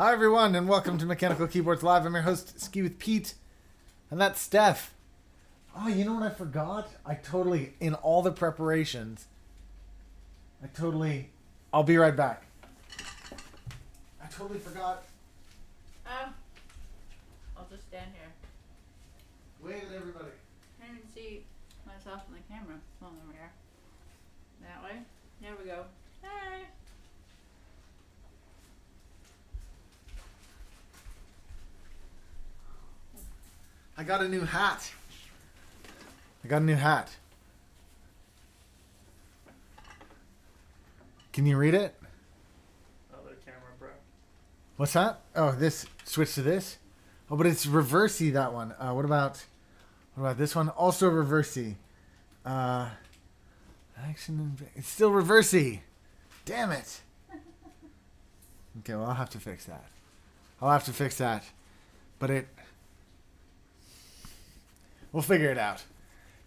Hi everyone, and welcome to Mechanical Keyboards Live. I'm your host, skiwithpete, and that's Steph. Oh, you know what I forgot? In all the preparations, I'll be right back. I totally forgot. Oh, I'll just stand here. Wave at everybody. I can't even see myself in the camera. Oh, there we are. That way. There we go. Hi. I got a new hat. Can you read it? Other camera, bro. What's that? Oh, this. Switch to this? Oh, but it's reversey, that one. What about this one? Also reversey. It's still reversey. Damn it. Okay, well, I'll have to fix that. But we'll figure it out.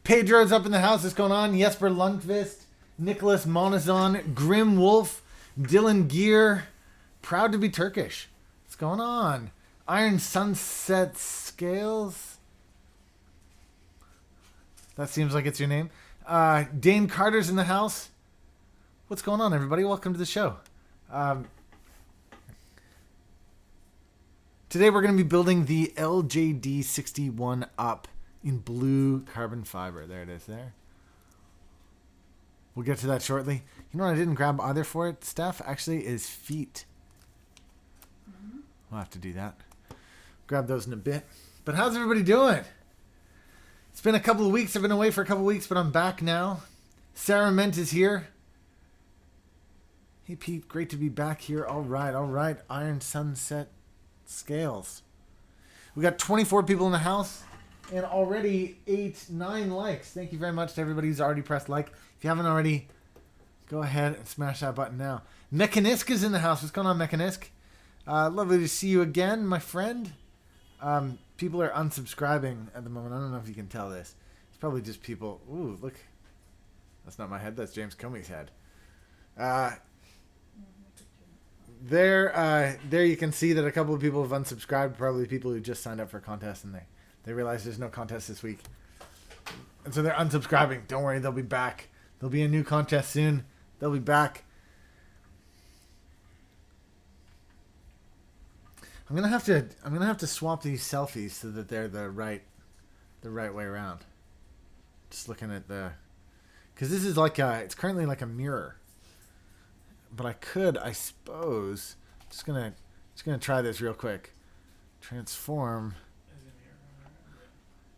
Pedro's up in the house. What's going on? Jesper Lundqvist, Nicholas Monazon, Grim Wolf, Dylan Gear. Proud to be Turkish. What's going on? Iron Sunset Scales. That seems like it's your name. Dane Carter's in the house. What's going on, everybody? Welcome to the show. Today we're going to be building the LJD61 up in blue carbon fiber. There it is there. We'll get to that shortly. You know what I didn't grab either for it, Steph? Actually, is feet. Mm-hmm. We'll have to do that. Grab those in a bit. But how's everybody doing? It's been a couple of weeks. I've been away for a couple of weeks, but I'm back now. Sarah Ment is here. Hey, Pete. Great to be back here. All right. Iron Sunset Scales. We got 24 people in the house and already 9 likes. Thank you very much to everybody who's already pressed like. If you haven't already, go ahead and smash that button now. Mechanisk is in the house. What's going on, Mechanisk? Lovely to see you again, my friend. People are unsubscribing at the moment. I don't know if you can tell this. It's probably just people. Ooh, look. That's not my head. That's James Comey's head. There you can see that a couple of people have unsubscribed. Probably people who just signed up for a contest and they realize there's no contest this week. And so they're unsubscribing. Don't worry, they'll be back. There'll be a new contest soon. They'll be back. I'm gonna have to swap these selfies so that they're the right way around. Just looking at because this is it's currently like a mirror. But I suppose, just gonna try this real quick. Transform,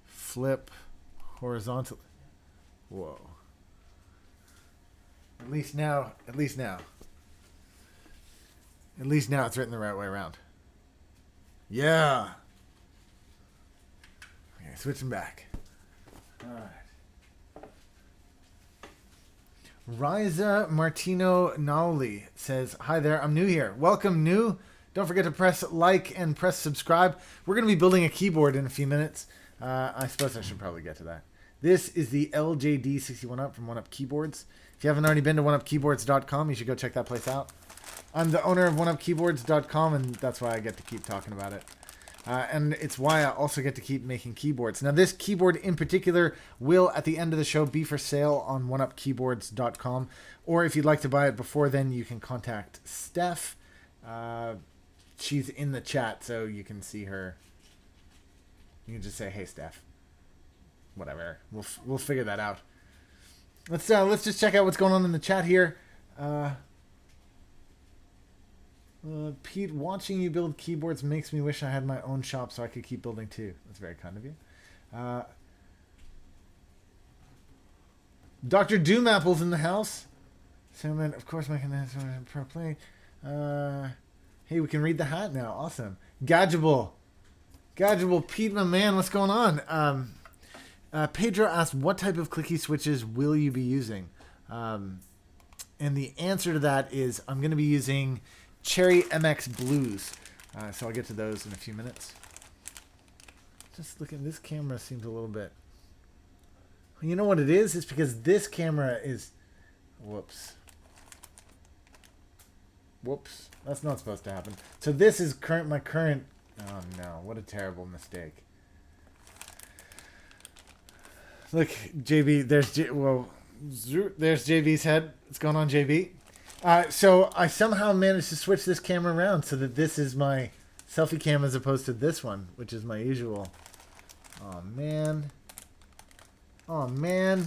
flip, horizontal. Whoa. At least now it's written the right way around. Yeah. Okay, switching back. All right. Riza Martino Nauli says, hi there, I'm new here. Welcome, new. Don't forget to press like and press subscribe. We're going to be building a keyboard in a few minutes. I suppose I should probably get to that. This is the LJD61 Up from 1UP Keyboards. If you haven't already been to 1upkeyboards.com, you should go check that place out. I'm the owner of 1upkeyboards.com, and that's why I get to keep talking about it. And it's why I also get to keep making keyboards. Now, this keyboard in particular will, at the end of the show, be for sale on 1upkeyboards.com. Or if you'd like to buy it before then, you can contact Steph. She's in the chat, so you can see her. You can just say, hey, Steph. Whatever. We'll figure that out. Let's just check out what's going on in the chat here. Pete, watching you build keyboards makes me wish I had my own shop so I could keep building too. That's very kind of you. Dr. Doomapple's in the house. So then, of course, my pro play. Hey, we can read the hat now. Awesome. Gadgeable, Pete, my man, what's going on? Pedro asked, what type of clicky switches will you be using? And the answer to that is I'm going to be using Cherry MX Blues. So I'll get to those in a few minutes. Just looking, this camera seems a little bit... You know what it is? It's because this camera is... Whoops. Whoops. That's not supposed to happen. So this is my current... Oh, no. What a terrible mistake. Look, JB, there's there's JB's head. What's going on, JB? So I somehow managed to switch this camera around so that this is my selfie cam as opposed to this one, which is my usual. Oh, man. Oh, man.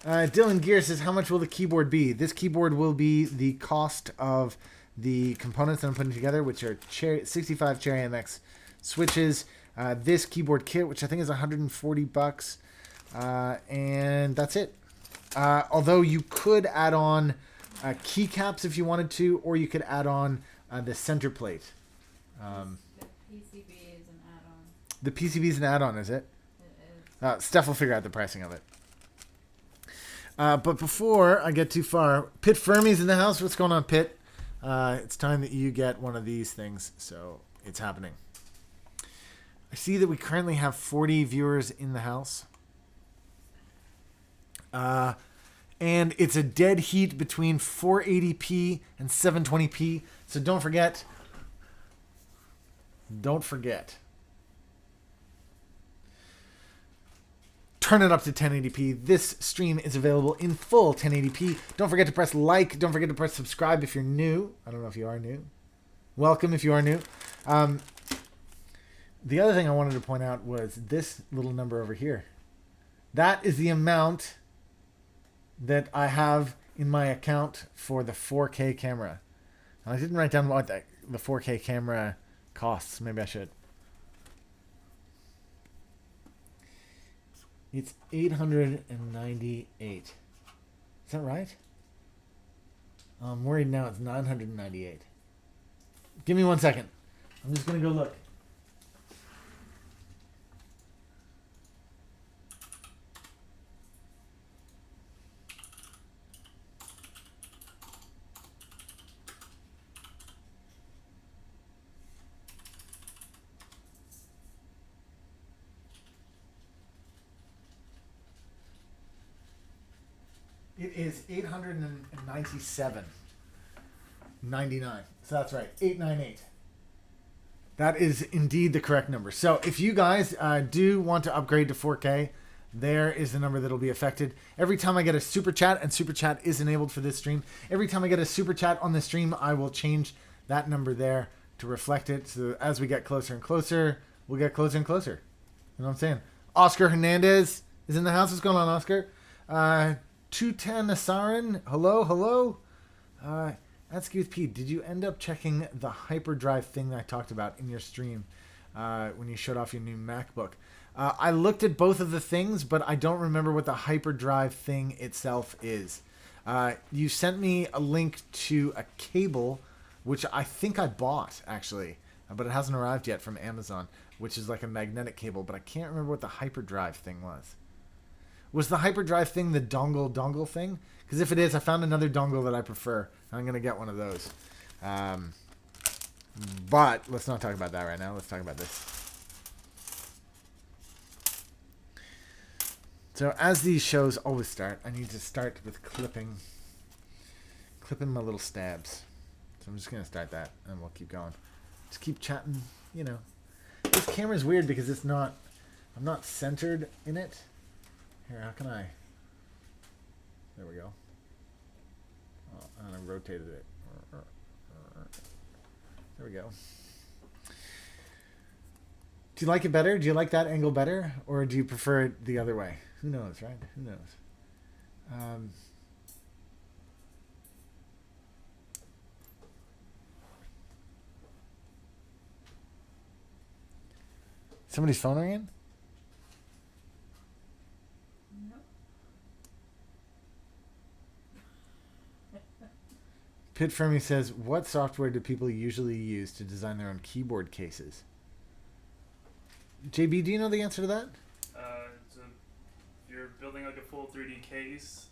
Dylan Gear says, how much will the keyboard be? This keyboard will be the cost of the components that I'm putting together, which are 65 Cherry MX switches. This keyboard kit, which I think is $140. And that's it. Although you could add on keycaps if you wanted to, or you could add on the center plate. The PCB is an add-on. The PCB is an add-on, is it? It is. Steph will figure out the pricing of it. But before I get too far, Pit Fermi's in the house. What's going on, Pit? It's time that you get one of these things, so it's happening. I see that we currently have 40 viewers in the house. And it's a dead heat between 480p and 720p. So don't forget. Turn it up to 1080p. This stream is available in full 1080p. Don't forget to press like. Don't forget to press subscribe if you're new. I don't know if you are new. Welcome if you are new. The other thing I wanted to point out was this little number over here. That is the amount that I have in my account for the 4K camera. And I didn't write down what the 4K camera costs. Maybe I should. It's $898. Is that right? I'm worried now it's $998. Give me 1 second. I'm just going to go look. It is $897.99. So that's right, 898. That is indeed the correct number. So if you guys do want to upgrade to 4K, there is the number that will be affected. Every time I get a super chat, and super chat is enabled for this stream, every time I get a super chat on the stream, I will change that number there to reflect it. So as we get closer and closer, we'll get closer and closer. You know what I'm saying? Oscar Hernandez is in the house. What's going on, Oscar? 210 Asarin, hello. At skiwithpete, did you end up checking the hyperdrive thing that I talked about in your stream when you showed off your new MacBook? I looked at both of the things, but I don't remember what the hyperdrive thing itself is. You sent me a link to a cable, which I think I bought, actually, but it hasn't arrived yet from Amazon, which is like a magnetic cable, but I can't remember what the hyperdrive thing was. Was the hyperdrive thing the dongle thing? Because if it is, I found another dongle that I prefer. I'm going to get one of those. But let's not talk about that right now. Let's talk about this. So as these shows always start, I need to start with clipping my little stabs. So I'm just going to start that, and we'll keep going. Just keep chatting, you know. This camera's weird because I'm not centered in it. Here, how can I? There we go. Oh, and I rotated it. There we go. Do you like it better? Do you like that angle better? Or do you prefer it the other way? Who knows, right? Who knows? Somebody's phone ringing? Pit Fermi says, what software do people usually use to design their own keyboard cases? JB, do you know the answer to that? You're building like a full 3D case.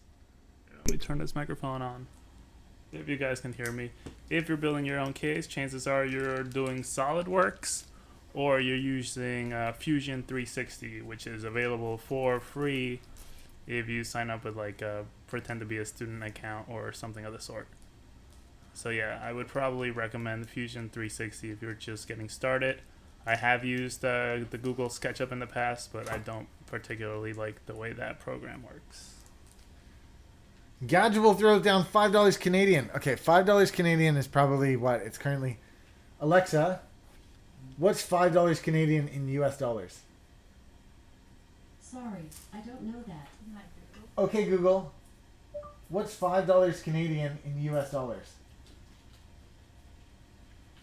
Let me turn this microphone on. If you guys can hear me. If you're building your own case, chances are you're doing SolidWorks or you're using Fusion 360, which is available for free if you sign up with like pretend to be a student account or something of the sort. So yeah, I would probably recommend Fusion 360 if you're just getting started. I have used the Google SketchUp in the past, but I don't particularly like the way that program works. Gadgeable throws down $5 Canadian. Okay, $5 Canadian is probably what it's currently. Alexa, what's $5 Canadian in US dollars? Sorry, I don't know that. Not Google. Okay, Google, what's $5 Canadian in US dollars?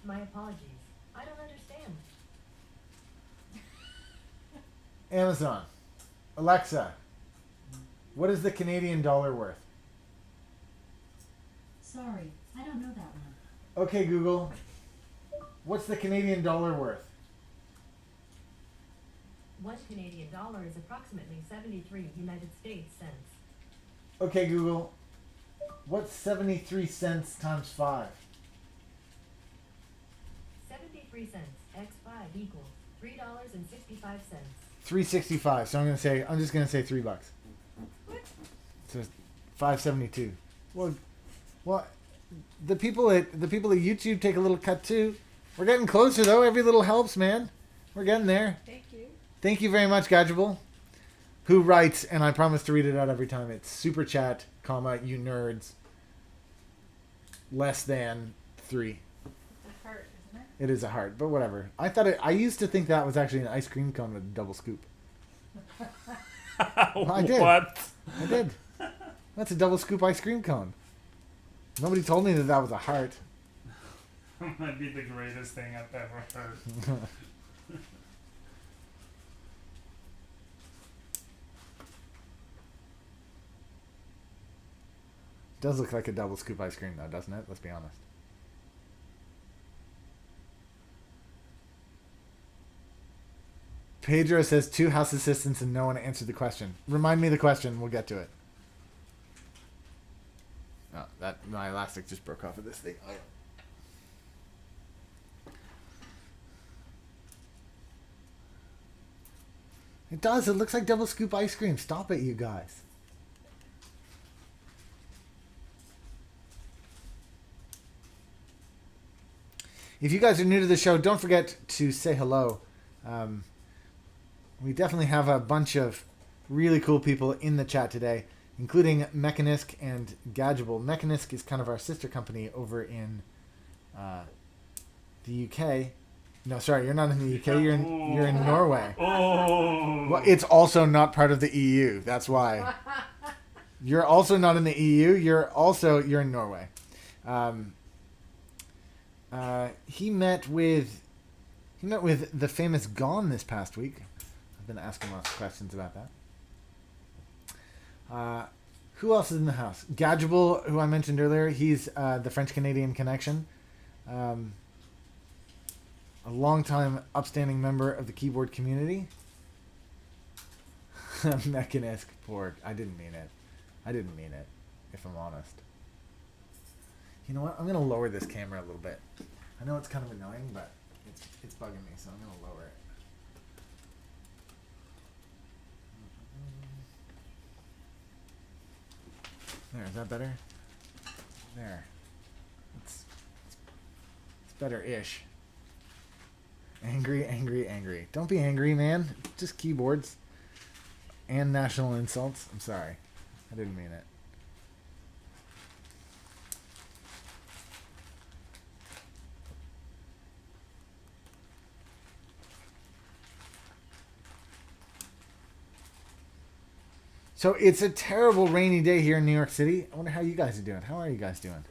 My apologies. I don't understand. Amazon, Alexa, what is the Canadian dollar worth? Sorry, I don't know that one. Okay, Google, what's the Canadian dollar worth? One Canadian dollar is approximately 73 United States cents. Okay, Google, what's 73 cents times 5? 73 cents x 5 equals $3.65. 365. So I'm just gonna say $3. So $5.72. Well, the people at YouTube take a little cut too. We're getting closer though. Every little helps, man. We're getting there. Thank you. Thank you very much, Gadgeable, who writes, and I promise to read it out every time. It's super chat, comma, you nerds, less than 3. It's a heart, isn't it? It is a heart, but whatever. I used to think that was actually an ice cream cone with a double scoop. I did. What? I did. That's a double scoop ice cream cone. Nobody told me that was a heart. That might be the greatest thing I've ever heard. Does look like a double scoop ice cream though, doesn't it? Let's be honest. Pedro says 2 house assistants and no one answered the question. Remind me the question. We'll get to it. Oh, my elastic just broke off of this thing. Oh, yeah. It does. It looks like double scoop ice cream. Stop it, you guys. If you guys are new to the show, don't forget to say hello. We definitely have a bunch of really cool people in the chat today, including Mechanisk and Gadgeable. Mechanisk is kind of our sister company over in the UK. No, sorry, you're not in the UK. You're in Norway. Oh. Well, it's also not part of the EU. That's why. You're also not in the EU. You're in Norway. He met with the famous Gone this past week. I've been asking lots of questions about that. Who else is in the house? Gadgeable, who I mentioned earlier. He's the French-Canadian connection. A long-time upstanding member of the keyboard community. Mechanisk pork. I didn't mean it, if I'm honest. You know what? I'm going to lower this camera a little bit. I know it's kind of annoying, but it's bugging me, so I'm going to lower it. There, is that better? There. It's better-ish. Angry, angry, angry. Don't be angry, man. Just keyboards. And national insults. I'm sorry. I didn't mean it. So it's a terrible rainy day here in New York City. I wonder how you guys are doing. How are you guys doing?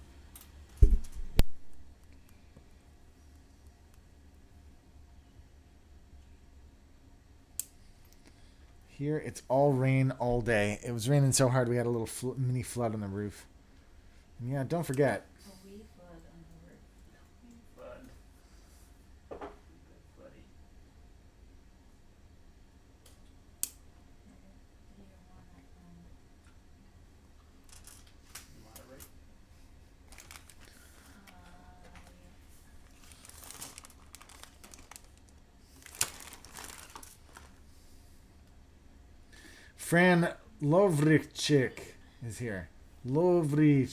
Here it's all rain all day. It was raining so hard we had a little mini flood on the roof. And yeah, don't forget. A wee flood on the roof. Flood. Floody. Do you want Moderate. Fran Lovrichik is here. Lovely.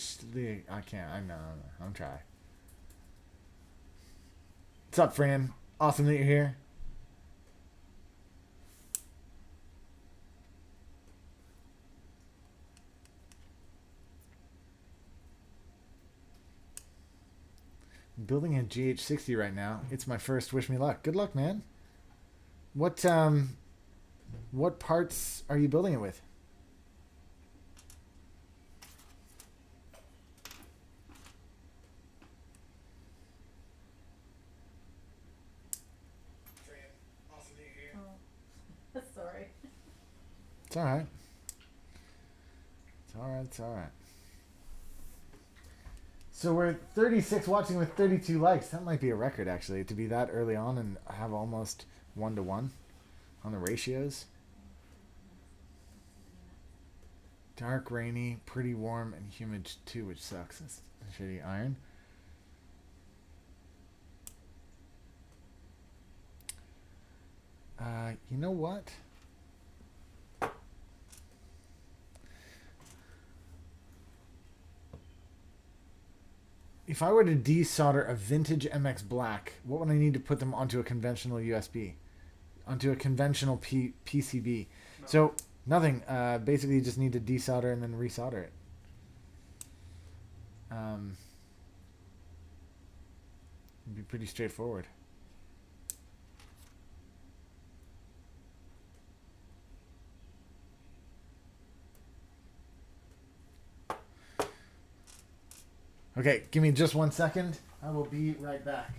I can't. I know. I'm trying. What's up, Fran? Awesome that you're here. I'm building a GH60 right now. It's my first. Wish me luck. Good luck, man. What parts are you building it with? Oh. Sorry. It's all right. It's all right. It's all right. So we're 36 watching with 32 likes. That might be a record, actually, to be that early on and have almost 1-to-1 on the ratios. Dark, rainy, pretty warm, and humid too, which sucks. That's a shitty iron. You know what? If I were to desolder a vintage MX Black, what would I need to put them onto a conventional USB? Onto a conventional PCB? No. So, nothing. Basically, you just need to desolder and then resolder it. It'd be pretty straightforward. Okay, give me just 1 second. I will be right back.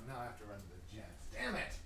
Now I have to run to the gents. Damn it!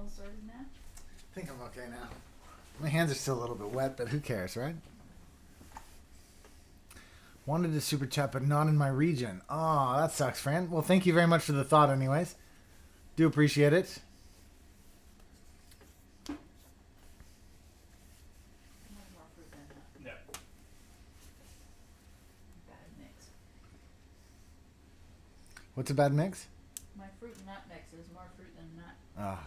All sorted now? I think I'm okay now. My hands are still a little bit wet, but who cares, right? Wanted to super chat, but not in my region. Oh, that sucks, Fran. Well, thank you very much for the thought anyways. Do appreciate it. More fruit than that. Yeah. Bad mix. What's a bad mix? My fruit and nut mix is more fruit than nut. Ah.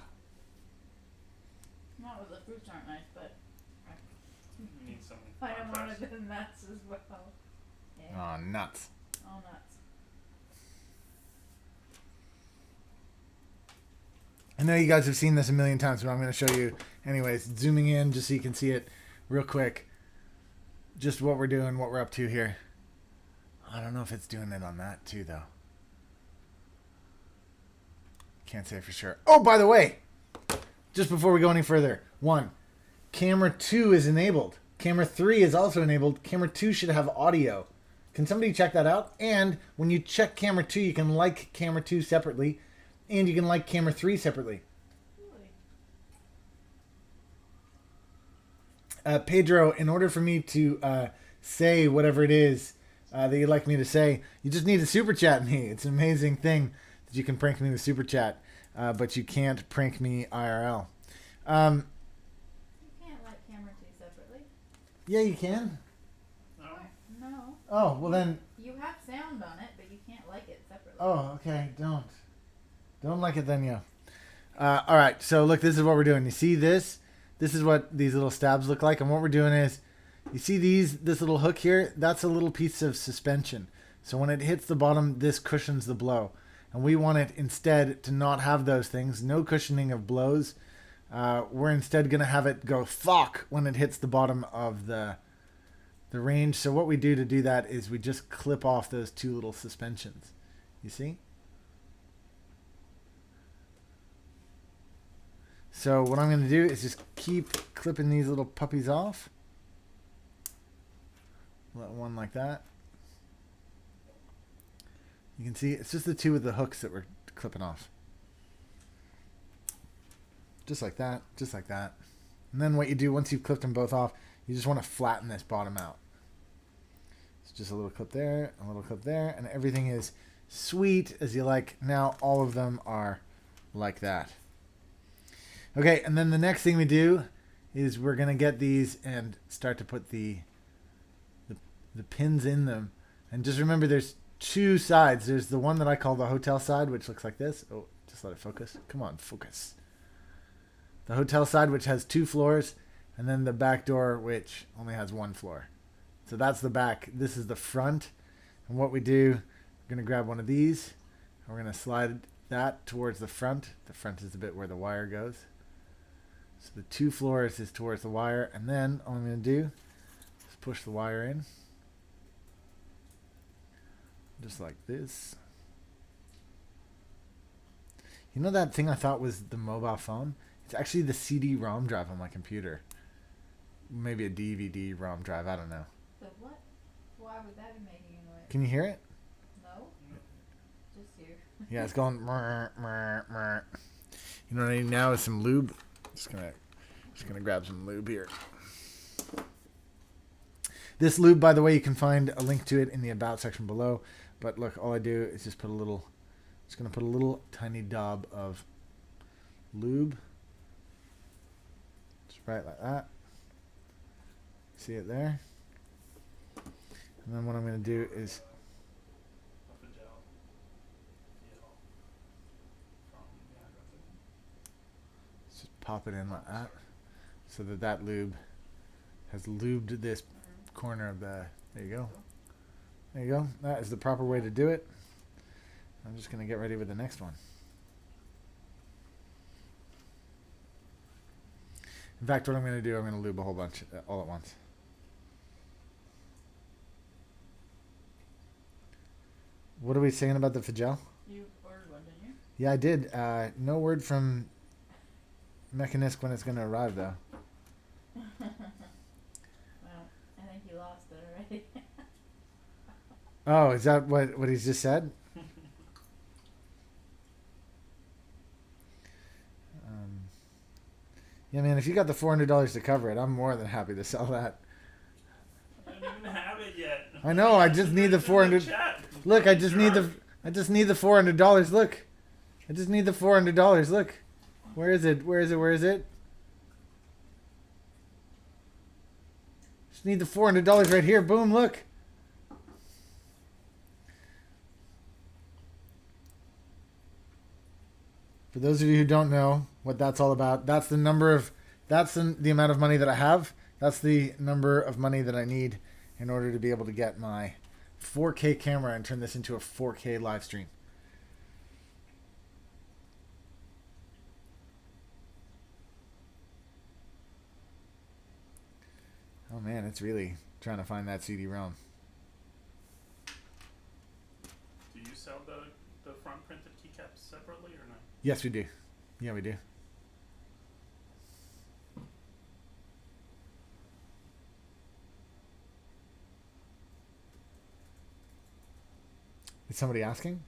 Not that the fruits aren't nice, but You need some I don't want contrast. it in nuts as well. Yeah. Oh, nuts. All nuts. I know you guys have seen this a million times, but I'm going to show you anyways. Zooming in just so you can see it real quick. Just what we're doing, what we're up to here. I don't know if it's doing it on that too, though. Can't say for sure. Oh, by the way, just before we go any further, camera 2 is enabled. Camera 3 is also enabled. Camera 2 should have audio. Can somebody check that out? And when you check camera 2, you can like camera 2 separately, and you can like camera 3 separately. Pedro, in order for me to say whatever it is that you'd like me to say, you just need to super chat me. It's an amazing thing that you can prank me with super chat, but you can't prank me IRL. You can't like camera two separately. Yeah, you can. No. Oh, well then. You have sound on it, but you can't like it separately. Oh, okay. Don't like it then, yeah. All right. So look, this is what we're doing. You see this? This is what these little stabs look like. And what we're doing is, you see this little hook here? That's a little piece of suspension. So when it hits the bottom, this cushions the blow. And we want it instead to not have those things. No cushioning of blows. We're instead going to have it go fuck when it hits the bottom of the range. So what we do to do that is we just clip off those two little suspensions. You see? So what I'm going to do is just keep clipping these little puppies off. Let one like that. You can see it's just the two with the hooks that we're clipping off. Just like that, just like that. And then what you do once you've clipped them both off, you just want to flatten this bottom out. It's just a little clip there, a little clip there, and everything is sweet as you like. Now all of them are like that. Okay, and then the next thing we do is we're going to get these and start to put the pins in them. And just remember there's two sides. There's the one that I call the hotel side, which looks like this. Oh, just let it focus. Come on, focus. The hotel side, which has 2 floors, and then the back door, which only has 1 floor. So that's the back. This is the front. And what we do, we're going to grab one of these, and we're going to slide that towards the front. The front is the bit where the wire goes. So the 2 floors is towards the wire, and then all I'm going to do is push the wire in. Just like this. You know that thing I thought was the mobile phone? It's actually the CD-ROM drive on my computer. Maybe a DVD-ROM drive, I don't know. So what? Why would that be making a noise? Can you hear it? No. Just you. Yeah, it's going mer, mer, mer. You know what I need now is some lube. Just gonna grab some lube here. This lube, by the way, you can find a link to it in the about section below. But look, all I do is just put a little, just gonna put a little tiny daub of lube. Just right like that. See it there? And then what I'm gonna do is just pop it in like that, so that lube has lubed this corner of the. There you go. There you go. That is the proper way to do it. I'm just going to get ready with the next one. In fact, what I'm going to do, I'm going to lube a whole bunch all at once. What are we saying about the Fagel? You ordered one, didn't you? Yeah, I did. No word from Mechanisk when it's going to arrive, though. Well, I think you lost it already. Oh, is that what he's just said? Yeah, man, if you got the $400 to cover it, I'm more than happy to sell that. I don't even have it yet. I know, I just need the 400. Look, I just need the $400. Look. I just need the $400. Look. Where is it? Where is it? Where is it? Just need the $400 right here. Boom, look. For those of you who don't know what that's all about, that's the amount of money that I have. That's the number of money that I need in order to be able to get my 4K camera and turn this into a 4K live stream. Oh man, it's really trying to find that CD-ROM. Do you sell the front printed keycaps separately or not? Yes, we do. Yeah, we do. Is somebody asking?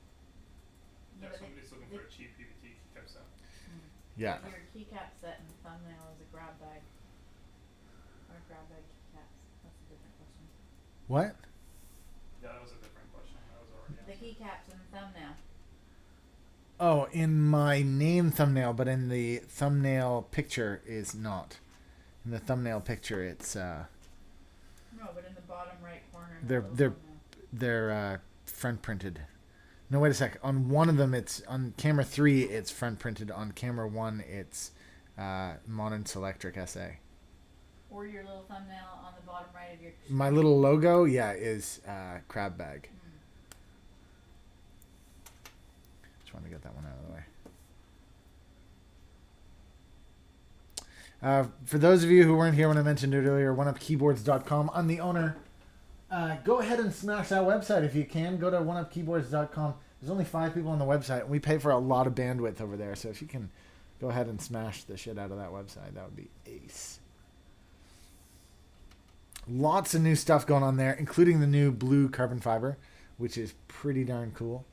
Yeah, but somebody's looking for a cheap PVT keycap set. Yeah. Your keycap set and thumbnail is a grab bag. Or grab bag keycaps? That's a different question. What? Yeah, that was a different question. That was already The keycaps in the thumbnail. Oh, in my name thumbnail, but in the thumbnail picture is not. In the thumbnail picture, it's No, but in the bottom right corner. in the They're- little they're- thumbnail. they're front printed. No, wait a sec. On one of them, it's on camera 3. It's front printed. On camera 1, it's Modern Selectric SA. Or your little thumbnail on the bottom right of your. My little logo, yeah, is crab bag. Just wanted to get that one out of the way. For those of you who weren't here when I mentioned it earlier, oneupkeyboards.com. I'm the owner. Go ahead and smash that website if you can. Go to oneupkeyboards.com. There's only 5 people on the website, and we pay for a lot of bandwidth over there. So if you can go ahead and smash the shit out of that website, that would be ace. Lots of new stuff going on there, including the new blue carbon fiber, which is pretty darn cool.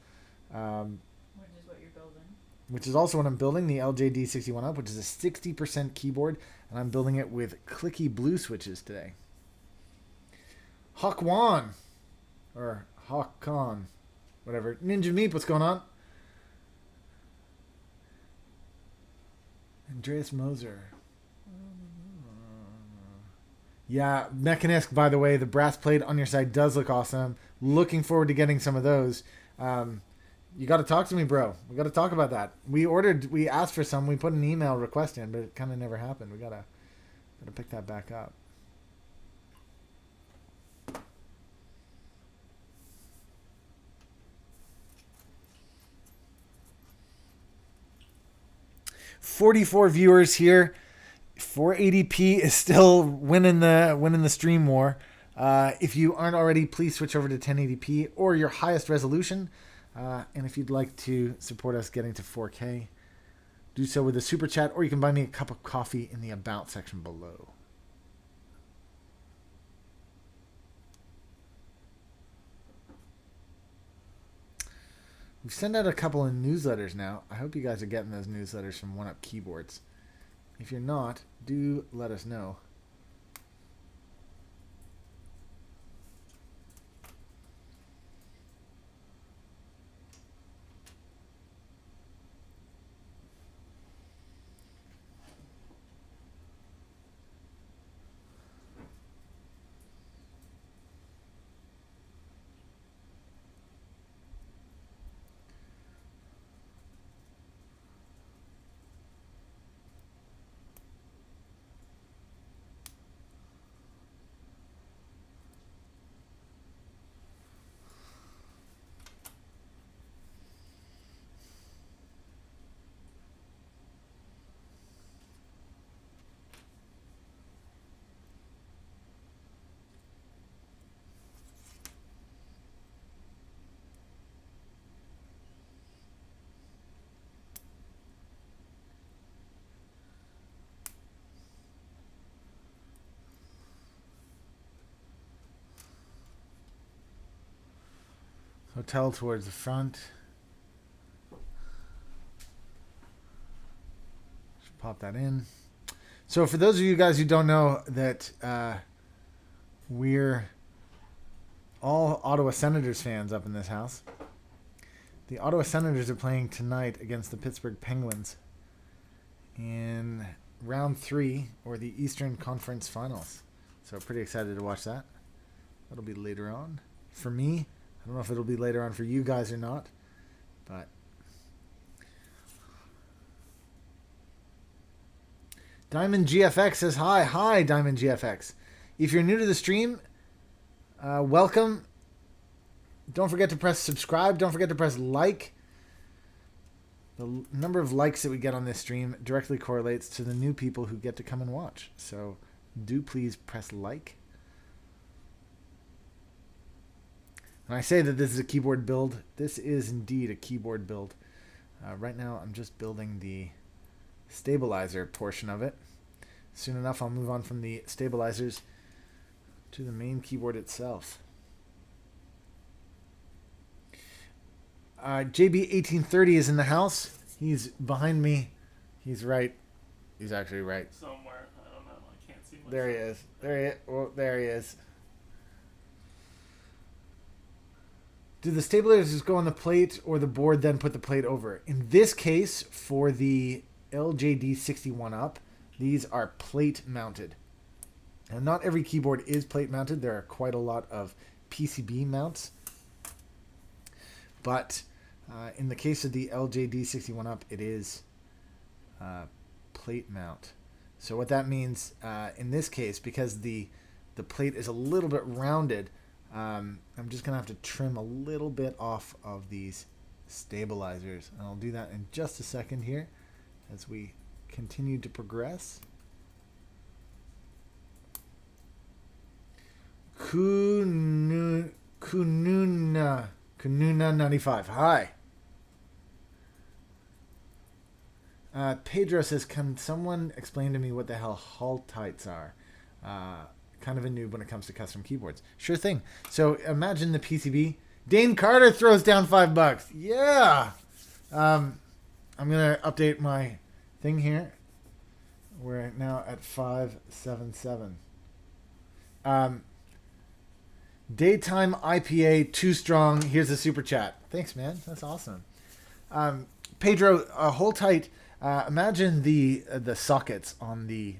Which is what you're building. Which is also what I'm building, the LJD61 Up, which is a 60% keyboard, and I'm building it with clicky blue switches today. Hawkwan, or Hawkon, whatever. Ninja Meep, what's going on? Andreas Moser. Yeah, Mechanisk, by the way, the brass plate on your side does look awesome. Looking forward to getting some of those. You got to talk to me, bro. We got to talk about that. We asked for some. We put an email request in, but it kind of never happened. We gotta pick that back up. "44 viewers here. 480p is still winning the stream war. If you aren't already, please switch over to 1080p or your highest resolution. And if you'd like to support us getting to 4K, do so with a super chat, or you can buy me a cup of coffee in the About section below. We've sent out a couple of newsletters now. I hope you guys are getting those newsletters from One Up Keyboards. If you're not, do let us know. Hotel towards the front. Just pop that in. So for those of you guys who don't know that we're all Ottawa Senators fans up in this house. The Ottawa Senators are playing tonight against the Pittsburgh Penguins in round 3, or the Eastern Conference Finals. So pretty excited to watch that. That'll be later on. For me, I don't know if it'll be later on for you guys or not, but Diamond GFX says hi. Hi, Diamond GFX. If you're new to the stream, welcome. Don't forget to press subscribe. Don't forget to press like. The number of likes that we get on this stream directly correlates to the new people who get to come and watch. So do please press like. When I say that this is a keyboard build, this is indeed a keyboard build. Right now I'm just building the stabilizer portion of it. Soon enough I'll move on from the stabilizers to the main keyboard itself. JB1830 is in the house. He's behind me. He's right. He's actually right. somewhere. I don't know. I can't see There he is. There he is. Do the stabilizers go on the plate or the board then put the plate over? In this case, for the LJD61 up, these are plate mounted. And not every keyboard is plate mounted. There are quite a lot of PCB mounts. But in the case of the LJD61 up, it is plate mount. So what that means in this case, because the plate is a little bit rounded, I'm just going to have to trim a little bit off of these stabilizers. And I'll do that in just a second here as we continue to progress. Kununa95. Hi. Pedro says, can someone explain to me what the hell hull tights are? Kind of a noob when it comes to custom keyboards. Sure thing. So imagine the PCB. Dane Carter throws down $5. Yeah. I'm going to update my thing here. We're now at 577. Daytime IPA, too strong. Here's a super chat. Thanks, man. That's awesome. Pedro, hold tight. Imagine the sockets on the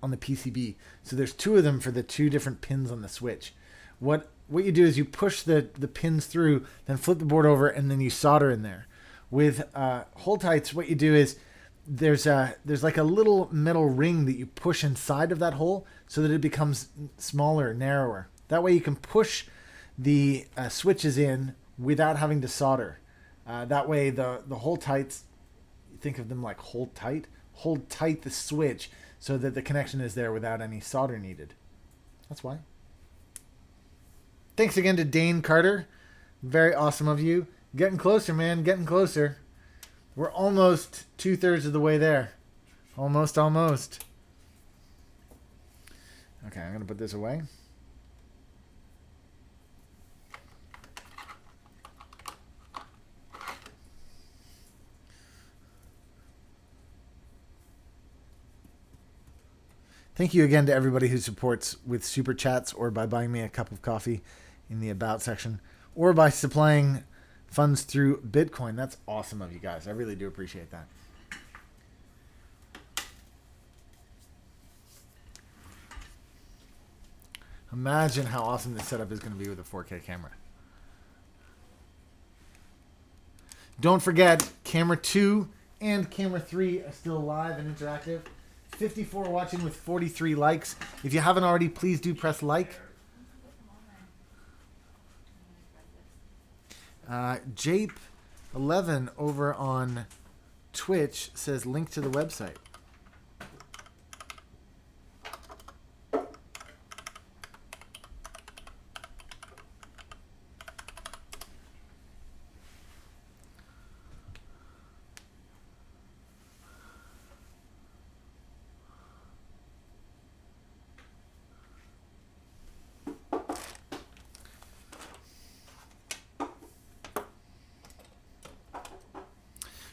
PCB. So there's two of them for the two different pins on the switch. What you do is you push the pins through, then flip the board over, and then you solder in there. With hold tights, what you do is there's like a little metal ring that you push inside of that hole so that it becomes smaller, narrower. That way you can push the switches in without having to solder. That way the hold tights, think of them like hold tight the switch so that the connection is there without any solder needed. That's why. Thanks again to Dane Carter. Very awesome of you. Getting closer, man. Getting closer. We're almost 2/3 of the way there. Almost. Okay, I'm going to put this away. Thank you again to everybody who supports with super chats or by buying me a cup of coffee in the About section or by supplying funds through Bitcoin. That's awesome of you guys. I really do appreciate that. Imagine how awesome this setup is going to be with a 4K camera. Don't forget, camera 2 and camera 3 are still live and interactive. 54 watching with 43 likes. If you haven't already, please do press like. Jape11 over on Twitch says link to the website.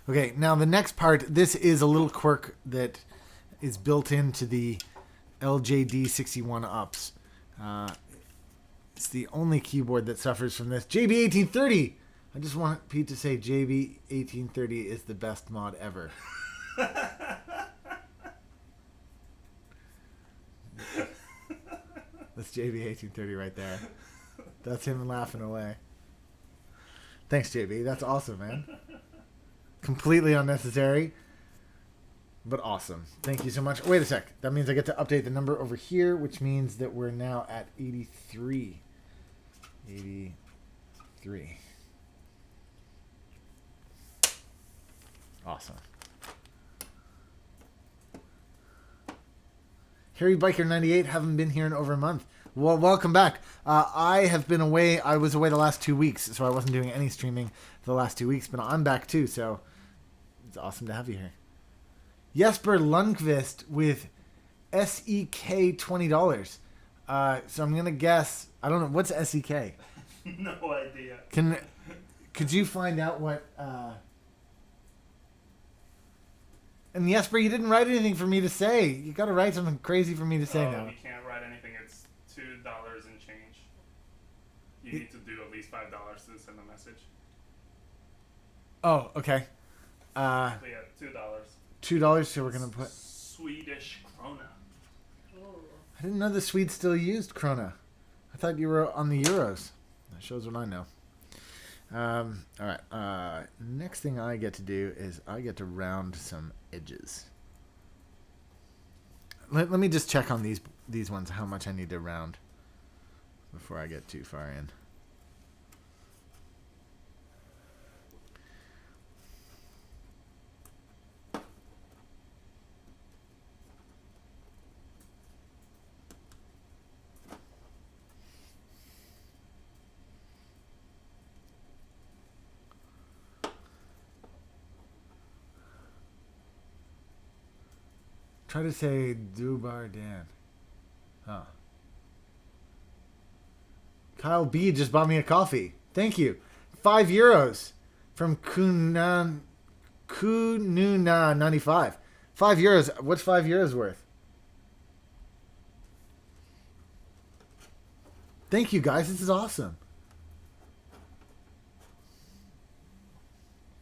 Okay, now the next part, this is a little quirk that is built into the LJD61 ups. It's the only keyboard that suffers from this. JB1830! I just want Pete to say JB1830 is the best mod ever. That's JB1830 right there. That's him laughing away. Thanks, JB. That's awesome, man. Completely unnecessary, but awesome. Thank you so much. Wait a sec. That means I get to update the number over here, which means that we're now at 83. 83. Awesome. Harry Biker 98, haven't been here in over a month. Well, welcome back. I have been away. I was away the last 2 weeks, so I wasn't doing any streaming for the last 2 weeks, but I'm back too, so it's awesome to have you here. Jesper Lundqvist with SEK $20. So I'm going to guess, I don't know, what's SEK? No idea. Could you find out what And Jesper, you didn't write anything for me to say. You got to write something crazy for me to say Oh, now. you can't write anything. It's $2 and change. You need to do at least $5 to send a message. Oh, okay. So yeah, $2. $2. So we're gonna put. Swedish krona. Ooh. I didn't know the Swedes still used krona. I thought you were on the euros. That shows what I know. All right. Next thing I get to do is I get to round some edges. Let me just check on these ones how much I need to round before I get too far in. Try to say Dubar Dan. Huh. Kyle B just bought me a coffee. Thank you. €5 from Kununa 95. €5. What's €5 worth? Thank you guys. This is awesome.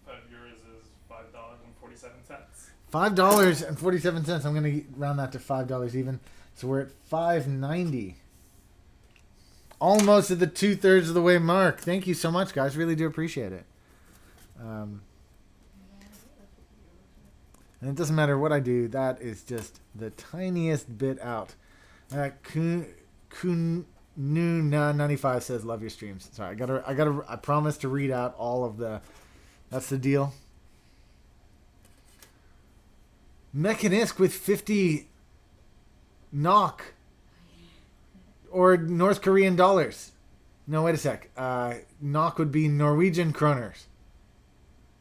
€5 is $5.47. $5.47. I'm gonna round that to $5 even. So we're at $5.90. Almost at the 2/3 of the way mark. Thank you so much, guys. Really do appreciate it. And it doesn't matter what I do. That is just the tiniest bit out. Kununa95 says, "Love your streams." Sorry, I promise to read out all of the. That's the deal. Mechanisk with 50 NOK or North Korean dollars. No, wait a sec. NOK would be Norwegian kroners.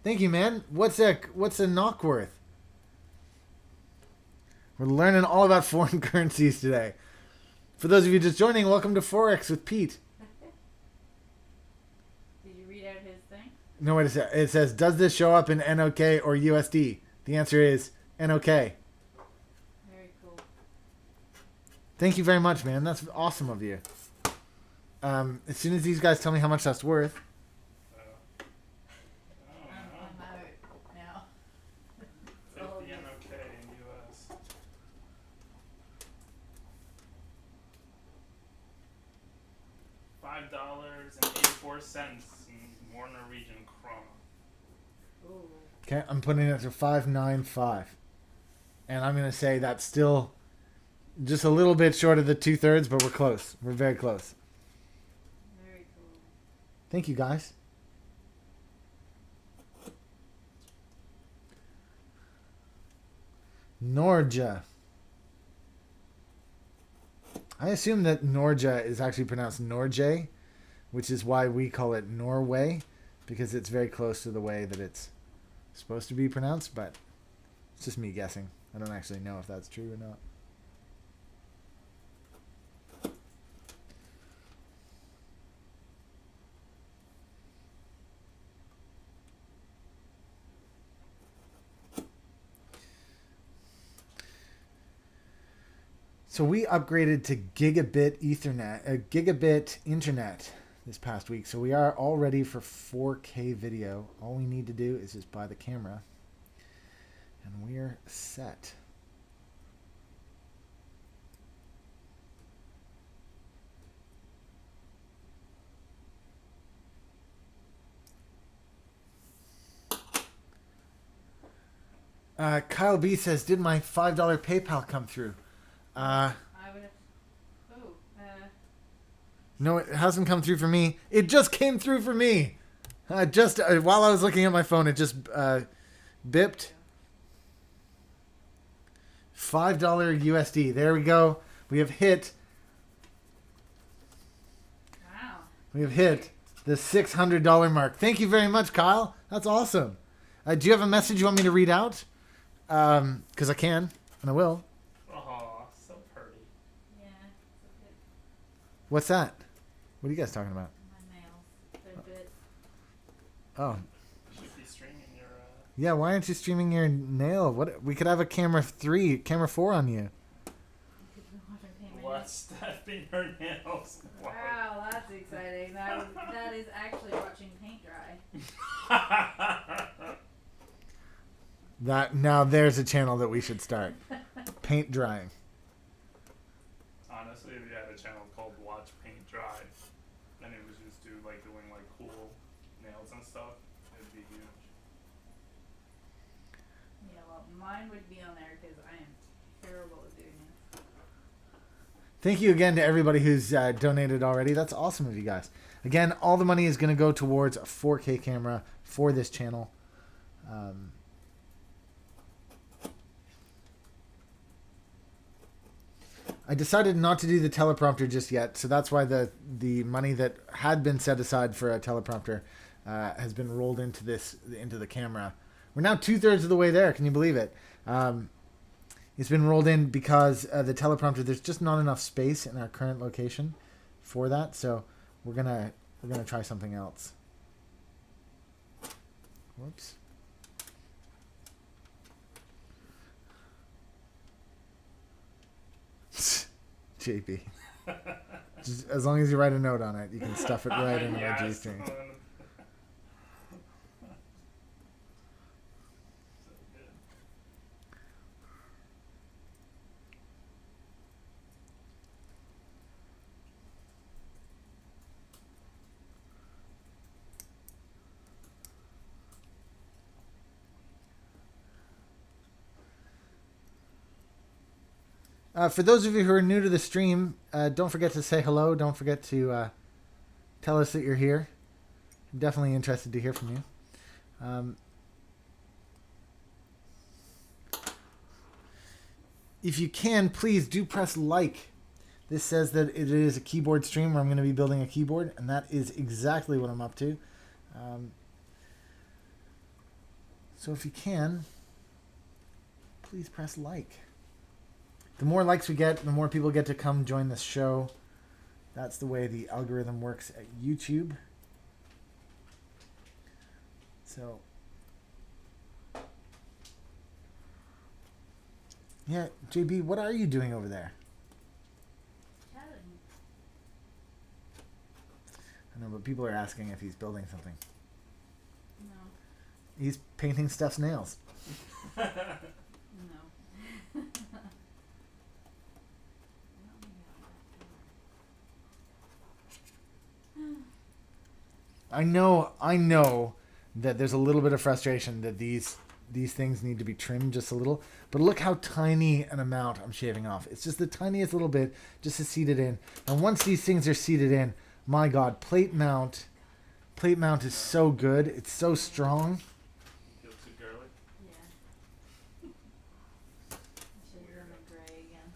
Thank you, man. What's a NOK worth? We're learning all about foreign currencies today. For those of you just joining, welcome to Forex with Pete. Did you read out his thing? No, wait a sec. It says, does this show up in NOK or USD? The answer is NOK. Very cool. Thank you very much, man. That's awesome of you. As soon as these guys tell me how much that's worth. I'm out now. 50 NOK in US. $5.84 in more Norwegian krona. Ooh. Okay, I'm putting it to 595. And I'm going to say that's still just a little bit short of the 2/3, but we're close. We're very close. Very cool. Thank you, guys. Norja. I assume that Norja is actually pronounced Norje, which is why we call it Norway, because it's very close to the way that it's supposed to be pronounced, but it's just me guessing. I don't actually know if that's true or not. So we upgraded to gigabit internet this past week. So we are all ready for 4K video. All we need to do is just buy the camera, and we're set. Kyle B says, "Did my $5 PayPal come through?" I would have. Oh. No, it hasn't come through for me. It just came through for me. Just while I was looking at my phone, it just bipped. $5 USD. There we go. We have hit. Wow. We have hit the $600 mark. Thank you very much, Kyle. That's awesome. Do you have a message you want me to read out? Because I can, and I will. Oh, so pretty. Yeah. It's a bit. What's that? What are you guys talking about? My nails. They're a bit. Oh, You should be streaming your Yeah, why aren't you streaming your nail? What? We could have a camera 4 on you. What's stuffing her nails? Wow, that's exciting. That is actually watching paint dry. Now there's a channel that we should start. Paint drying. Honestly, if you had a channel called Watch Paint Dry, and it was just doing like cool nails and stuff, it'd be huge. Yeah, well, mine would be on there because I am terrible at doing it. Thank you again to everybody who's donated already. That's awesome of you guys. Again, all the money is going to go towards a 4K camera for this channel. I decided not to do the teleprompter just yet, so that's why the money that had been set aside for a teleprompter has been rolled into the camera. We're now 2/3 of the way there. Can you believe it? It's been rolled in because the teleprompter, there's just not enough space in our current location for that, so we're gonna try something else. Whoops. JP. Just, as long as you write a note on it, you can stuff it right into my G-string. For those of you who are new to the stream, don't forget to say hello. Don't forget to tell us that you're here. I'm definitely interested to hear from you. If you can, please do press like. This says that it is a keyboard stream where I'm going to be building a keyboard, and that is exactly what I'm up to. So if you can, please press like. The more likes we get, the more people get to come join this show. That's the way the algorithm works at YouTube. So, yeah, JB, what are you doing over there? Chatting. I know, but people are asking if he's building something. No. He's painting Steph's nails. No. I know that there's a little bit of frustration that these things need to be trimmed just a little, but look how tiny an amount I'm shaving off. It's just the tiniest little bit just to seat it in. And once these things are seated in, my God, plate mount is so good. It's so strong. Feel too girly? Yeah. I should have done the gray again.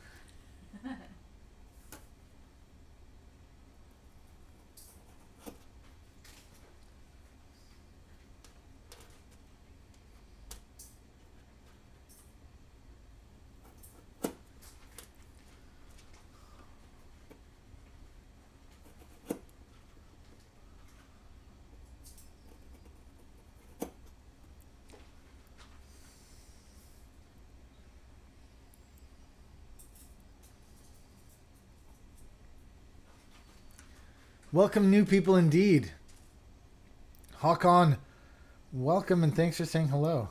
Welcome, new people indeed. Hawk on, welcome and thanks for saying hello.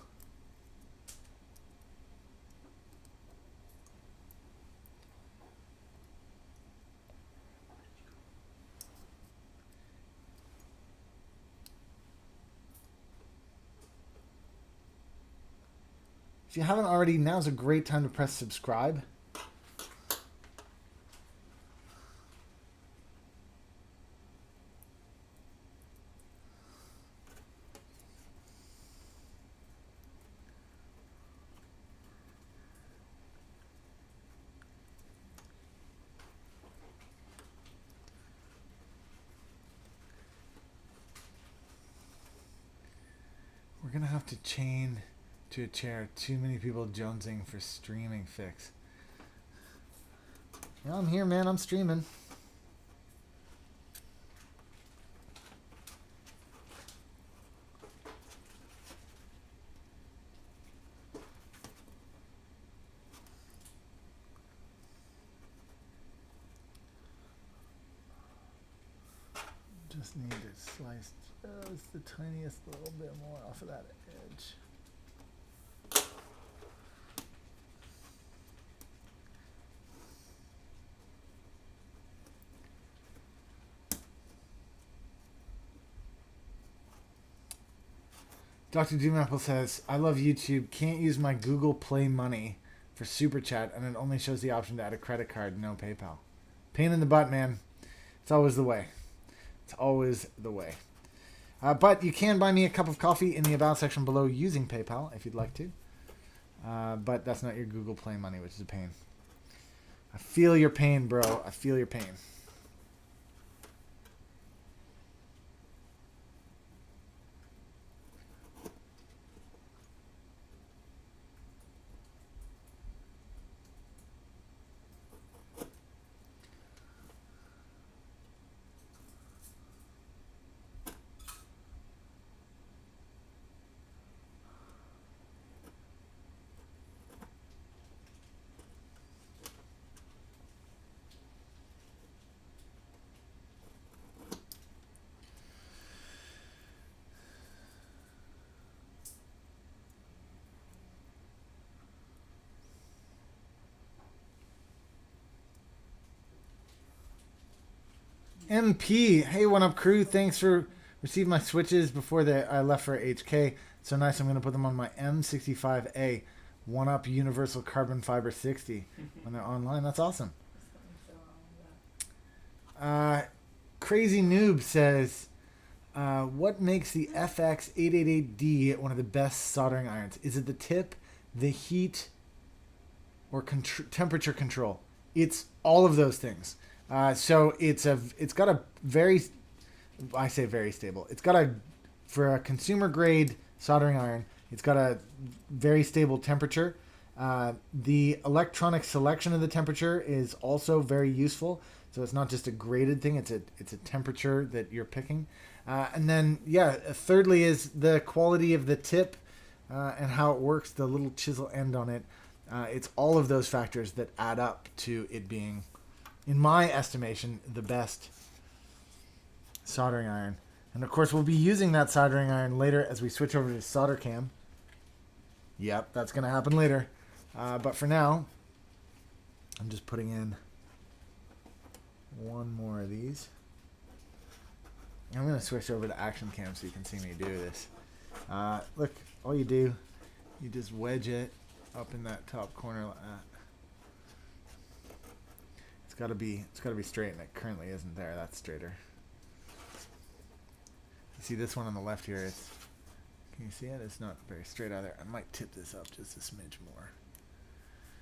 If you haven't already, now's a great time to press subscribe. We're gonna have to chain to a chair. Too many people jonesing for streaming fix. Yeah, I'm here, man. I'm streaming. Just need to slice just the tiniest little bit more off of that edge. Dr. Doomapple says, I love YouTube. Can't use my Google Play Money for Super Chat, and it only shows the option to add a credit card, no PayPal. Pain in the butt, man. It's always the way. It's always the way. But you can buy me a cup of coffee in the About section below using PayPal if you'd like to. But that's not your Google Play Money, which is a pain. I feel your pain, bro. I feel your pain. MP, hey, what up, crew? Thanks for receiving my switches before I left for HK. So nice, I'm going to put them on my M65A. One Up Universal Carbon Fiber 60 when they're online. That's awesome. Crazy Noob says, what makes the FX888D one of the best soldering irons? Is it the tip, the heat, or temperature control? It's all of those things. So it's got a very, I say very stable. It's got for a consumer grade soldering iron, it's got a very stable temperature. The electronic selection of the temperature is also very useful. So it's not just a graded thing; it's a temperature that you're picking. And then, yeah, thirdly is the quality of the tip and how it works, the little chisel end on it. It's all of those factors that add up to it being, in my estimation, the best soldering iron. And of course, we'll be using that soldering iron later as we switch over to solder cam. Yep, that's going to happen later. But for now, I'm just putting in one more of these. I'm going to switch over to action cam so you can see me do this. Look, all you do, you just wedge it up in that top corner like that. It's got to be straight, and it currently isn't there. That's straighter. You see this one on the left here? Can you see it? It's not very straight either. I might tip this up just a smidge more.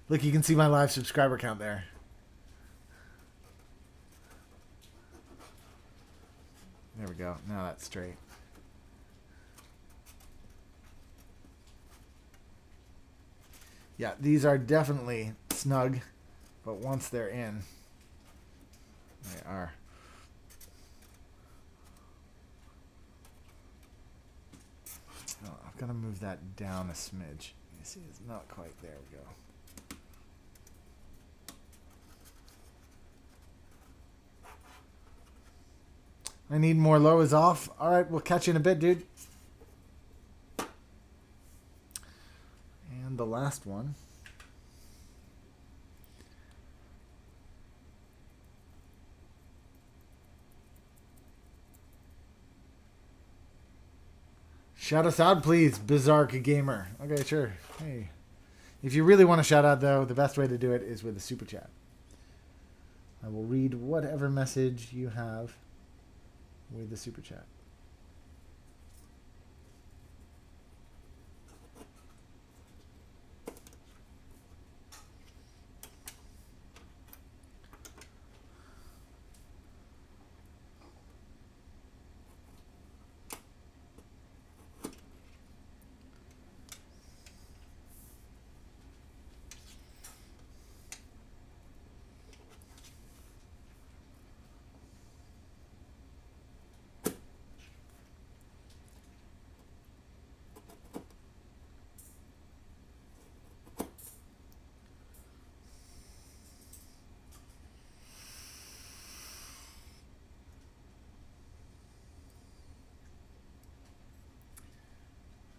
Look, you can see my live subscriber count there. There we go. Now that's straight. Yeah, these are definitely snug, but once they're in, they are. Oh, I've got to move that down a smidge. You see, it's not quite there. We go. I need more low is off. All right, we'll catch you in a bit, dude. And the last one. Shout us out, please, Bizarre Gamer. Okay, sure. Hey. If you really want to shout out, though, the best way to do it is with a super chat. I will read whatever message you have with the super chat.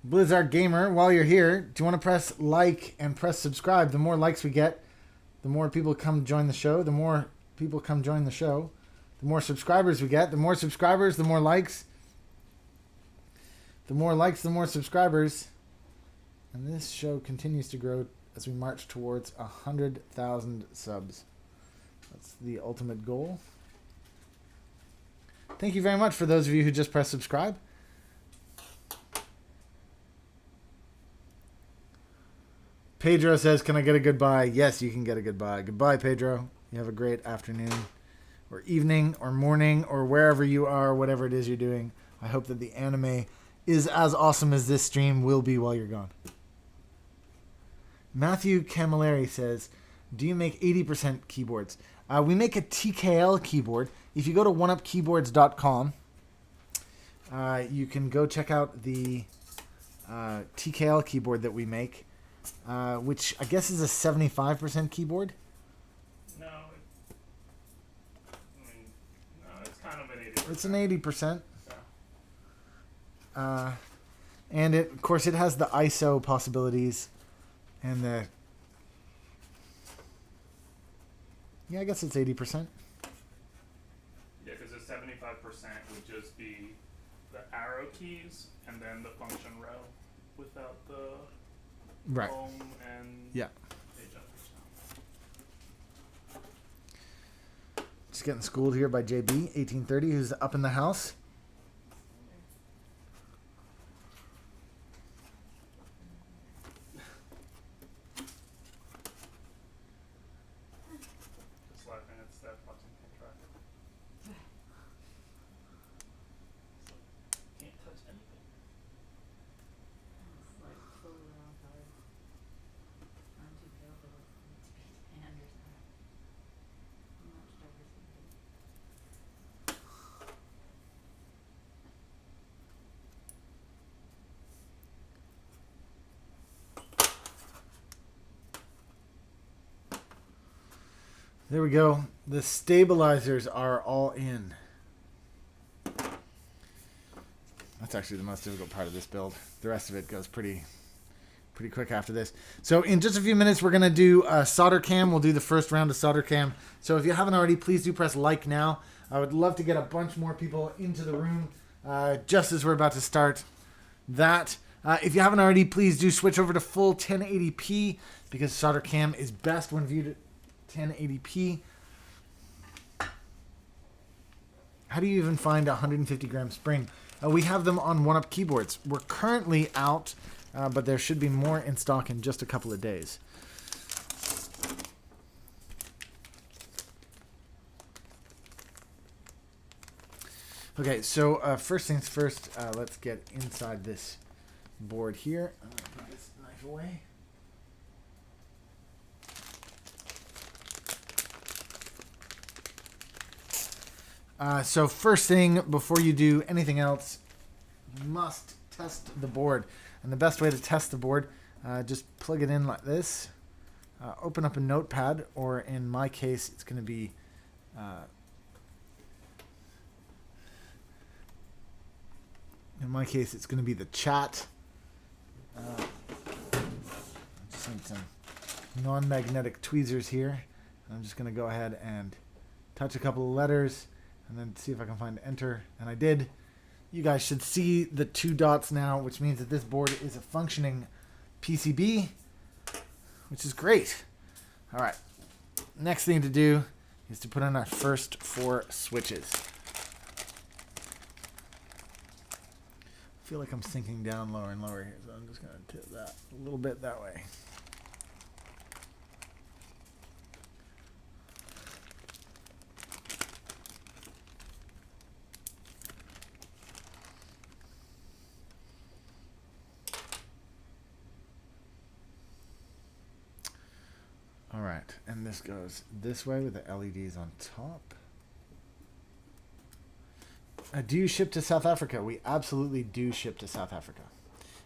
Blizzard Gamer, while you're here, do you want to press like and press subscribe? The more likes we get, the more people come join the show. The more people come join the show, the more subscribers we get. The more subscribers, the more likes. The more likes, the more subscribers. And this show continues to grow as we march towards 100,000 subs. That's the ultimate goal. Thank you very much for those of you who just pressed subscribe. Pedro says, can I get a goodbye? Yes, you can get a goodbye. Goodbye, Pedro. You have a great afternoon or evening or morning or wherever you are, whatever it is you're doing. I hope that the anime is as awesome as this stream will be while you're gone. Matthew Camilleri says, do you make 80% keyboards? We make a TKL keyboard. If you go to oneupkeyboards.com, you can go check out the TKL keyboard that we make. Which I guess is a 75% keyboard. No, it's kind of an 80%. It's an 80%. Yeah. And it, of course, it has the ISO possibilities and the. Yeah, I guess it's 80%. Yeah, because the 75% would just be the arrow keys and then the function row without the. Right. Home and Yeah. Just getting schooled here by JB, 1830, who's up in the house. Just laughing at Steph watching him try. Can't touch anything. It's like totally the wrong color. I'm too pale for this. I need to be tan or something. Much darker skin. There we go. The stabilizers are all in. That's actually the most difficult part of this build. The rest of it goes pretty quick after this. So in just a few minutes, we're going to do solder cam. We'll do the first round of solder cam. So if you haven't already, please do press like now. I would love to get a bunch more people into the room just as we're about to start that. If you haven't already, please do switch over to full 1080p because solder cam is best when viewed at 1080p. How do you even find a 150 gram spring? We have them on OneUp keyboards. We're currently out, but there should be more in stock in just a couple of days. Okay, so first things first, let's get inside this board here. I'm going to put this knife away. So first thing, before you do anything else, you must test the board. And the best way to test the board, just plug it in like this. Open up a notepad, or in my case, it's going to be the chat. Just need some non-magnetic tweezers here. I'm just going to go ahead and touch a couple of letters and then see if I can find enter. And I did. You guys should see the 2 dots now, which means that this board is a functioning PCB, which is great. All right. Next thing to do is to put in our first 4 switches. I feel like I'm sinking down lower and lower here, so I'm just going to tip that a little bit that way. All right, and this goes this way with the LEDs on top. Do you ship to South Africa? We absolutely do ship to South Africa.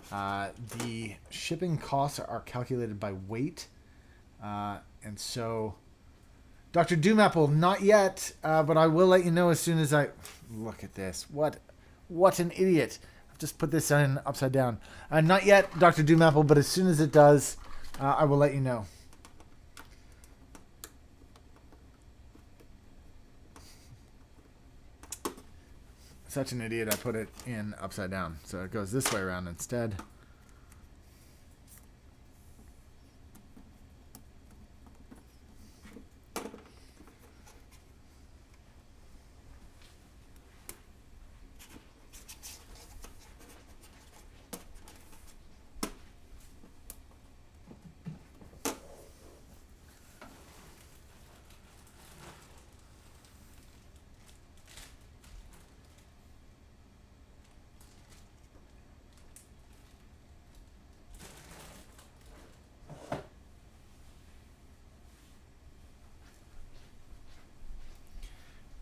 The shipping costs are calculated by weight. And so, Dr. Doomapple, not yet, but I will let you know as soon as I... Look at this. What an idiot. I have just put this in upside down. Not yet, Dr. Doomapple, but as soon as it does, I will let you know. Such an idiot, I put it in upside down. So it goes this way around instead.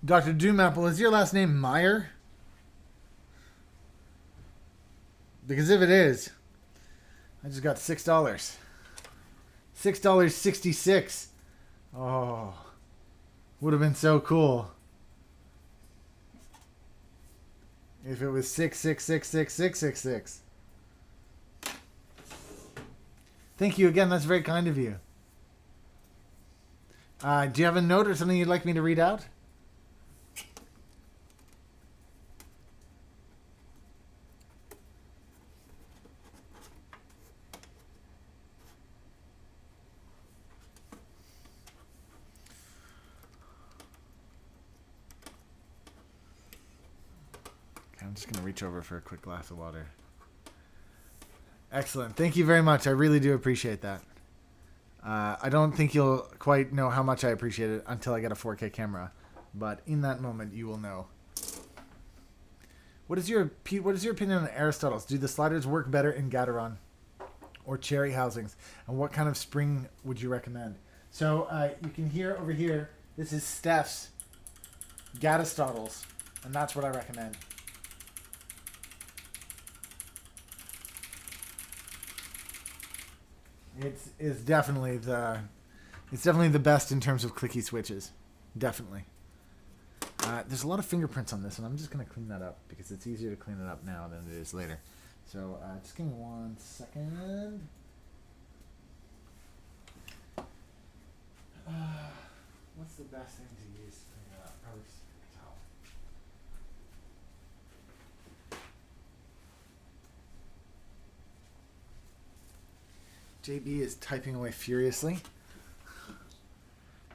Dr. Doomapple, is your last name Meyer? Because if it is, I just got $6. $6.66. Oh, would have been so cool if it was 6666666. Thank you again. That's very kind of you. Do you have a note or something you'd like me to read out? I'm just going to reach over for a quick glass of water. Excellent. Thank you very much. I really do appreciate that. I don't think you'll quite know how much I appreciate it until I get a 4K camera. But in that moment, you will know. What is your opinion on Aristotle's? Do the sliders work better in Gateron or cherry housings? And what kind of spring would you recommend? So you can hear over here, this is Steph's Aristotle's. And that's what I recommend. It's definitely the best in terms of clicky switches. Definitely. There's a lot of fingerprints on this, and I'm just going to clean that up because it's easier to clean it up now than it is later. So just give me 1 second. What's the best thing to use to clean it up? Probably just a towel. JB is typing away furiously.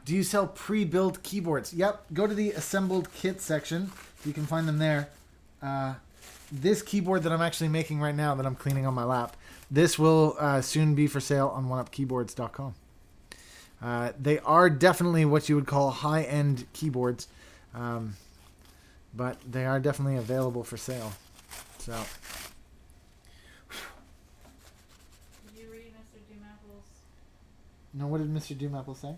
Do you sell pre-built keyboards? Yep. Go to the assembled kit section. You can find them there. This keyboard that I'm actually making right now that I'm cleaning on my lap, this will soon be for sale on oneupkeyboards.com. They are definitely what you would call high-end keyboards, but they are definitely available for sale. So... No, what did Mr. Doomapple say?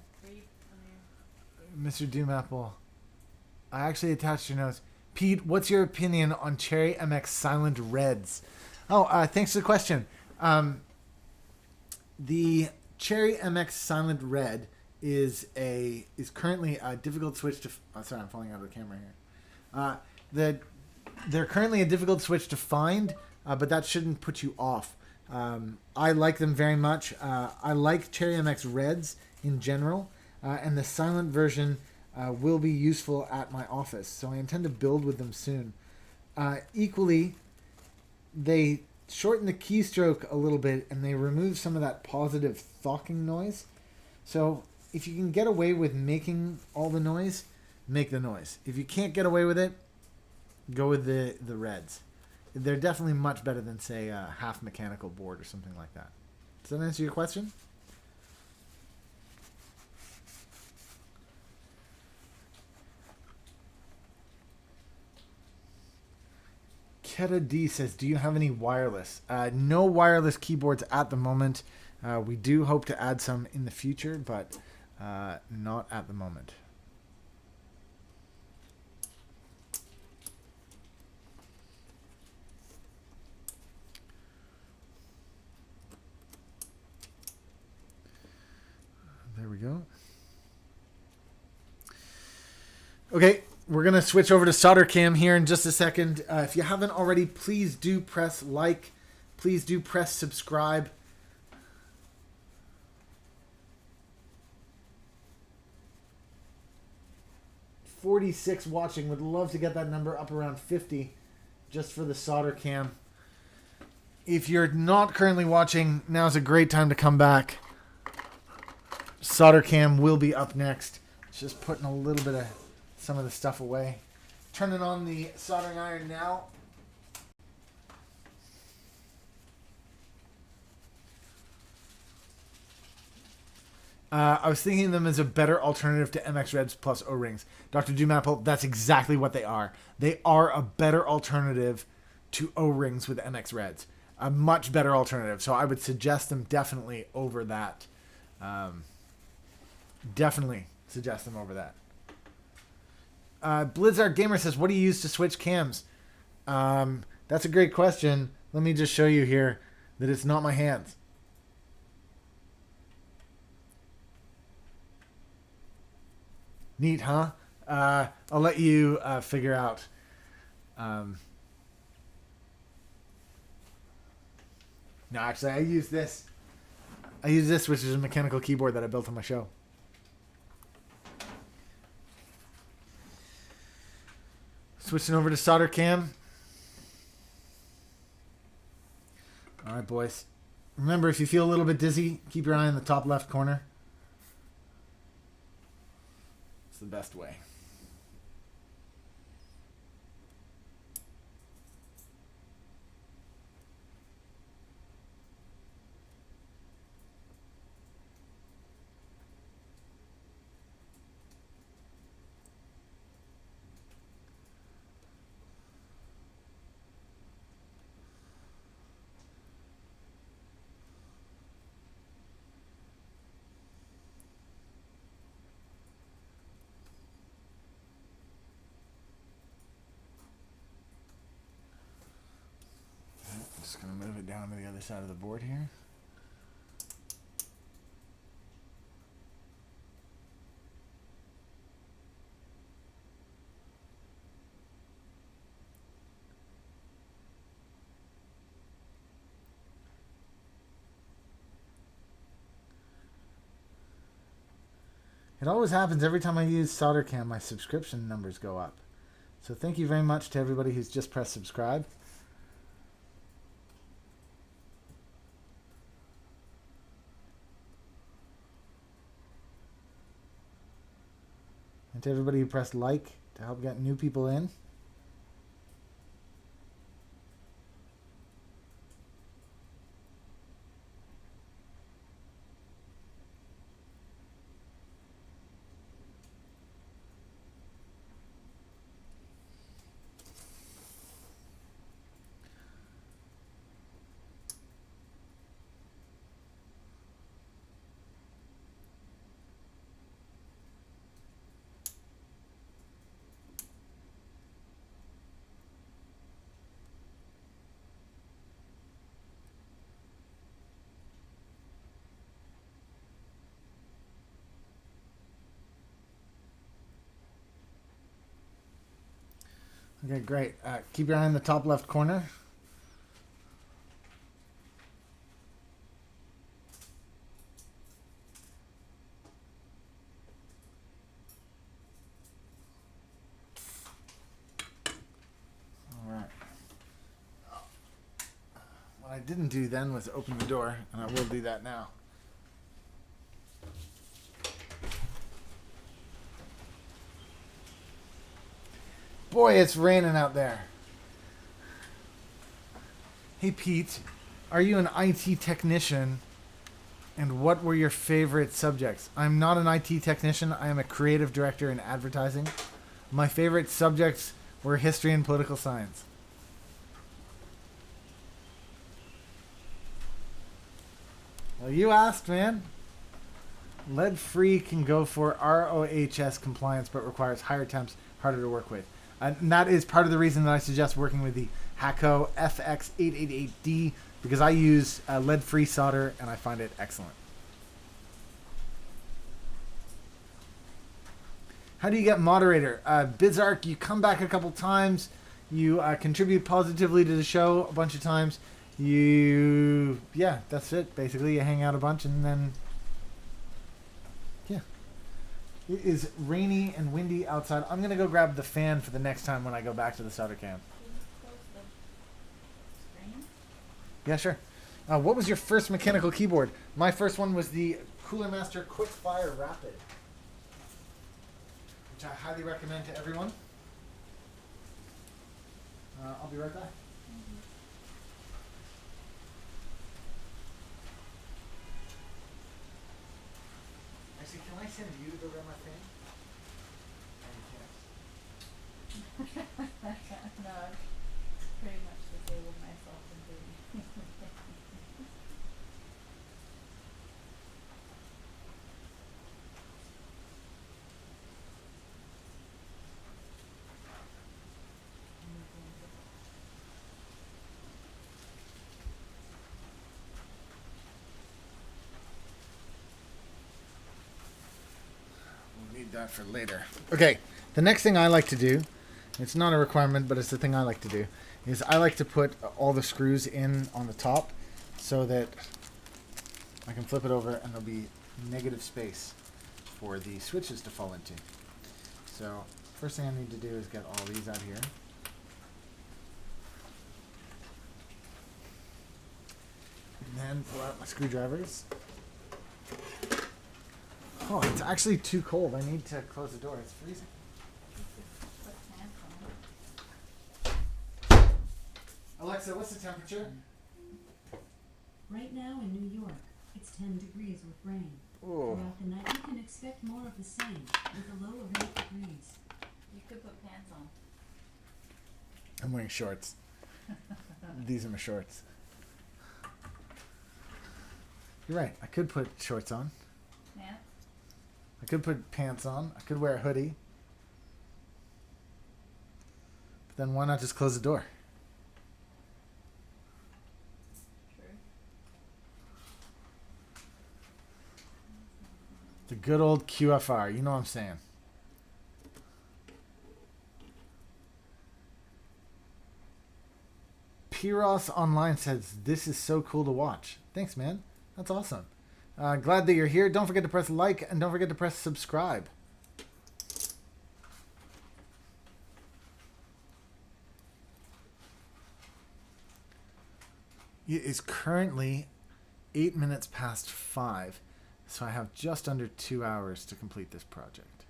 Mr. Doomapple, I actually attached your notes. Pete, what's your opinion on Cherry MX Silent Reds? Oh, thanks for the question. The Cherry MX Silent Red is currently a difficult switch to... Oh, sorry, I'm falling out of the camera here. They're currently a difficult switch to find, but that shouldn't put you off. I like them very much. I like Cherry MX Reds in general, and the silent version will be useful at my office, so I intend to build with them soon. Equally, they shorten the keystroke a little bit, and they remove some of that positive thocking noise. So if you can get away with making all the noise, make the noise. If you can't get away with it, go with the Reds. They're definitely much better than, say, a half mechanical board or something like that. Does that answer your question? Keta D says, do you have any wireless? No wireless keyboards at the moment. We do hope to add some in the future, but not at the moment. There we go. Okay, we're going to switch over to solder cam here in just a second. If you haven't already, please do press like. Please do press subscribe. "46 watching. Would love to get that number up around 50 just for the solder cam. If you're not currently watching, now's a great time to come back. Solder cam will be up next. Just putting a little bit of some of the stuff away. Turning on the soldering iron now. I was thinking of them as a better alternative to MX Reds plus O-rings. Dr. Doomapple, that's exactly what they are. They are a better alternative to O-rings with MX Reds. A much better alternative. So I would suggest them definitely over that. Definitely suggest them over that. Blizzard Gamer says, what do you use to switch cams? That's a great question. Let me just show you here that it's not my hands. Neat, huh? I'll let you figure out. No, actually, I use this. I use this, which is a mechanical keyboard that I built on my show. Switching over to solder cam. All right, boys. Remember, if you feel a little bit dizzy, keep your eye on the top left corner. It's the best way. Just going to move it down to the other side of the board here. It always happens every time I use solder cam, my subscription numbers go up. So thank you very much to everybody who's just pressed subscribe. And to everybody who pressed like to help get new people in. Okay, great. Keep your eye on the top left corner. All right. What I didn't do then was open the door, and I will do that now. Boy, it's raining out there. Hey, Pete, are you an IT technician? And what were your favorite subjects? I'm not an IT technician. I am a creative director in advertising. My favorite subjects were history and political science. Well, you asked, man. Lead-free can go for ROHS compliance, but requires higher temps, harder to work with. And that is part of the reason that I suggest working with the Hakko FX888D, because I use lead-free solder and I find it excellent. How do you get moderator? Bizark, you come back a couple times. You contribute positively to the show a bunch of times. Yeah, that's it. Basically, you hang out a bunch and then, yeah. It is rainy and windy outside. I'm going to go grab the fan for the next time when I go back to the solder camp. Can you close the screen? Yeah, sure. What was your first mechanical keyboard? My first one was the Cooler Master Quick Fire Rapid, which I highly recommend to everyone. I'll be right back. Actually, can I send you to go grab my fan? No, you can't. No, I've pretty much disabled myself from doing anything. We'll need that for later. Okay, the next thing I like to do, it's not a requirement, but it's the thing I like to do, is I like to put all the screws in on the top so that I can flip it over and there'll be negative space for the switches to fall into. So first thing I need to do is get all these out here. And then pull out my screwdrivers. Oh, it's actually too cold. I need to close the door. It's freezing. Put pants on. Alexa, what's the temperature? Right now in New York, it's 10 degrees with rain. Oh. Throughout the night, you can expect more of the same, with a low of 8 degrees. You could put pants on. I'm wearing shorts. These are my shorts. You're right. I could put shorts on. Pants? I could put pants on. I could wear a hoodie. But then why not just close the door? True. The good old QFR. You know what I'm saying. Piros Online says, this is so cool to watch. Thanks, man. That's awesome. Glad that you're here. Don't forget to press like and don't forget to press subscribe. It is currently 8 minutes past 5, so I have just under 2 hours to complete this project.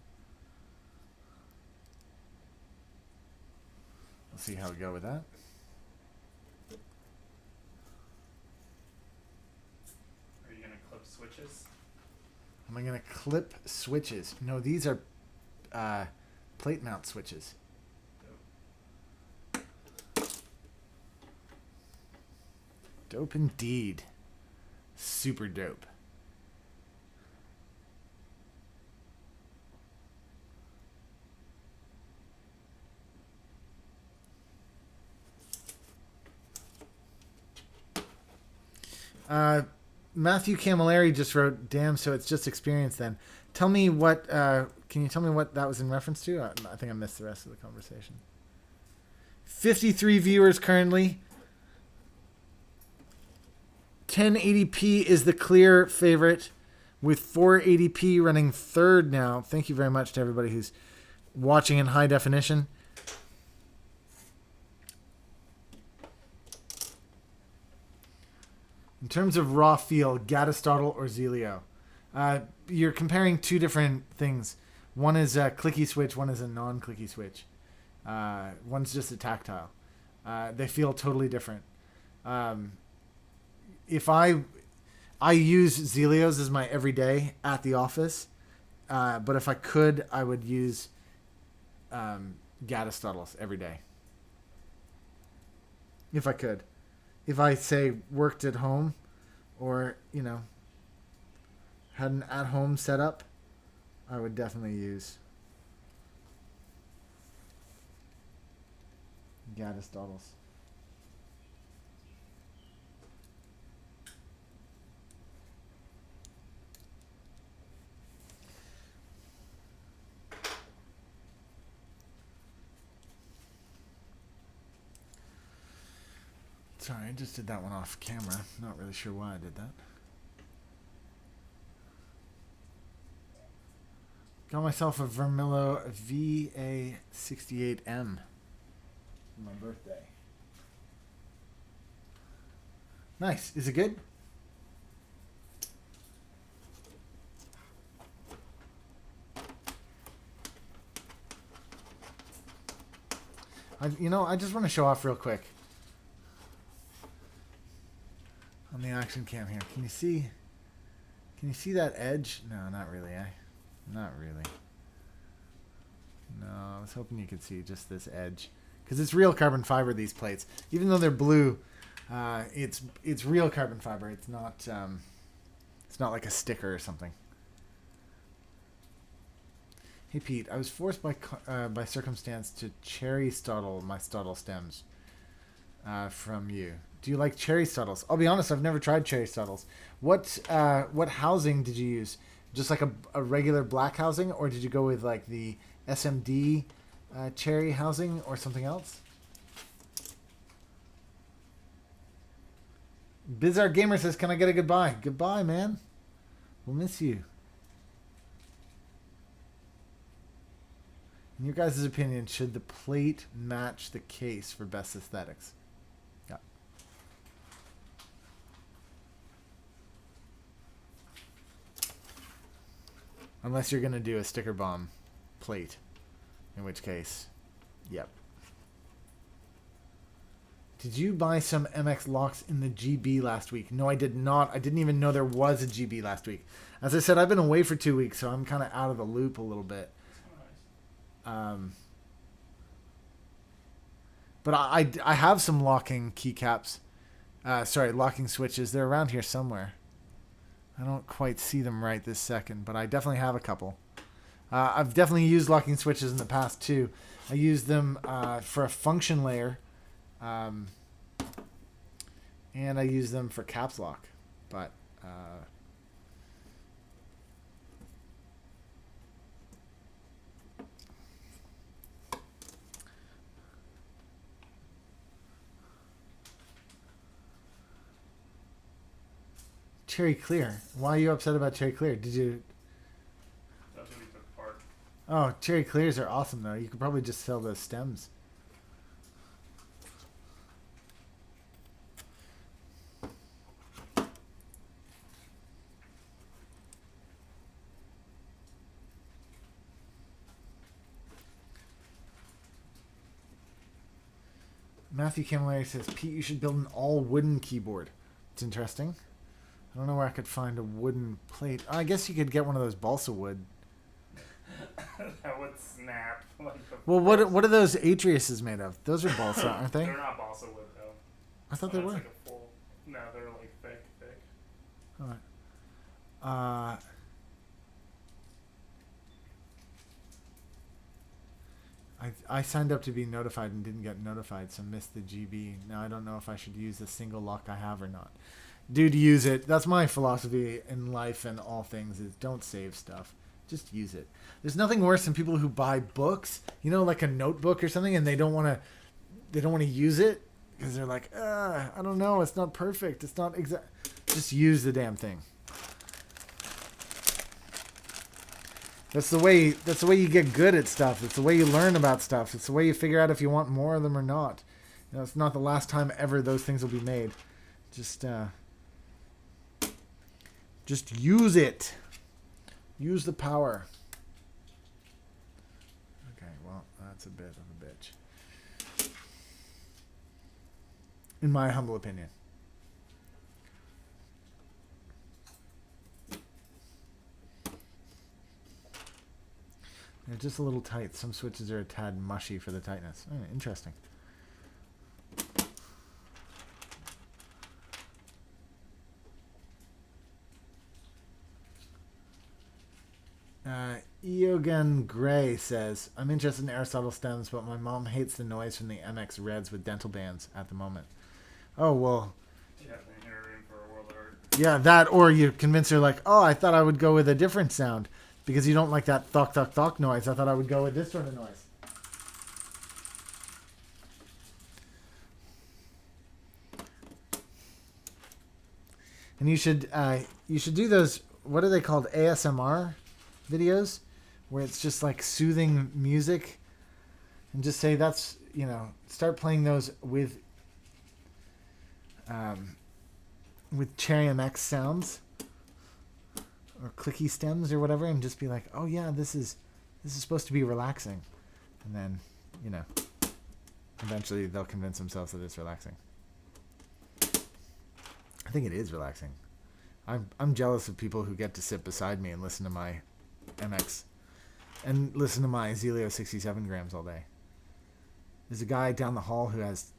We'll see how we go with that. Are you gonna clip switches? Am I going to clip switches? No, these are plate mount switches. Dope indeed. Super dope. Matthew Camilleri just wrote, damn, so it's just experience then. Tell me what, can you tell me what that was in reference to? I think I missed the rest of the conversation. 53 viewers currently. 1080p is the clear favorite, with 480p running third now. Thank you very much to everybody who's watching in high definition. In terms of raw feel, Gattistotle or Zelio? You're comparing two different things. One is a clicky switch, one is a non-clicky switch. One's just a tactile. They feel totally different. If I use Zelios as my everyday at the office, but if I could, I would use Gattistottles every day. If I could. If I, say, worked at home or, you know, had an at-home setup, I would definitely use Gattistottles. Sorry, I just did that one off camera. Not really sure why I did that. Got myself a Vermillo VA68M for my birthday. Nice. Is it good? I just want to show off real quick on the action cam here. Can you see? Can you see that edge? No, not really. Not really. No, I was hoping you could see just this edge, because it's real carbon fiber. These plates, even though they're blue, it's real carbon fiber. It's not like a sticker or something. Hey Pete, I was forced by circumstance to cherry stottle my stottle stems from you. Do you like cherry stottles? I'll be honest, I've never tried cherry stottles. What housing did you use? Just like a regular black housing, or did you go with like the SMD cherry housing or something else? Bizarre Gamer says, "Can I get a goodbye?" Goodbye, man. We'll miss you. In your guys' opinion, should the plate match the case for best aesthetics? Yeah. Unless you're going to do a sticker bomb plate. In which case, yep. Did you buy some MX locks in the GB last week? No, I did not. I didn't even know there was a GB last week. As I said, I've been away for 2 weeks, so I'm kind of out of the loop a little bit. But I have some locking keycaps. Locking switches. They're around here somewhere. I don't quite see them right this second, but I definitely have a couple. I've definitely used locking switches in the past too. I used them for a function layer, and I use them for caps lock. But Cherry Clear. Why are you upset about Cherry Clear? Did you? That's what we took apart. Oh, Cherry Clears are awesome though. You could probably just sell those stems. Matthew Camilleri says, Pete, you should build an all wooden keyboard. It's interesting. I don't know where I could find a wooden plate. I guess you could get one of those balsa wood. That would snap. Well, what are those Atriuses made of? Those are balsa, aren't they? They're not balsa wood though. I thought they were. Like a full, no, they're like thick. All right. I signed up to be notified and didn't get notified, so missed the GB. Now I don't know if I should use the single lock I have or not. Dude, use it. That's my philosophy in life and all things, is don't save stuff. Just use it. There's nothing worse than people who buy books, like a notebook or something, and they don't want to use it because they're like, I don't know, it's not perfect. It's not exact. Just use the damn thing. That's the way you get good at stuff. It's the way you learn about stuff. It's the way you figure out if you want more of them or not. It's not the last time ever those things will be made. Just use it. Use the power. Okay, well, that's a bit of a bitch. In my humble opinion. They're just a little tight. Some switches are a tad mushy for the tightness. Oh, interesting. Eogan Gray says, I'm interested in Aristotle stems, but my mom hates the noise from the MX Reds with dental bands at the moment. Oh, well. Yeah, then you're in for a world of hurt. Yeah, that, or you convince her like, oh, I thought I would go with a different sound. Because you don't like that thok, thok, thok noise. I thought I would go with this sort of noise. And you should do those. What are they called? ASMR videos, where it's just like soothing music, and just say that's start playing those with Cherry MX sounds or clicky stems or whatever, and just be like, oh yeah, this is supposed to be relaxing, and then eventually they'll convince themselves that it's relaxing. I think it is relaxing. I'm jealous of people who get to sit beside me and listen to my MX and listen to my Zelio 67 grams all day. There's a guy down the hall who has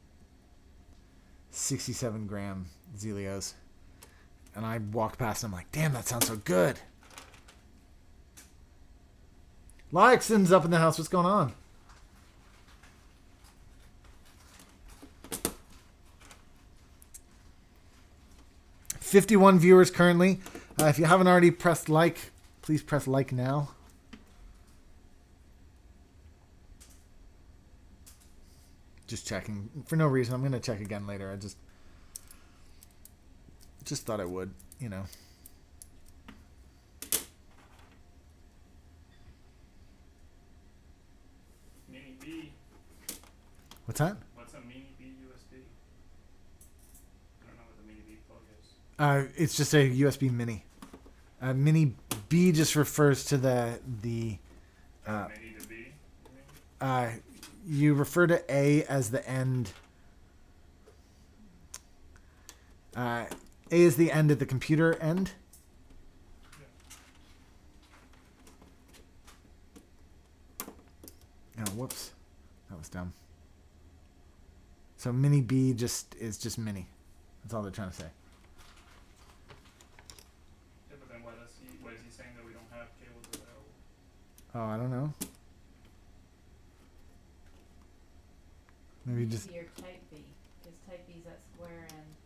67 gram Zelios, and I walk past and I'm like, damn, that sounds so good. Lyxon's up in the house. What's going on? $51 viewers currently. If you haven't already pressed like, please press like now. Just checking for no reason. I'm going to check again later. I just thought I would, Mini B. What's that? What's a mini B USB? I don't know what the mini B plug is. It's just a USB mini. Mini B just refers to the Mini to B? You mean? you refer to A as the end. A is the end at the computer end. Oh, whoops. That was dumb. So mini B is just mini. That's all they're trying to say. Yeah, but then why is he saying that we don't have cables available? Oh, I don't know. Maybe just. Maybe your type B, because type B's that square end.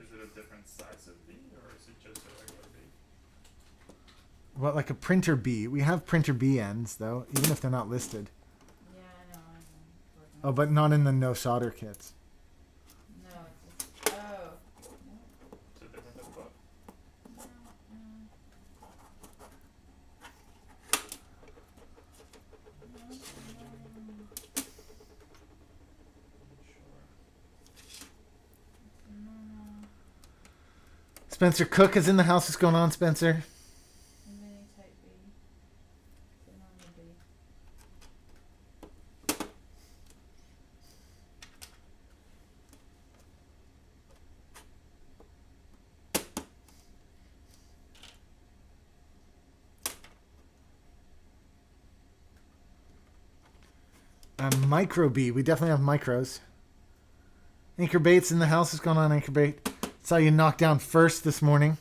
Is it a different size of B, or is it just a regular B? Well, like a printer B. We have printer B ends, though, even if they're not listed. Yeah, I know. Oh, but not in the no solder kits. No, it's just. Oh. It's a different type of book. Spencer Cook is in the house. What's going on, Spencer? Mini type B. So normal B. Micro B. We definitely have micros. Anchor Bait's in the house. What's going on, Anchor Bait? Saw you knock down first this morning.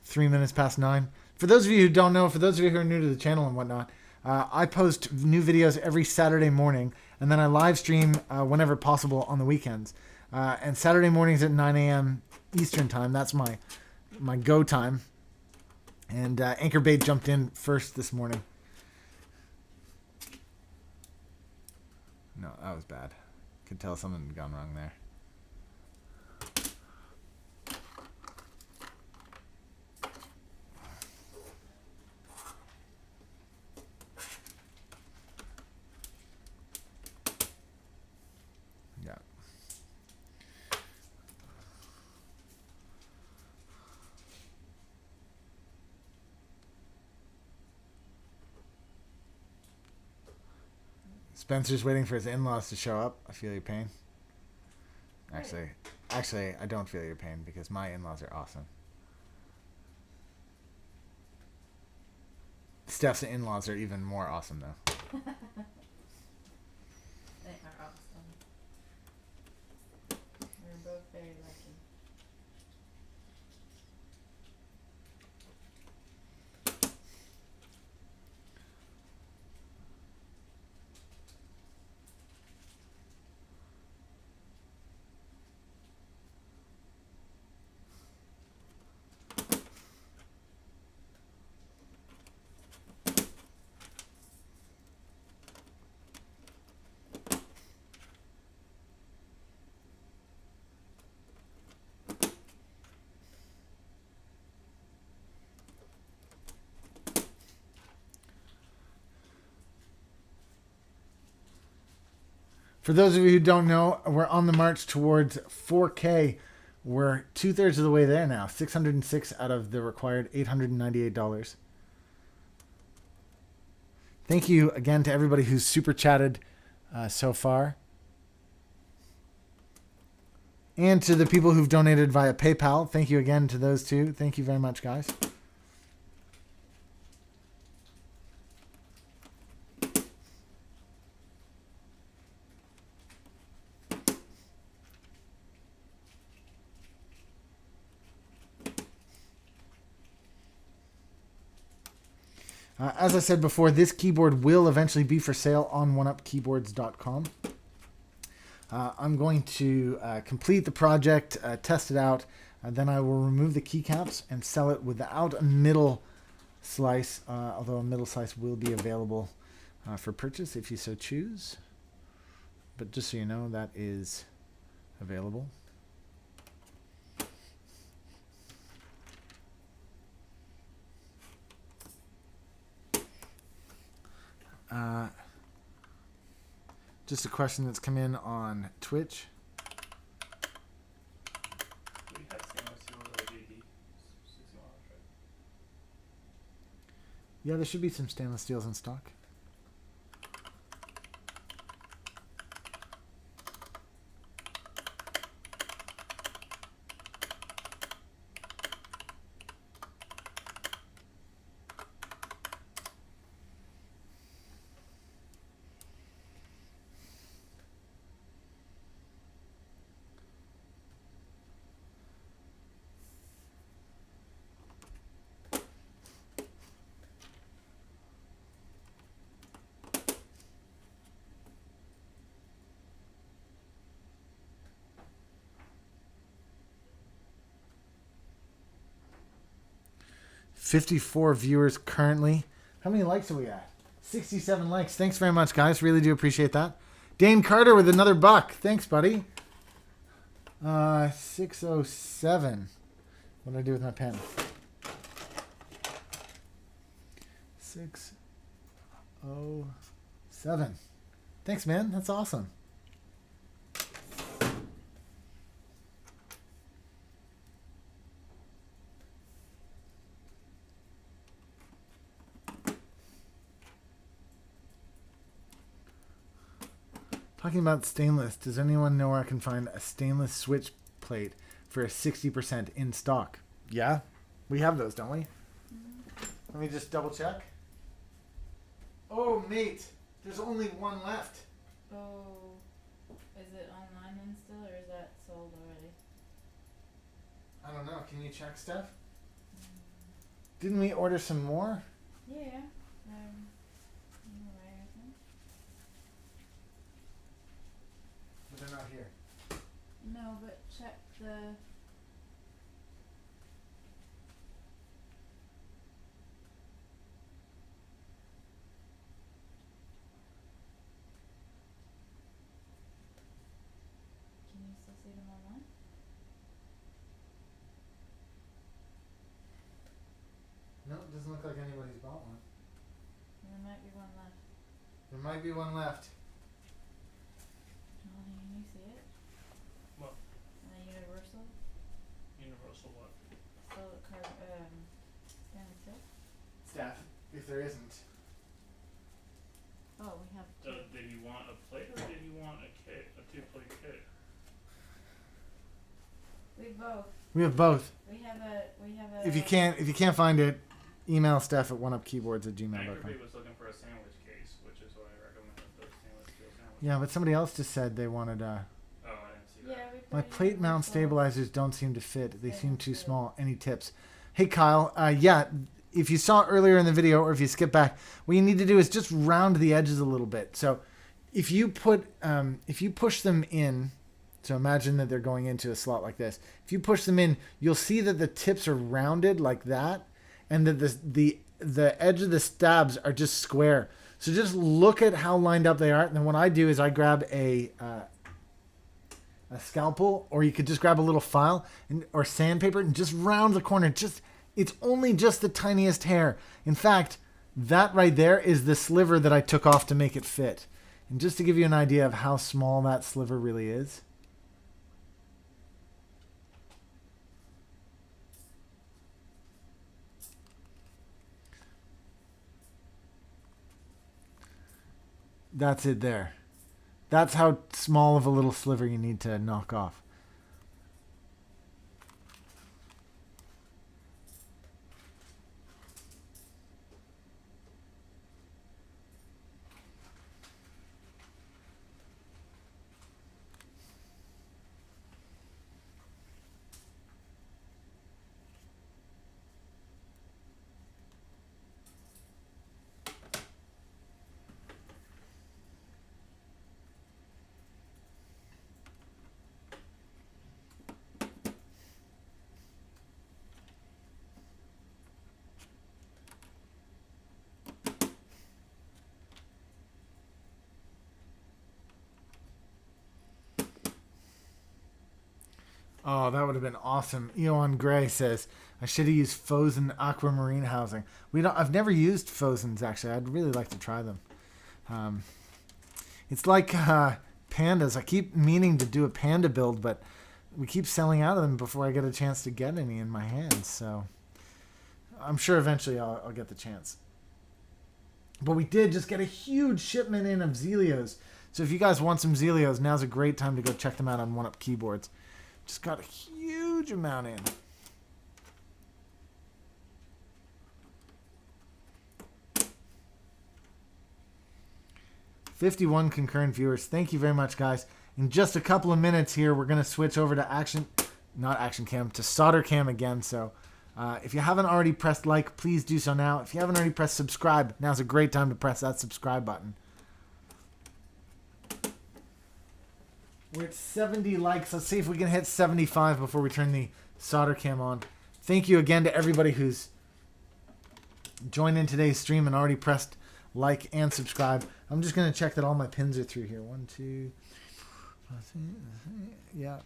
3 minutes past 9. For those of you who don't know, for those of you who are new to the channel and whatnot, I post new videos every Saturday morning, and then I live stream whenever possible on the weekends. And Saturday mornings at 9 a.m. Eastern time. That's my go time. And Anchor Bait jumped in first this morning. No, that was bad. Could tell something had gone wrong there. Yeah. Spencer's waiting for his in-laws to show up. I feel your pain. Actually, I don't feel your pain because my in-laws are awesome. Steph's in-laws are even more awesome, though. They are awesome. We're both very lucky. For those of you who don't know, we're on the march towards 4K. We're 2/3 of the way there now. 606 out of the required $898. Thank you again to everybody who's super chatted so far. And to the people who've donated via PayPal. Thank you again to those two. Thank you very much, guys. As I said before, this keyboard will eventually be for sale on oneupkeyboards.com. I'm going to complete the project, test it out, then I will remove the keycaps and sell it without a middle slice, although a middle slice will be available for purchase if you so choose. But just so you know, that is available. Just a question that's come in on Twitch. We had stainless steel or DD 60 miles, right? Yeah, there should be some stainless steels in stock. $54 viewers currently. How many likes are we at? 67 likes. Thanks very much, guys. Really do appreciate that. Dane Carter with another buck. Thanks, buddy. 607. What did I do with my pen? 607. Thanks, man. That's awesome. Talking about stainless, does anyone know where I can find a stainless switch plate for a 60% in stock? Yeah, we have those, don't we? Mm-hmm. Let me just double check. Oh, mate, there's only one left. Oh, is it online then still, or is that sold already? I don't know. Can you check, Steph? Didn't we order some more? Yeah. Anyway, I think. But they're not here. No, but check the. Can you still see them online? No, it doesn't look like anybody's bought one. There might be one left. There might be one left. Johnny, can you see it? What? Universal? Universal what? Stainless steel? Steph, if there isn't. Oh, we have two. Did you want a plate or did you want a kit, a 2-plate kit? We both. We have both. We have a. If you can't find it, email Steph at oneupkeyboards@gmail.com. Anchorby was looking for a sandwich case, which is why I recommended the stainless steel sandwich. Yeah, but somebody else just said they wanted Oh, I didn't see that. Yeah, my plate mount stabilizers don't seem to fit. They seem too small. Any tips? Hey, Kyle. Yeah, if you saw earlier in the video or if you skip back, what you need to do is just round the edges a little bit. So if you push them in, so imagine that they're going into a slot like this. If you push them in, you'll see that the tips are rounded like that, and that the edge of the stabs are just square. So just look at how lined up they are, and then what I do is I grab a scalpel, or you could just grab a little file or sandpaper and just round the corner. It's only just the tiniest hair. In fact, that right there is the sliver that I took off to make it fit. And just to give you an idea of how small that sliver really is, that's it there. That's how small of a little sliver you need to knock off. Oh, that would have been awesome. Eon Gray says, I should have used Fosen aquamarine housing. I've never used Fosens, actually. I'd really like to try them. It's like pandas. I keep meaning to do a panda build, but we keep selling out of them before I get a chance to get any in my hands. So I'm sure eventually I'll get the chance. But we did just get a huge shipment in of Zelios. So if you guys want some Zelios, now's a great time to go check them out on 1UP Keyboards. Just got a huge amount in. "51 concurrent viewers. Thank you very much, guys. In just a couple of minutes here, we're going to switch over to not Action Cam, to Solder Cam again. So if you haven't already pressed like, please do so now. If you haven't already pressed subscribe, now's a great time to press that subscribe button. We're at 70 likes. Let's see if we can hit 75 before we turn the solder cam on. Thank you again to everybody who's joined in today's stream and already pressed like and subscribe. I'm just going to check that all my pins are through here. 1, 2, 3, yeah.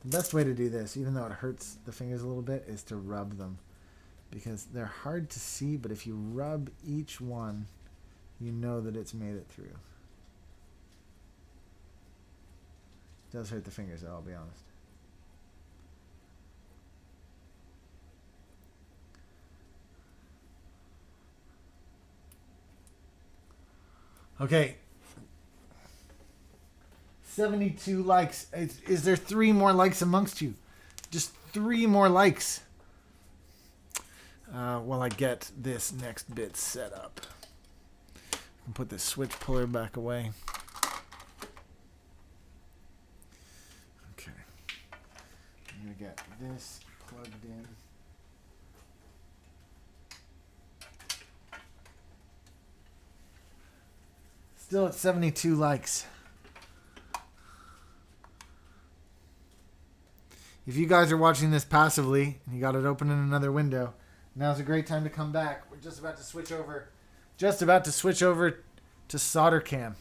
The best way to do this, even though it hurts the fingers a little bit, is to rub them. Because they're hard to see, but if you rub each one, you know that it's made it through. It does hurt the fingers, though, I'll be honest. Okay. 72 likes. Is there 3 more likes amongst you? Just 3 more likes. While I get this next bit set up. I can put this switch puller back away. Okay. I'm going to get this plugged in. Still at 72 likes. If you guys are watching this passively, and you got it open in another window, now's a great time to come back. We're just about to switch over to solder cam.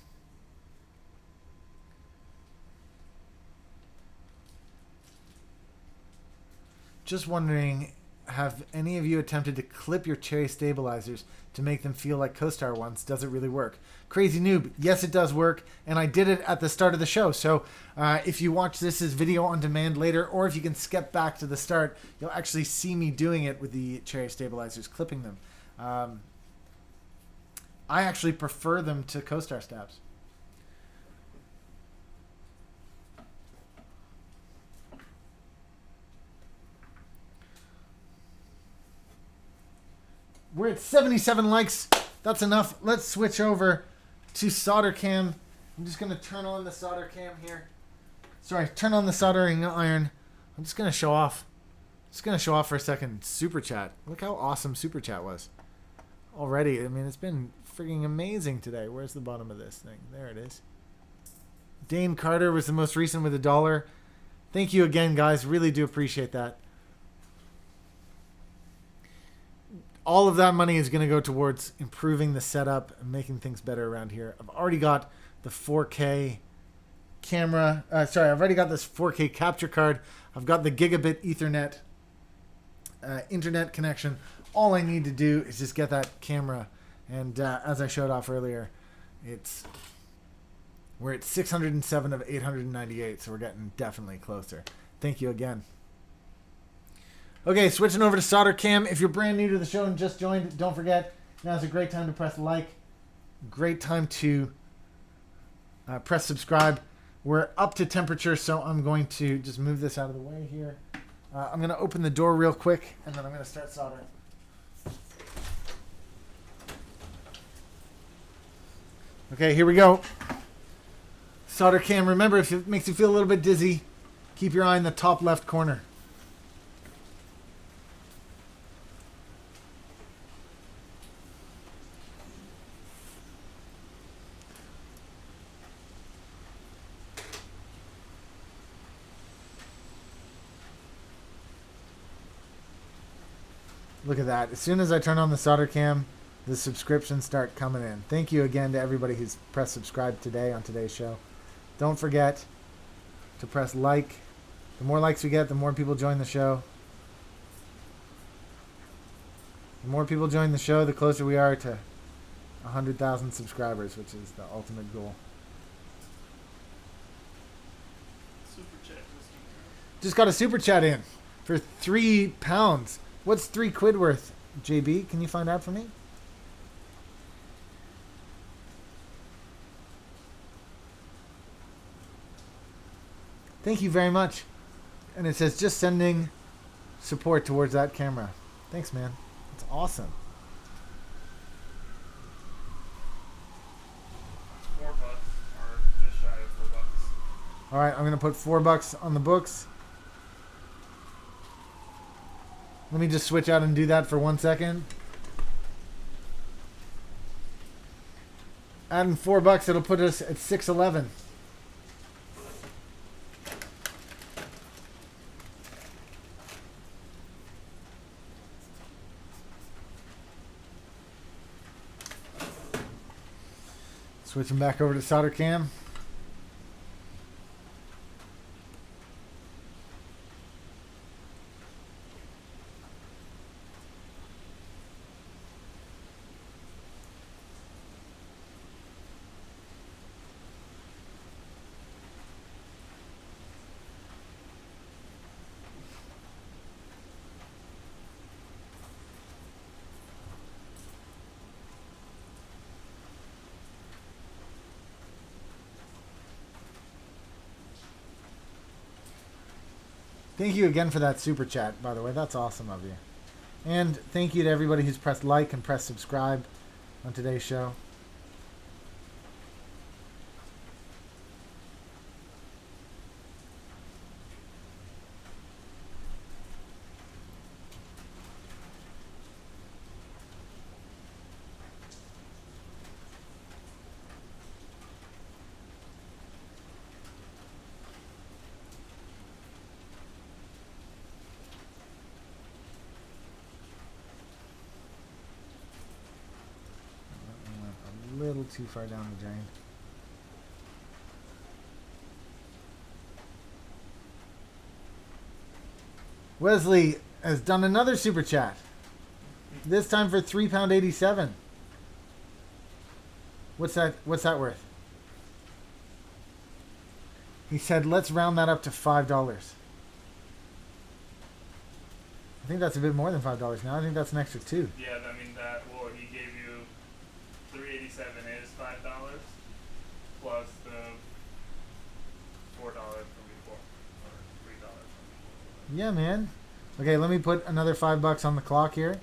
Just wondering, have any of you attempted to clip your cherry stabilizers to make them feel like CoStar ones? Does it really work? Crazy Noob, yes, it does work, and I did it at the start of the show. So if you watch this as video on demand later, or if you can skip back to the start, you'll actually see me doing it with the cherry stabilizers, clipping them. I actually prefer them to CoStar stabs. We're at 77 likes. That's enough. Let's switch over to solder cam. I'm just going to turn on the solder cam here. Sorry, turn on the soldering iron. I'm just going to show off. Just going to show off for a second. Super chat. Look how awesome super chat was. Already, I mean, it's been freaking amazing today. Where's the bottom of this thing? There it is. Dane Carter was the most recent with $1. Thank you again, guys. Really do appreciate that. All of that money is going to go towards improving the setup and making things better around here. I've already got the 4K camera. I've already got this 4K capture card. I've got the gigabit Ethernet internet connection. All I need to do is just get that camera. And as I showed off earlier, we're at 607 of 898, so we're getting definitely closer. Thank you again. Okay, switching over to Solder Cam. If you're brand new to the show and just joined, don't forget, now's a great time to press like. Great time to press subscribe. We're up to temperature, so I'm going to just move this out of the way here. I'm going to open the door real quick, and then I'm going to start soldering. Okay, here we go. Solder Cam. Remember, if it makes you feel a little bit dizzy, keep your eye in the top left corner. Look at that. As soon as I turn on the Solder Cam, the subscriptions start coming in. Thank you again to everybody who's pressed subscribe today on today's show. Don't forget to press like. The more likes we get, the more people join the show. The more people join the show, the closer we are to 100,000 subscribers, which is the ultimate goal. Super chat Just got a super chat in for £3. What's £3 worth? JB, can you find out for me? Thank you very much. And it says just sending support towards that camera. Thanks, man. That's awesome. $4 or just shy of $4. All right, I'm going to put $4 on the books. Let me just switch out and do that for 1 second. Adding $4, it'll put us at 611. Switching back over to Solder Cam. Thank you again for that super chat, by the way. That's awesome of you. And thank you to everybody who's pressed like and pressed subscribe on today's show. A little too far down the drain. Wesley has done another super chat. This time for £3.87. What's that worth? He said, let's round that up to $5. I think that's a bit more than $5 now. I think that's an extra $2. Yeah, I mean he gave you $3.87 is $5 plus the $4 from before or $3 from before. Yeah, man. Okay, let me put another $5 on the clock here.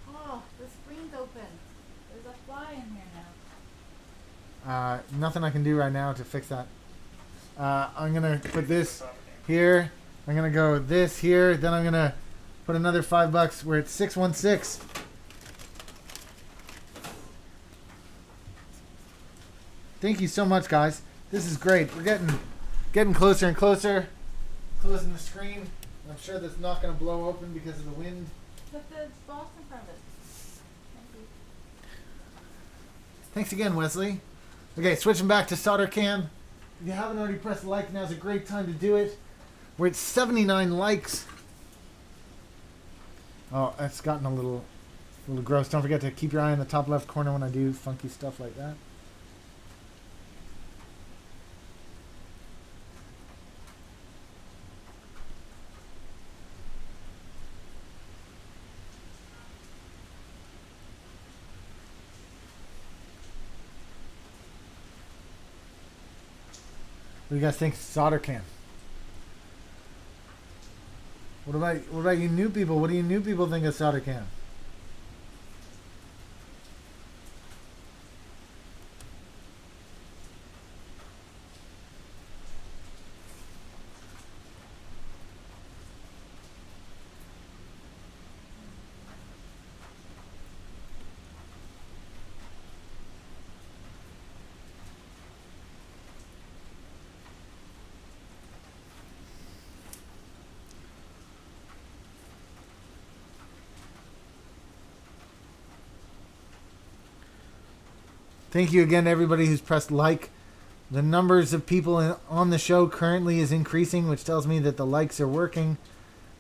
Oh, the screen's open. There's a fly in here now. Nothing I can do right now to fix that. I'm gonna put this here. I'm gonna go this here. Then I'm gonna put another $5. We're at 616. Thank you so much, guys. This is great. We're getting closer and closer. Closing the screen. I'm sure that's not gonna blow open because of the wind. Put the box in front of it. Thank you. Thanks again, Wesley. Okay, switching back to Solder Cam. If you haven't already pressed like, now's a great time to do it. We're at 79 likes. Oh, that's gotten a little gross. Don't forget to keep your eye on the top left corner when I do funky stuff like that. What do you guys think of solder cam? What about you new people? What do you new people think of solder cam? Thank you again to everybody who's pressed like. The numbers of people on the show currently is increasing, which tells me that the likes are working.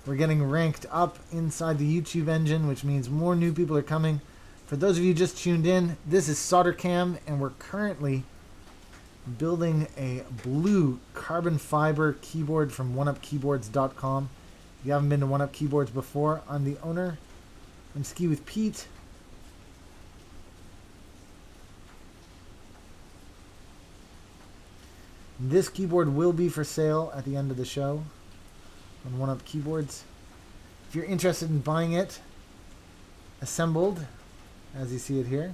We're getting ranked up inside the YouTube engine, which means more new people are coming. For those of you just tuned in, this is SolderCam, and we're currently building a blue carbon fiber keyboard from oneupkeyboards.com. If you haven't been to One Up Keyboards before, I'm the owner. I'm Ski with Pete. This keyboard will be for sale at the end of the show on One Up Keyboards. If you're interested in buying it assembled, as you see it here,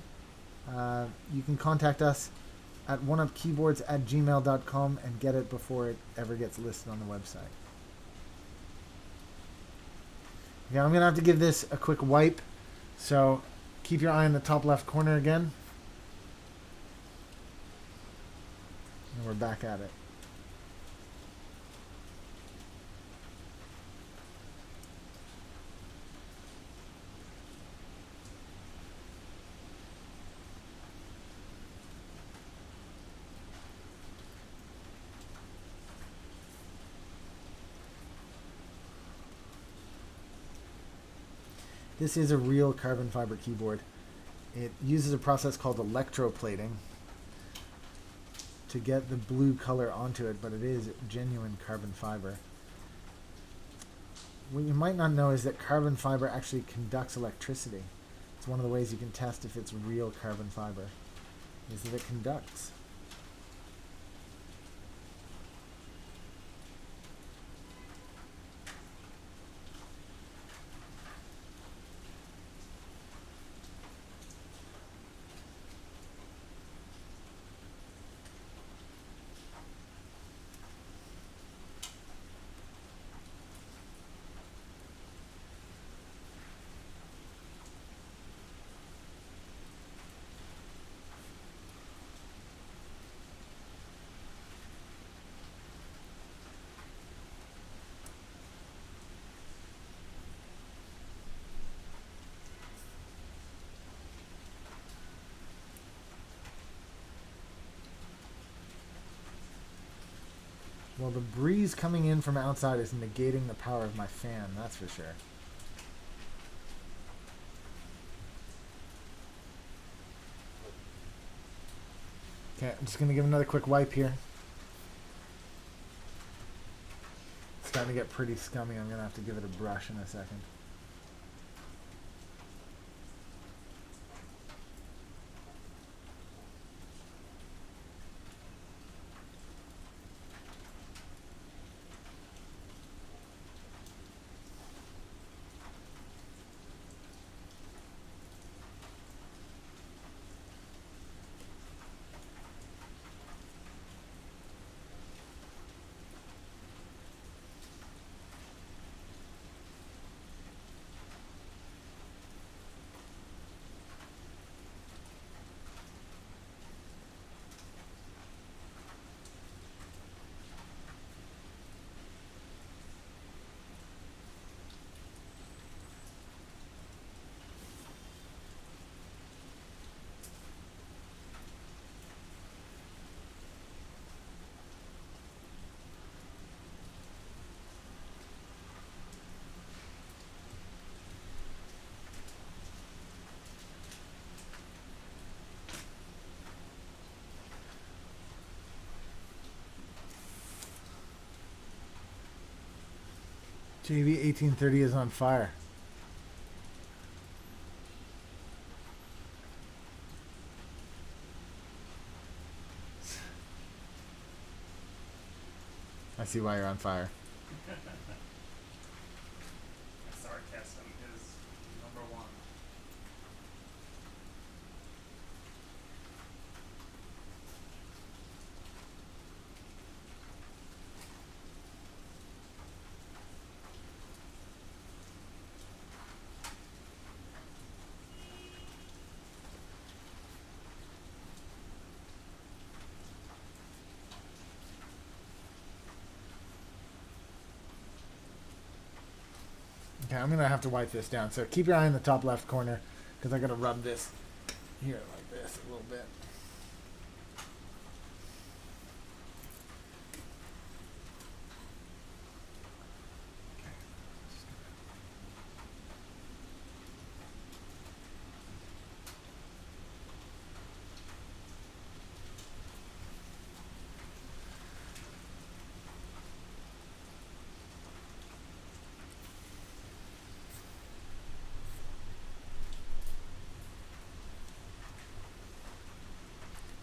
you can contact us at oneupkeyboards@gmail.com and get it before it ever gets listed on the website. Okay, I'm going to have to give this a quick wipe, so keep your eye on the top left corner again. And we're back at it. This is a real carbon fiber keyboard. It uses a process called electroplating to get the blue color onto it, but it is genuine carbon fiber. What you might not know is that carbon fiber actually conducts electricity. It's one of the ways you can test if it's real carbon fiber, is that it conducts. Well, the breeze coming in from outside is negating the power of my fan, that's for sure. Okay, I'm just going to give another quick wipe here. It's starting to get pretty scummy. I'm going to have to give it a brush in a second. JV1830 is on fire. I see why you're on fire. Sarcasm is number one. Okay, I'm gonna have to wipe this down. So keep your eye in the top left corner, because I gotta rub this here like this a little bit.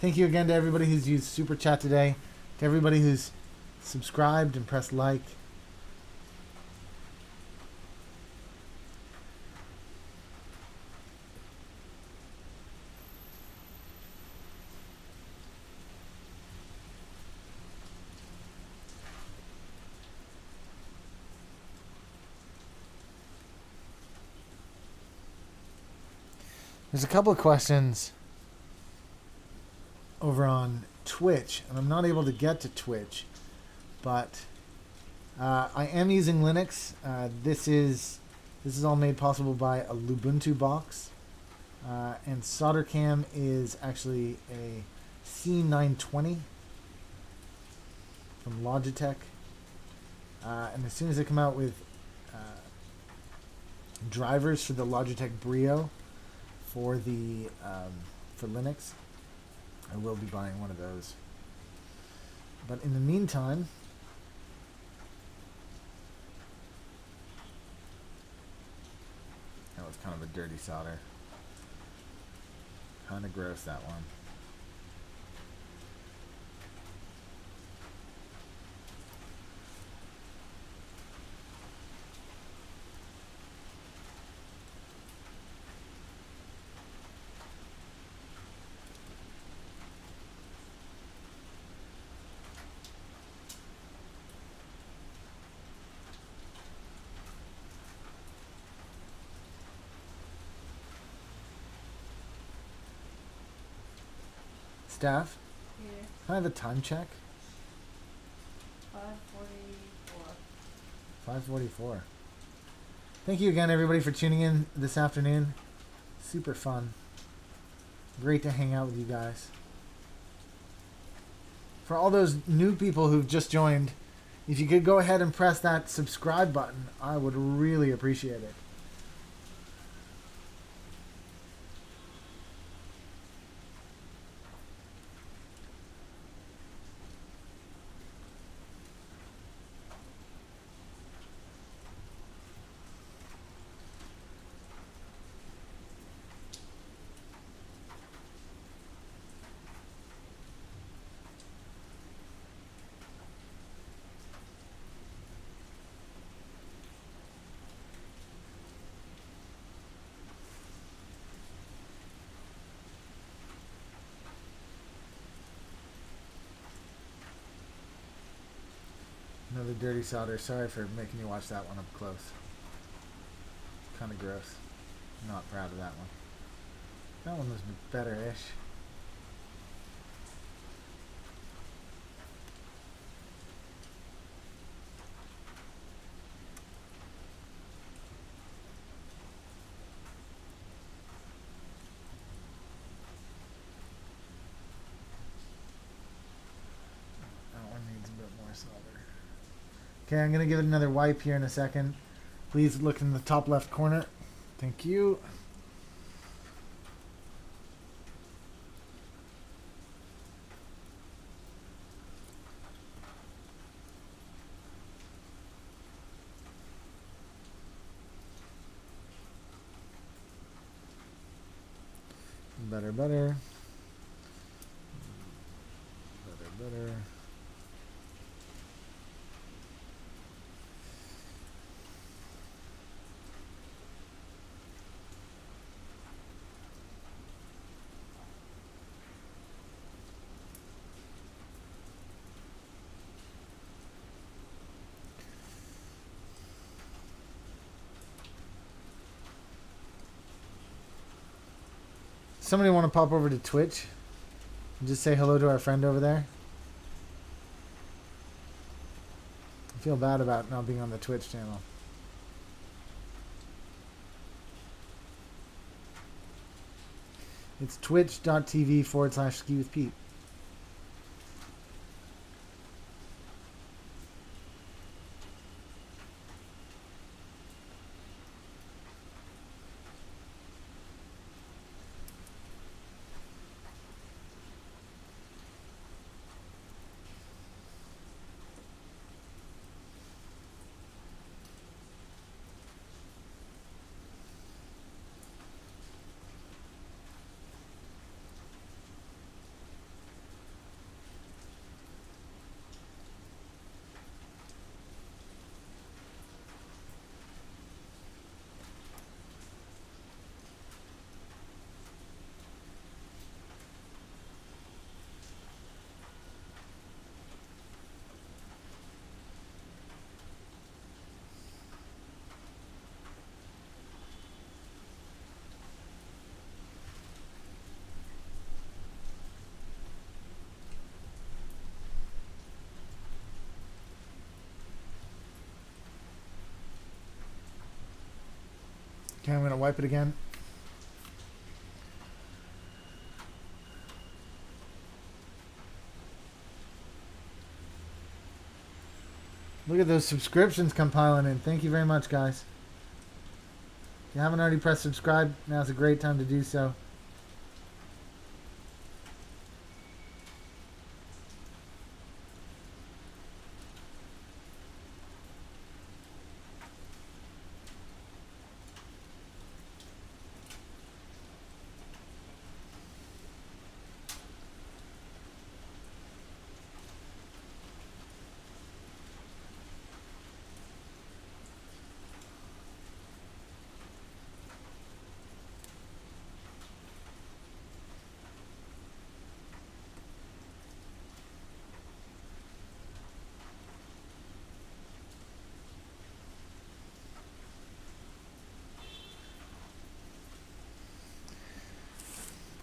Thank you again to everybody who's used Super Chat today, to everybody who's subscribed and pressed like. There's a couple of questions over on Twitch, and I'm not able to get to Twitch, but I am using Linux. This is all made possible by a Lubuntu box, and SolderCam is actually a C920 from Logitech. And as soon as they come out with drivers for the Logitech Brio for the for Linux, I will be buying one of those. But in the meantime, that was kind of a dirty solder. Kind of gross, that one. Staff, Yeah, can I have a time check? 5:44. 5:44. Thank you again, everybody, for tuning in this afternoon. Super fun. Great to hang out with you guys. For all those new people who've just joined, if you could go ahead and press that subscribe button, I would really appreciate it. Another dirty solder. Sorry for making you watch that one up close. Kind of gross. Not proud of that one. That one was better-ish. That one needs a bit more solder. Okay, I'm going to give it another wipe here in a second. Please look in the top left corner. Thank you. Better, better. Better, better. Somebody want to pop over to Twitch and just say hello to our friend over there? I feel bad about not being on the Twitch channel. It's twitch.tv/skiwithpete. Okay, I'm going to wipe it again. Look at those subscriptions compiling in. Thank you very much, guys. If you haven't already pressed subscribe, now's a great time to do so.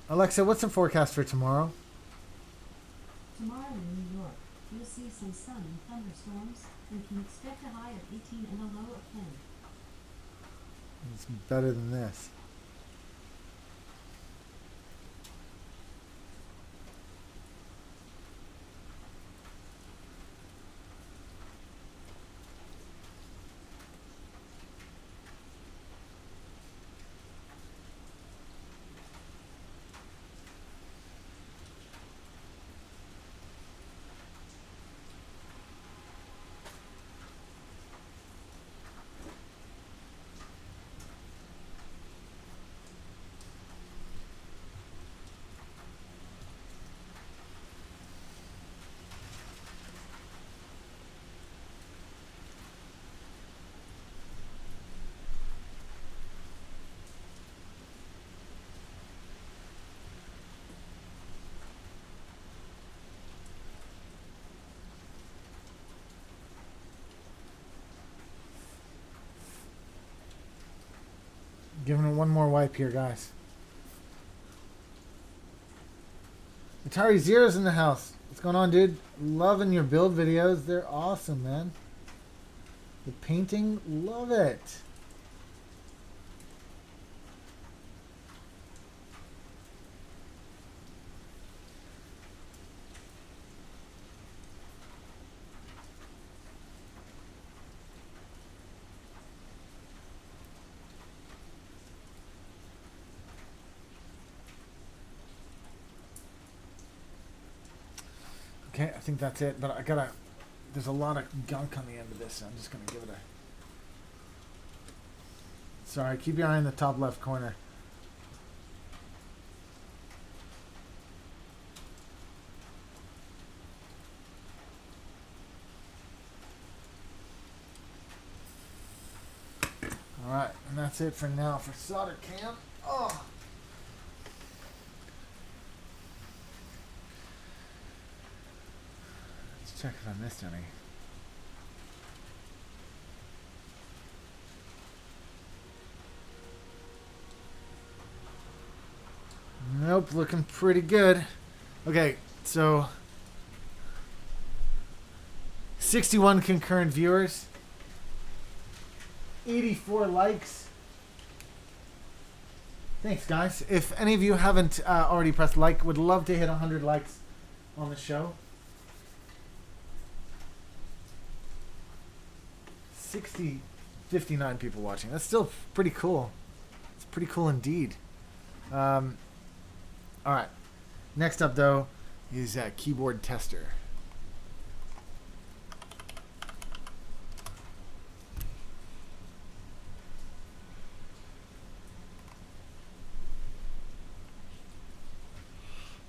Alexa, what's the forecast for tomorrow? Tomorrow in New York, you'll see some sun and thunderstorms, and can expect a high of 18 and a low of 10. It's better than this. Giving it one more wipe here, guys. Atari Zero's in the house. What's going on, dude? Loving your build videos. They're awesome, man. The painting, love it. Okay, I think that's it, but I gotta, there's a lot of gunk on the end of this, so I'm just gonna give it a, sorry, keep your eye in the top left corner. All right, and that's it for now for solder cam. Oh. Let's check if I missed any. Nope, looking pretty good. Okay, so 61 concurrent viewers, 84 likes. Thanks, guys. If any of you haven't already pressed like, would love to hit 100 likes on the show. 59 people watching. That's still pretty cool. It's pretty cool indeed. All right. Next up, though, is keyboard tester.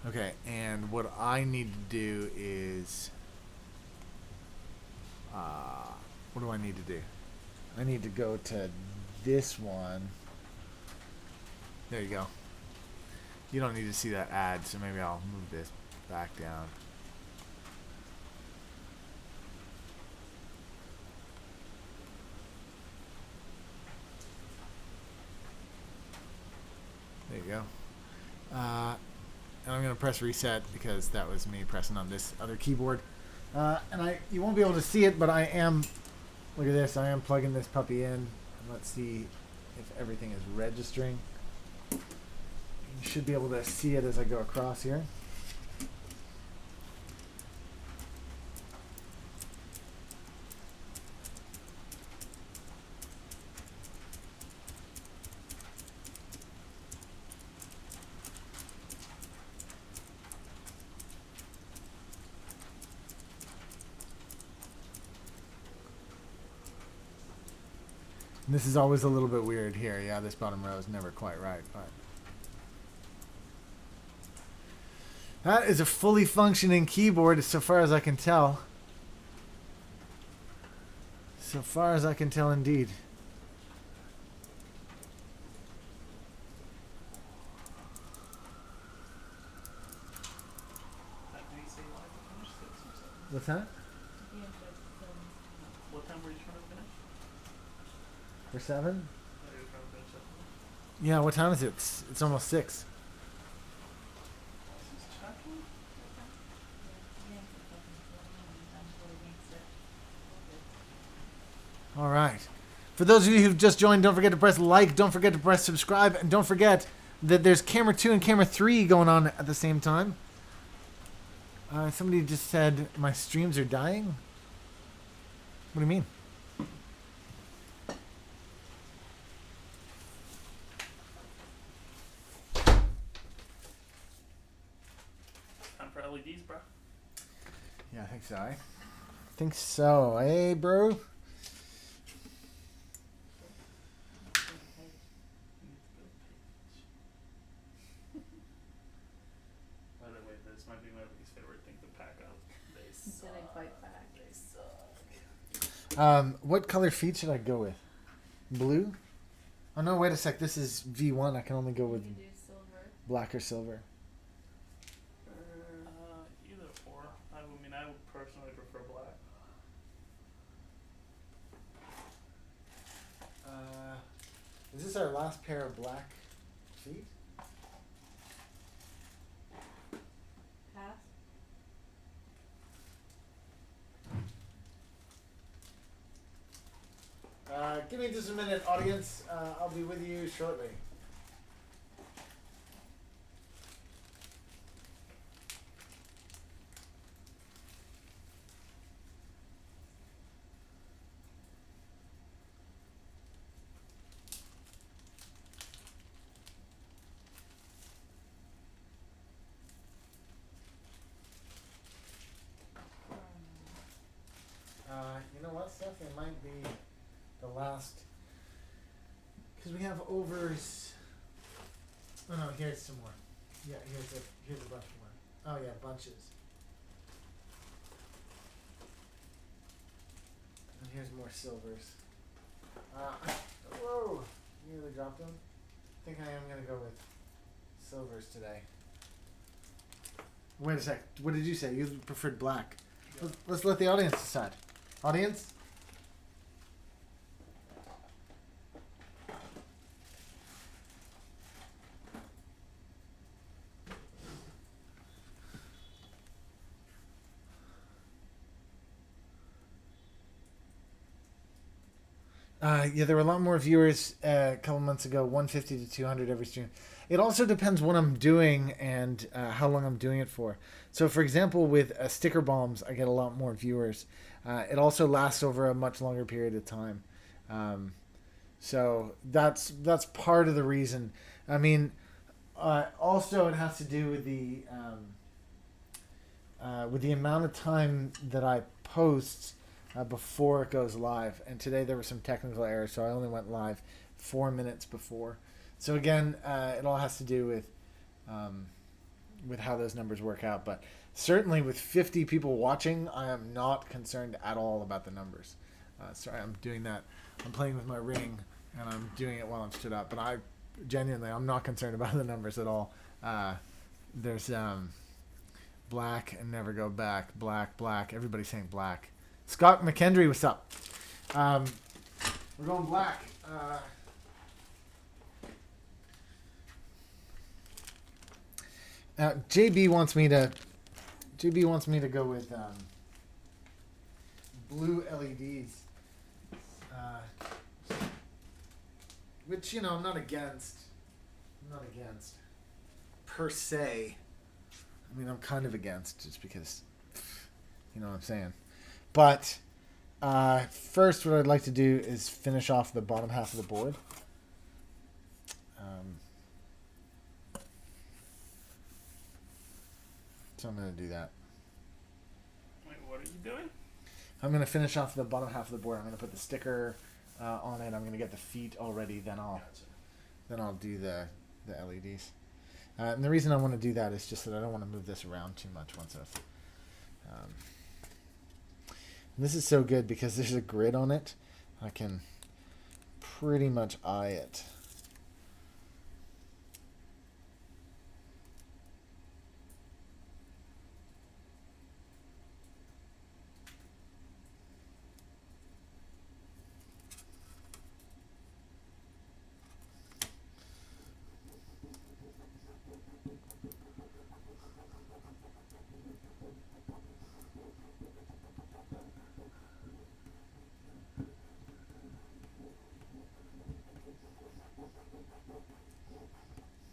Okay, and what I need to do is, what do I need to do? I need to go to this one. There you go. You don't need to see that ad, so maybe I'll move this back down. There you go. And I'm going to press reset because that was me pressing on this other keyboard. And you won't be able to see it, but I am, look at this, I am plugging this puppy in. And let's see if everything is registering. You should be able to see it as I go across here. And this is always a little bit weird here. Yeah, this bottom row is never quite right. But that is a fully functioning keyboard so far as I can tell. So far as I can tell, indeed. What's that? What time were you trying to finish? For 7? Oh, you were trying to finish at Yeah, what time is it? It's almost 6. All right. For those of you who've just joined, don't forget to press like, don't forget to press subscribe, and don't forget that there's camera 2 and camera 3 going on at the same time. Somebody just said my streams are dying. What do you mean? Time for LEDs, bro. Yeah, I think so. I think so. Hey, bro. By the way, this might be my least favorite thing to pack out. They suck. Didn't quite back. They suck. What color feet should I go with? Blue? Oh no, wait a sec. This is V1. I can only go with You do silver. black or silver. Either or. I mean, I would personally prefer black. Is this our last pair of black feet? Pass. Give me just a minute, audience. I'll be with you shortly. You know what, Steph? It might be the last, because we have overs. Oh no, here's some more. Yeah, here's a bunch more. Oh yeah, bunches. And here's more silvers. Whoa! Nearly dropped them. I think I am gonna go with silvers today. Wait a sec. What did you say? You preferred black. Let's let the audience decide. Audience? Yeah, there were a lot more viewers a couple months ago, 150 to 200 every stream. It also depends what I'm doing and how long I'm doing it for. So, for example, with sticker bombs, I get a lot more viewers. It also lasts over a much longer period of time. So that's part of the reason. I mean, also it has to do with the amount of time that I post before it goes live. And today there were some technical errors, so I only went live 4 minutes before. So again, it all has to do with how those numbers work out. But certainly with 50 people watching, I am not concerned at all about the numbers. Sorry, I'm doing that. I'm playing with my ring, and I'm doing it while I'm stood up. But I'm not concerned about the numbers at all. There's black and never go back. Black. Everybody's saying black. Scott McKendry, what's up? We're going black. JB wants me to go with blue LEDs, which I'm not against. Per se. I mean, I'm kind of against just because, you know what I'm saying. But first, what I'd like to do is finish off the bottom half of the board. So I'm going to do that. Wait, what are you doing? I'm going to finish off the bottom half of the board. I'm going to put the sticker on it. I'm going to get the feet already. Then I'll do the LEDs. And the reason I want to do that is just that I don't want to move this around too much once I've... this is so good because there's a grid on it. I can pretty much eye it.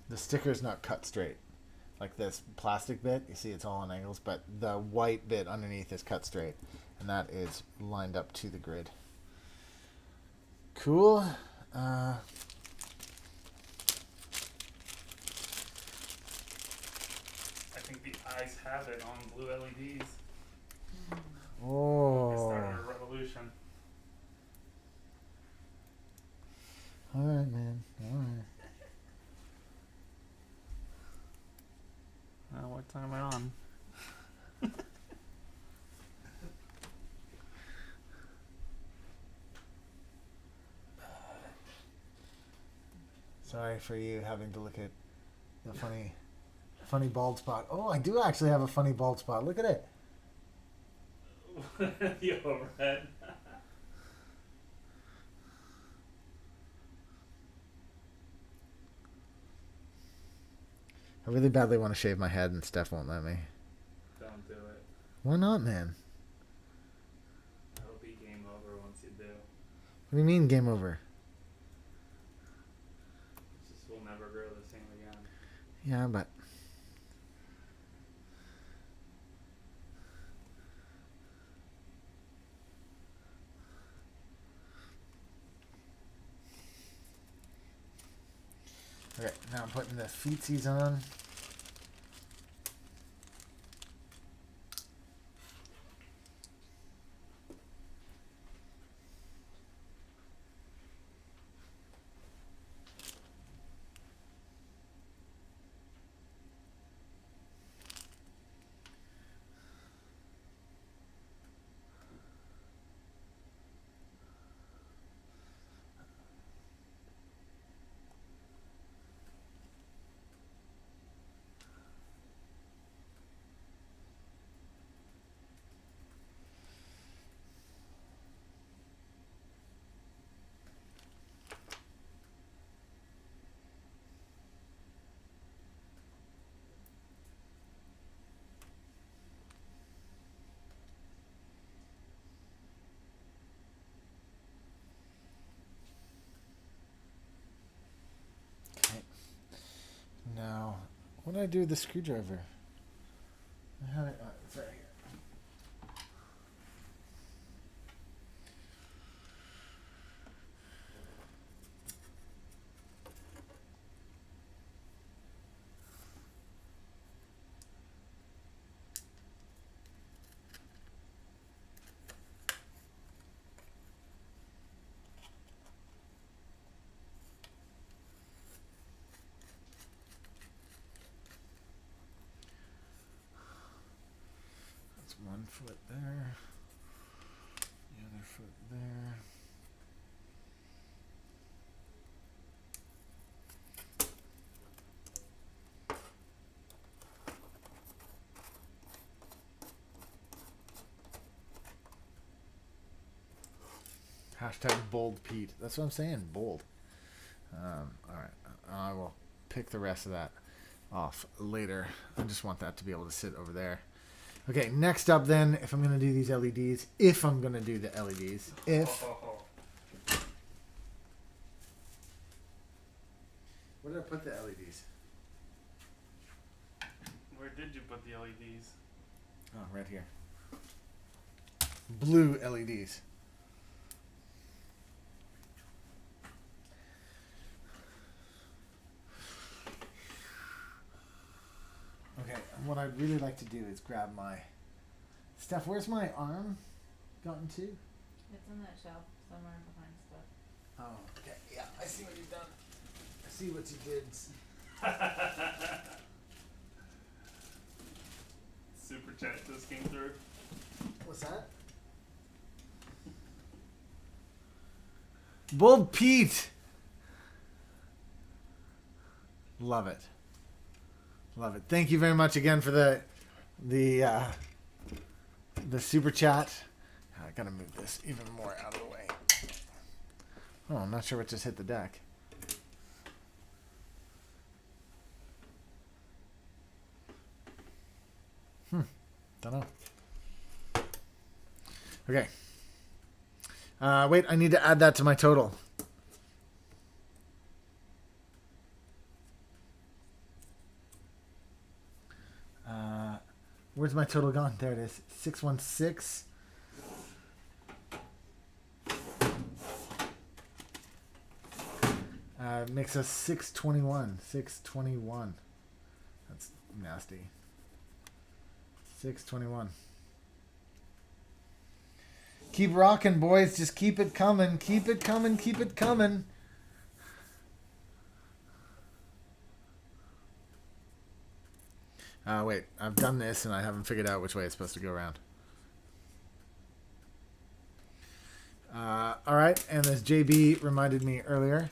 The sticker's not cut straight. Like this plastic bit, you see it's all on angles, but the white bit underneath is cut straight. And that is lined up to the grid. Cool. I think the eyes have it on blue LEDs. It Oh. started a revolution. All right, man. All right. What time am I on? Sorry for you having to look at the funny bald spot. Oh, I do actually have a funny bald spot. Look at it. The overhead. I really badly want to shave my head and Steph won't let me. Don't do it. Why not, man? That'll be game over once you do. What do you mean game over? It's just we'll never grow the same again. Yeah, but... Okay, now I'm putting the feetsies on. What did I do with the screwdriver? I had it. It's right here. That's 1 foot there. The other foot there. Hashtag bold Pete. That's what I'm saying. Bold. All right. I will pick the rest of that off later. I just want that to be able to sit over there. Okay, next up then, if I'm going to do these LEDs, if I'm going to do the LEDs, Where did I put the LEDs? Where did you put the LEDs? Oh, right here. Blue LEDs. Okay, and what I'd really like to do is grab my... Steph, where's my arm gotten to? It's in that shelf somewhere behind stuff. Oh, okay. Yeah, I see what you've done. I see what you did. Super chat just came through. What's that? Bold Pete! Love it. Love it. Thank you very much again for the super chat. I gotta move this even more out of the way. Oh, I'm not sure what just hit the deck. Don't know. Okay. Wait, I need to add that to my total. Where's my total gone? There it is. 616. Makes us 621. 621. That's nasty. 621. Keep rocking, boys. Just keep it coming. Keep it coming. Keep it coming. Wait. I've done this and I haven't figured out which way it's supposed to go around. All right. And as JB reminded me earlier,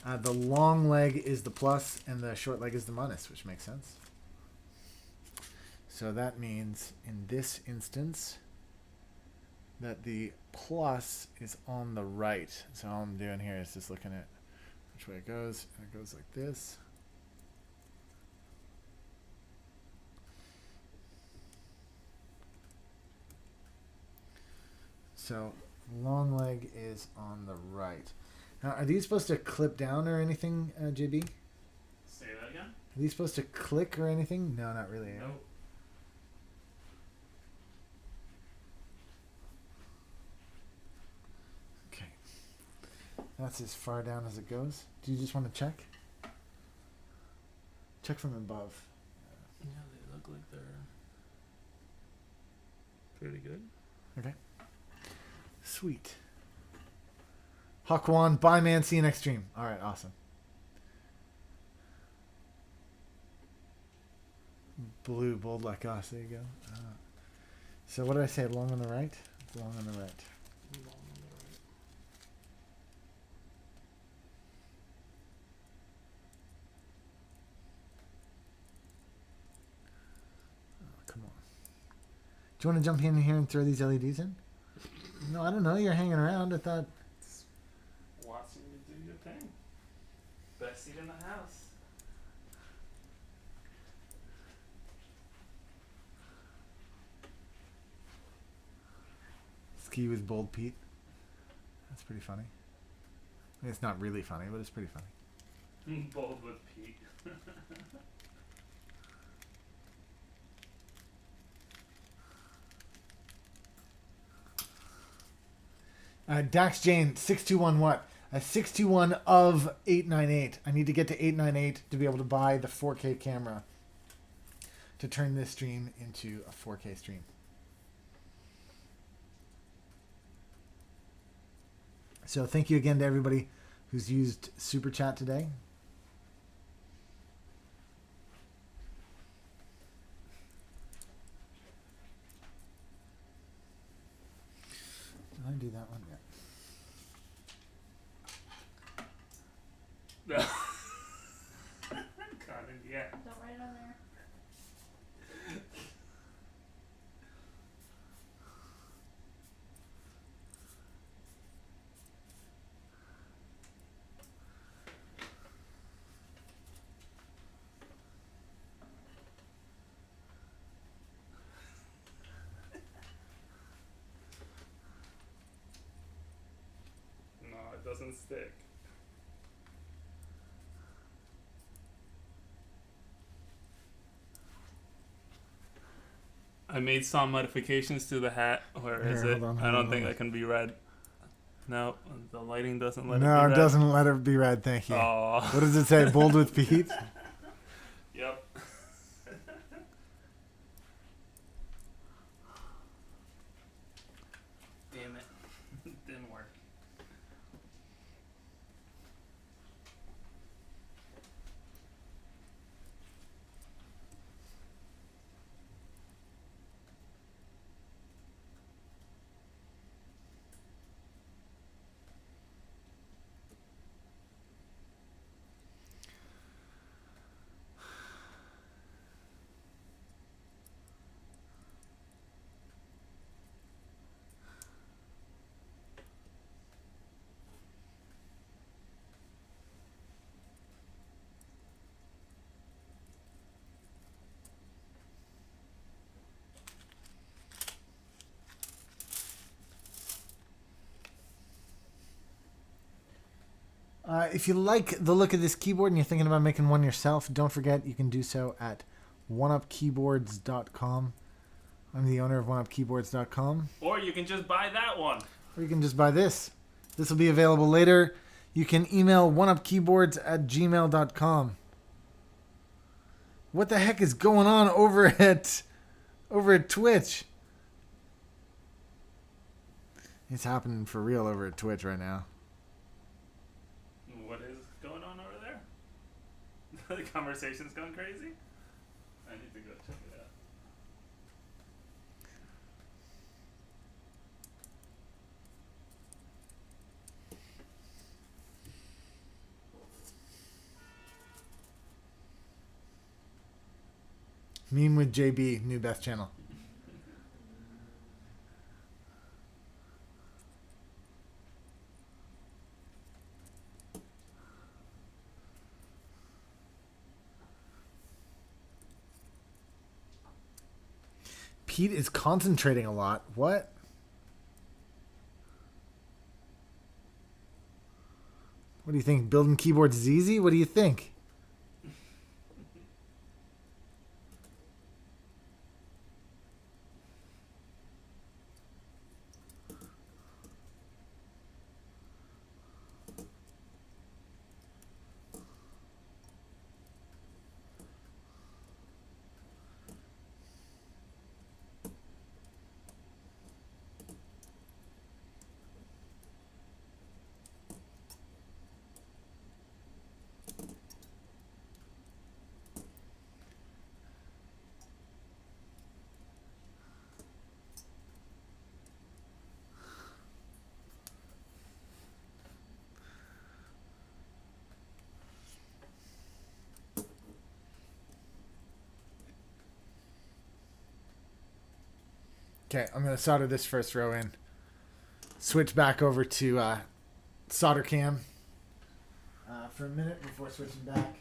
the long leg is the plus and the short leg is the minus, which makes sense. So that means in this instance that the plus is on the right. So all I'm doing here is just looking at which way it goes. And it goes like this. So long leg is on the right. Now, are these supposed to clip down or anything, JB? Say that again? Are these supposed to click or anything? No, not really. Nope. Okay. That's as far down as it goes. Do you just want to check? Check from above. Yeah, they look like they're pretty good. Okay. Sweet. Hawkwan, bye man, see you next stream. Alright, awesome. Blue, bold like us, there you go. So what did I say, long on the right? Long on the right. Long on the right. Oh, come on. Do you want to jump in here and throw these LEDs in? No, I don't know, you're hanging around, I thought... Watching you do your thing. Best seat in the house. Ski with bold Pete. That's pretty funny. I mean, it's not really funny, but it's pretty funny. Bold with Pete. Dax Jane 621 what? 621 of 898. I need to get to 898 to be able to buy the 4K camera to turn this stream into a 4K stream. So thank you again to everybody who's used Super Chat today. Did I do that one? Yeah. No. Got it, yeah. Don't write it on there. No, it doesn't stick. I made some modifications to the hat. Where is Here, it? hold on, I don't hold think on. that can be read. No, the lighting doesn't let it be No, read. it doesn't let it be read. Thank you. Oh. What does it say? Bold with Pete? Yep. Damn it. Didn't work. If you like the look of this keyboard and you're thinking about making one yourself, don't forget you can do so at oneupkeyboards.com. I'm the owner of oneupkeyboards.com. Or you can just buy that one. Or you can just buy this. This will be available later. You can email oneupkeyboards@gmail.com. What the heck is going on over at Twitch? It's happening for real over at Twitch right now. What is going on over there? The conversation's going crazy? I need to go check it out. Meme with JB, new best channel. Pete is concentrating a lot. What? What do you think? Building keyboards is easy? What do you think? Okay, I'm going to solder this first row in. Switch back over to solder cam for a minute before switching back.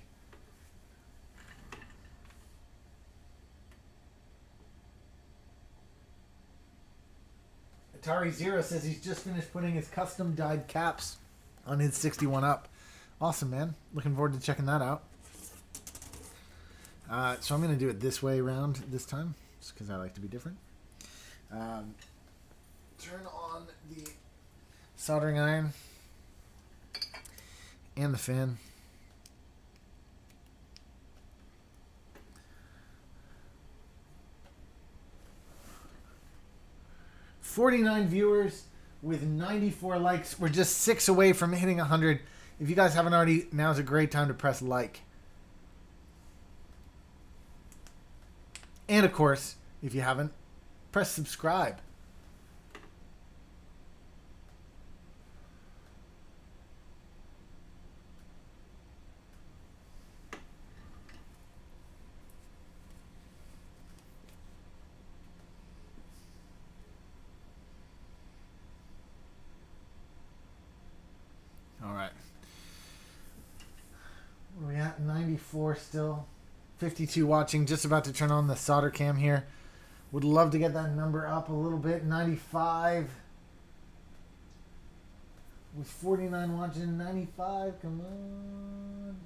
Atari Zero says he's just finished putting his custom dyed caps on his 61 up. Awesome, man. Looking forward to checking that out. So I'm going to do it this way around this time, just because I like to be different. Turn on the soldering iron and the fan. $49 viewers with 94 likes. We're just 6 away from hitting 100. If you guys haven't already, now's a great time to press like. And of course, if you haven't, press subscribe. All right. Where are we at? 94 still. 52 watching. Just about to turn on the solder cam here. Would love to get that number up a little bit. 95. With 49 watching. 95. Come on.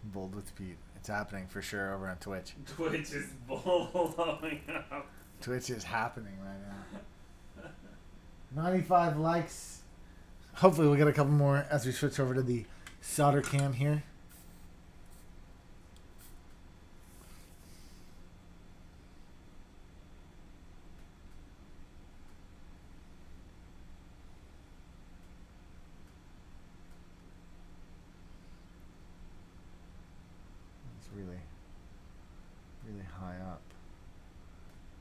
Bold with Pete. It's happening for sure over on Twitch. Twitch is blowing up. Twitch is happening right now. 95 likes. Hopefully we'll get a couple more as we switch over to the solder cam here. It's really high up.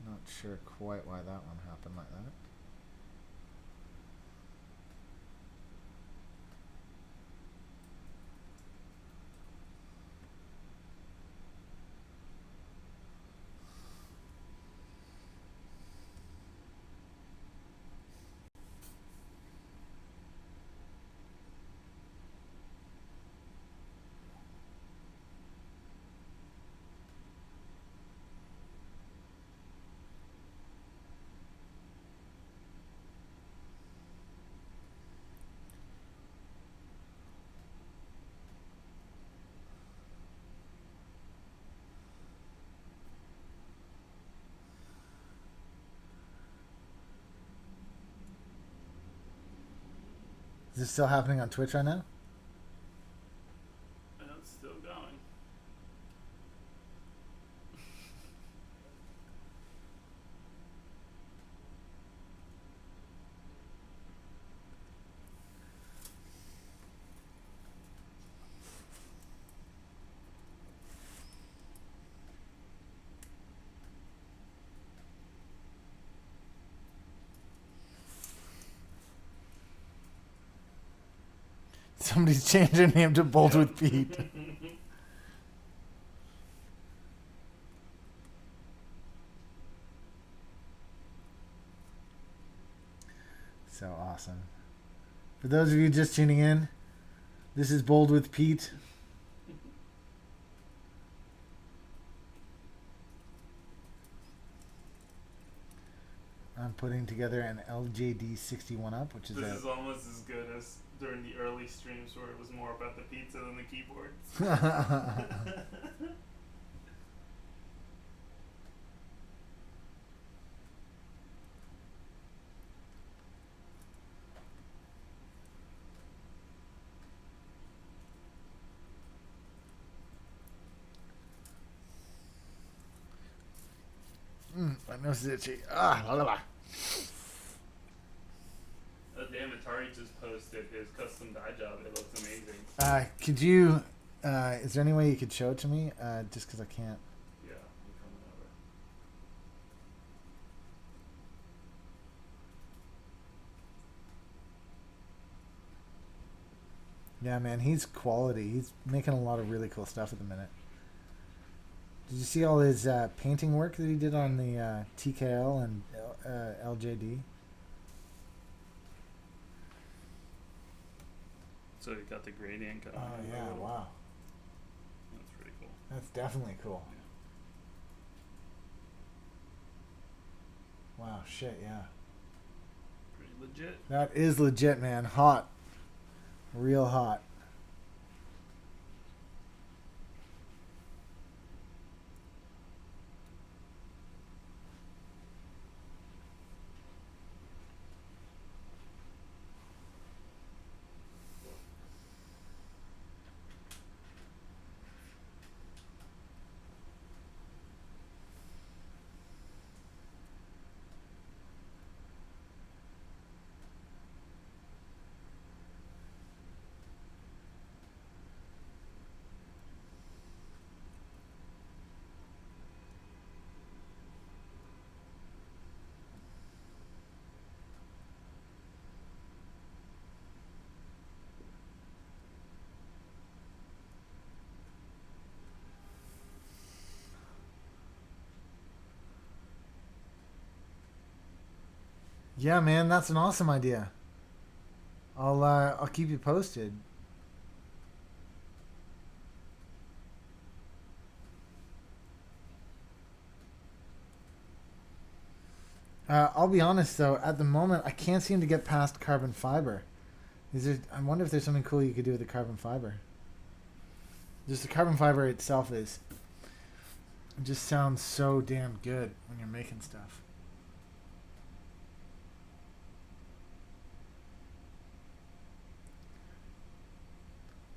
Not sure quite why that one happened like that. Is this still happening on Twitch right now? It's still going. Somebody's changed their name to Bold with Pete. So awesome. For those of you just tuning in, this is Bold with Pete. I'm putting together an LJD 61 up, which is This is almost as good as during the early streams where it was more about the pizza than the keyboards. My nose is itchy. Ah, blah, blah, blah. Damn, Atari just posted his custom die job. It looks amazing. Could you, is there any way you could show it to me? Just because I can't. Yeah, I'm coming over. Yeah, man, he's quality. He's making a lot of really cool stuff at the minute. Did you see all his painting work that he did on the TKL and LJD? So you got the gradient going. Oh, yeah, wow. That's pretty cool. That's definitely cool. Wow, shit, yeah. Pretty legit. That is legit, man. Hot. Real hot. Yeah, man, that's an awesome idea. I'll keep you posted. I'll be honest though, at the moment I can't seem to get past carbon fiber. I wonder if there's something cool you could do with the carbon fiber. Just the carbon fiber itself it just sounds so damn good when you're making stuff.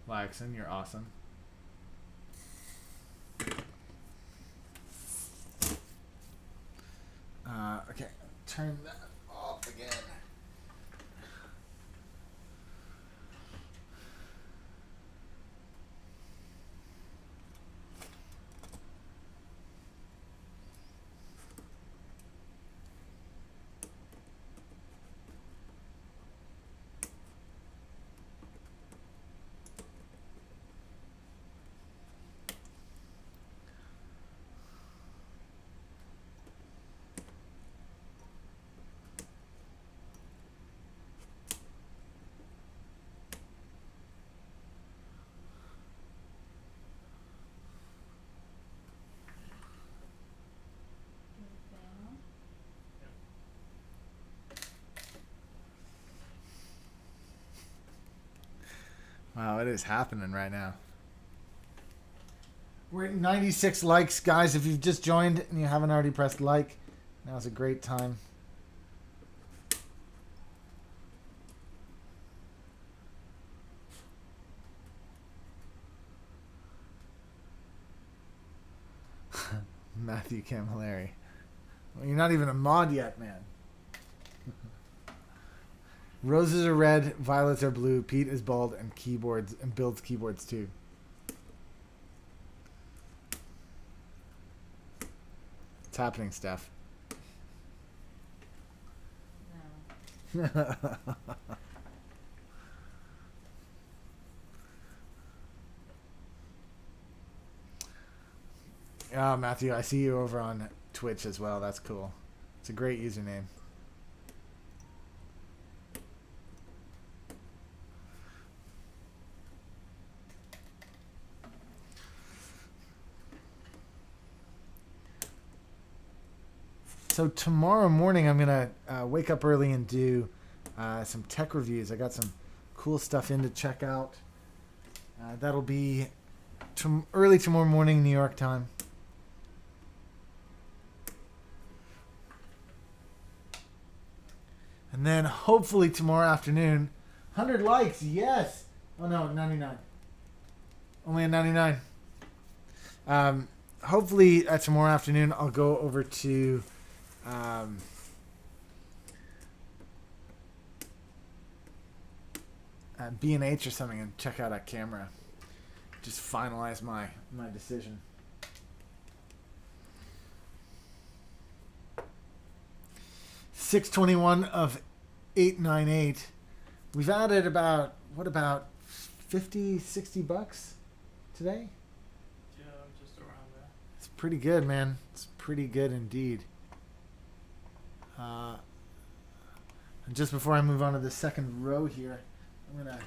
Laxon, you're awesome. Okay, turn that off again. Wow, it is happening right now. We're at 96 likes, guys. If you've just joined and you haven't already pressed like, now's a great time. Matthew Camilleri. Well, you're not even a mod yet, man. Roses are red, violets are blue. Pete is bald and builds keyboards too. It's happening, Steph. No. Oh, Matthew, I see you over on Twitch as well. That's cool. It's a great username. So tomorrow morning, I'm going to wake up early and do some tech reviews. I got some cool stuff in to check out. That'll be early tomorrow morning, New York time. And then hopefully tomorrow afternoon, 100 likes, yes. Oh no, 99. Only a 99. Hopefully tomorrow afternoon, I'll go over to B&H or something and check out a camera. Just finalize my decision. $621 of 898. We've added about 50, 60 bucks today. Yeah, just around there. It's pretty good, man. It's pretty good indeed. And just before I move on to the second row here, I'm gonna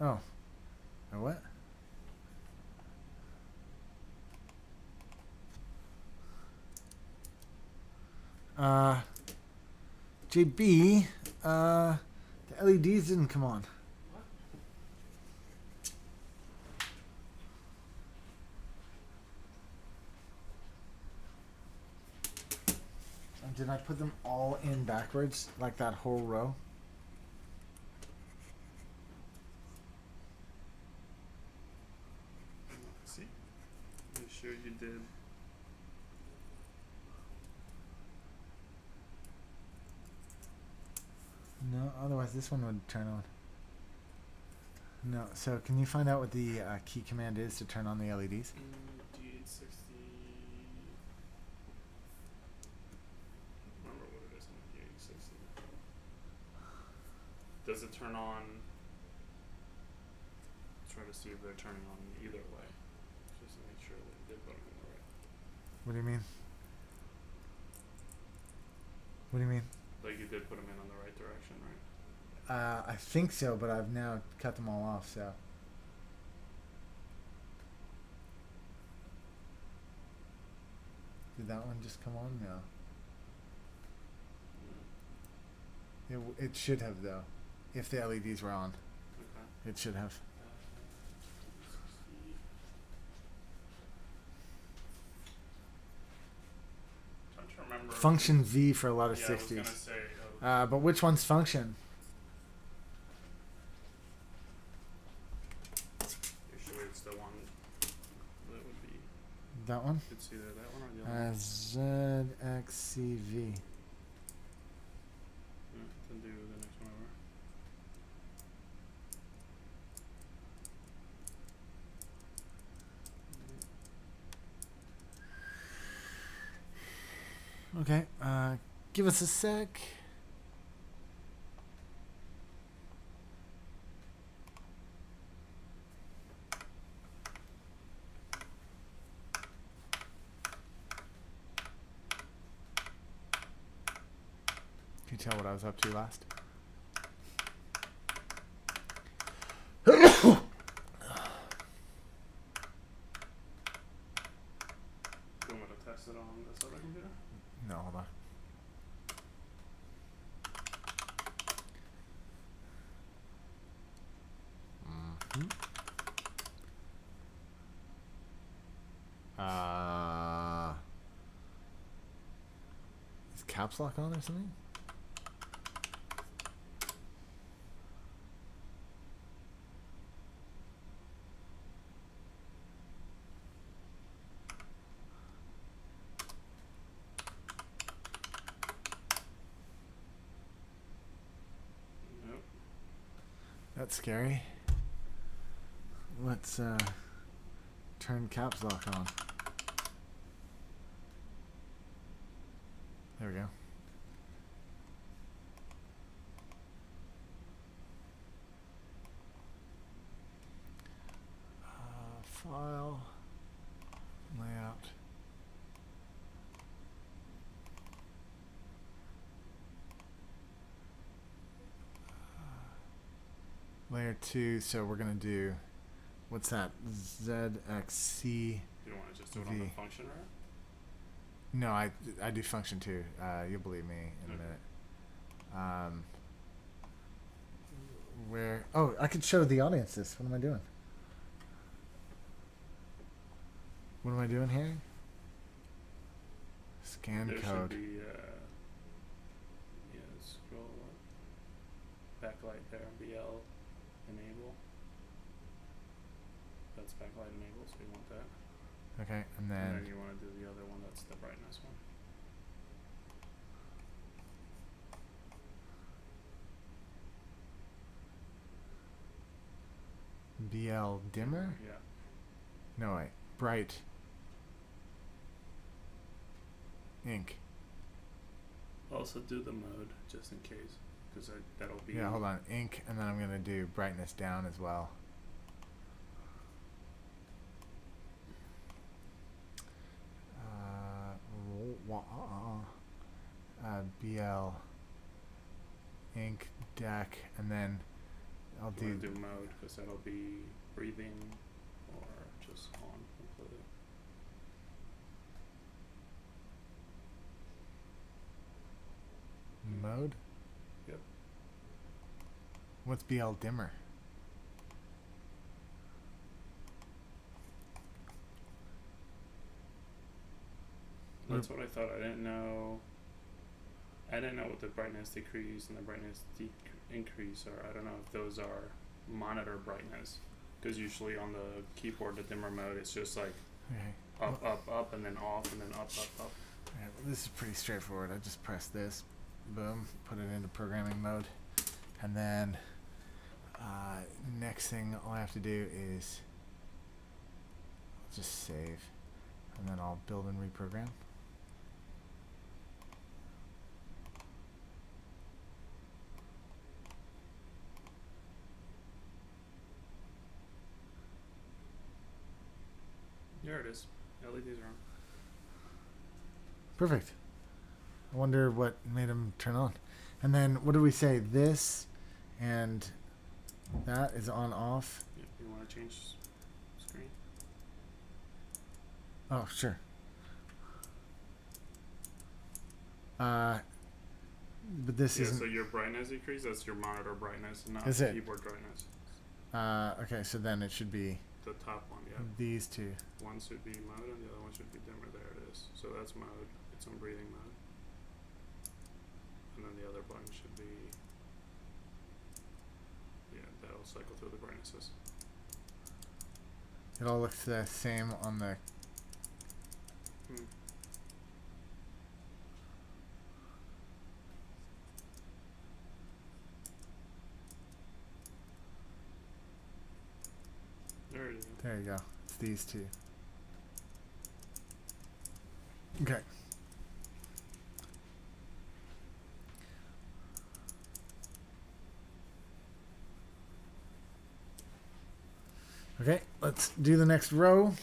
oh. Or what? JB, the LEDs didn't come on. And did I put them all in backwards, like that whole row? See? I'm sure you did. No, otherwise this one would turn on. No, so can you find out what the key command is to turn on the LEDs? D860. Remember what it is on D860. does it turn on? Try to see if they're turning on either way, just to make sure that they're putting them in the right. What do you mean? What do you mean? Like you did put them in on the right direction, right? I think so, but I've now cut them all off, so. Did that one just come on? No. It should have, though. If the LEDs were on. Okay. It should have. Trying to remember. Function V for a lot of Yeah, 60s. I was gonna say. But which one's function? Usually it's the one that would be. That one? It's either that one or the other one. ZXCV. Yeah, then do the next one over. Okay, give us a sec. Can you tell what I was up to last? Do you want me to test it on this other computer? No, hold on. Mm-hmm. Is caps lock on or something? Nope. That's scary. Let's turn caps lock on. There we go. File, layout. Layer 2, so we're going to do, what's that? ZXC. You don't want to just do it on the V. function, right? No, I do function 2. You'll believe me in a Okay. minute. Where, oh, I could show the audience this. What am I doing? What am I doing here? Scan There code. should be, scroll up. Backlight there, BL enable. That's backlight enable, so you want that. Okay, and And then then you want to do the other one, that's the brightness one. BL dimmer? Yeah. No, wait. Bright. Ink. Also do the mode, just in case, because that'll be... Yeah, hold on. Ink, and then I'm going to do brightness down as well. BL ink deck, and then I'll You do want to do mode, because that'll be breathing or just on completely. mode. Yep. What's BL dimmer? That's what I thought. I didn't know what the brightness decrease and the brightness increase are. I don't know if those are monitor brightness, because usually on the keyboard, the dimmer mode, it's just like Okay. up, up, and then off, and then up, up. Alright, well, this is pretty straightforward. I just press this, boom, put it into programming mode, and then next thing all I have to do is just save, and then I'll build and reprogram. it is. LEDs are on. Perfect. I wonder what made them turn on. And then what do we say? This and that is on off. Yeah, you want to change screen? Oh, sure. But this Yeah, isn't. so your brightness decrease, that's your monitor brightness, not Is it? keyboard brightness. Okay, so then it should be The top one, yeah. these two. One should be mode and the other one should be dimmer. There it is. So that's mode. It's on breathing mode. And then the other button should be, yeah, that'll cycle through the brightnesses. It all looks the same on the. There you go. There you go. It's these two. Okay. Okay, let's do the next row.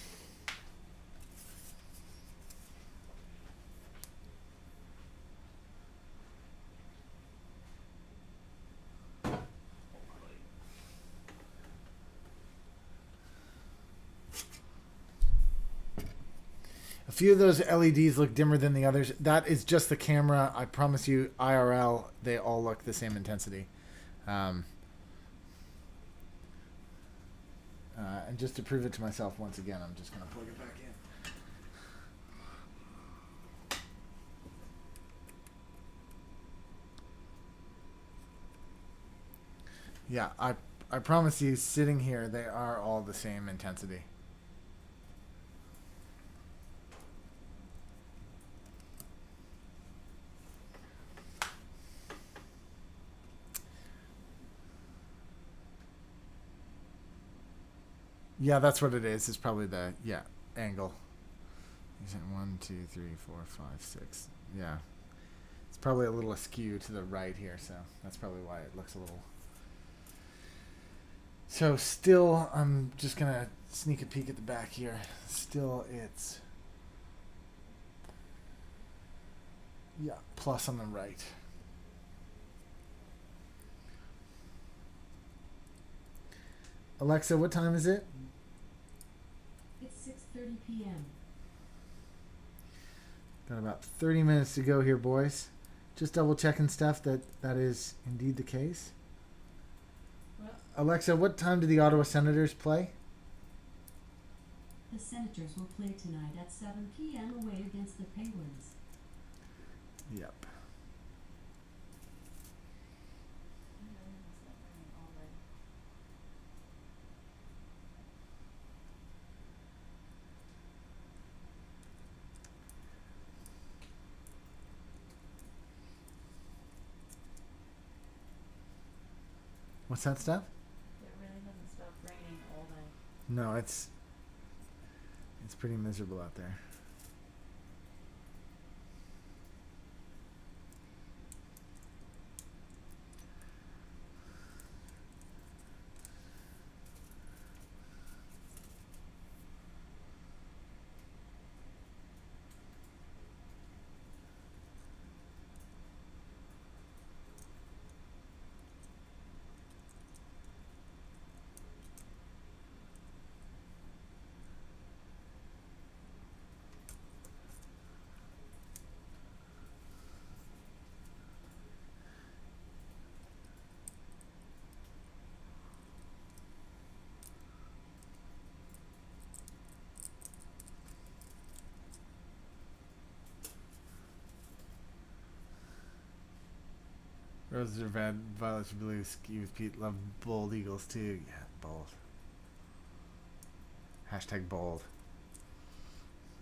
A few of those LEDs look dimmer than the others. That is just the camera. I promise you, IRL, they all look the same intensity. And just to prove it to myself once again, I'm just going to plug it back in. Yeah, I promise you, sitting here, they are all the same intensity. Yeah, that's what it is. It's probably the angle. Is it 1, 2, 3, 4, 5, 6? Yeah, it's probably a little askew to the right here, so that's probably why it looks a little. So still, I'm just gonna sneak a peek at the back here. Still, it's plus on the right. Alexa, what time is it? It's 6:30 p.m. Got about 30 minutes to go here, boys. Just double checking stuff that is indeed the case. Well, Alexa, what time do the Ottawa Senators play? The Senators will play tonight at 7 p.m. away against the Penguins. Yep. it's not raining all day. What's that stuff? It really hasn't stopped raining all day. No, it's pretty miserable out there. Roses are red, violets are blue, ski with Pete, love bold eagles too. Yeah, bold. Hashtag bold.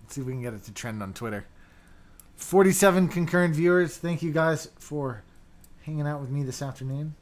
Let's see if we can get it to trend on Twitter. 47 concurrent viewers. Thank you guys for hanging out with me this afternoon.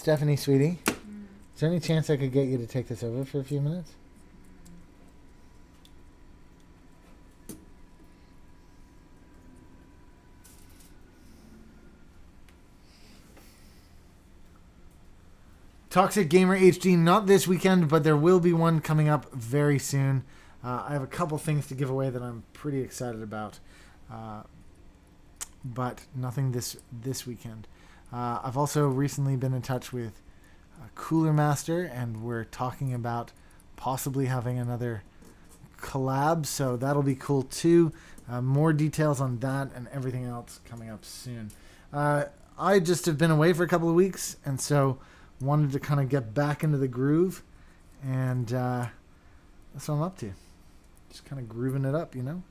Stephanie, sweetie. Is there any chance I could get you to take this over for a few minutes? Toxic Gamer HD, not this weekend, but there will be one coming up very soon. I have a couple things to give away that I'm pretty excited about, but nothing this weekend. I've also recently been in touch with Cooler Master, and we're talking about possibly having another collab, so that'll be cool too. More details on that and everything else coming up soon. I just have been away for a couple of weeks, and so wanted to kind of get back into the groove, and that's what I'm up to. Just kind of grooving it up, you know?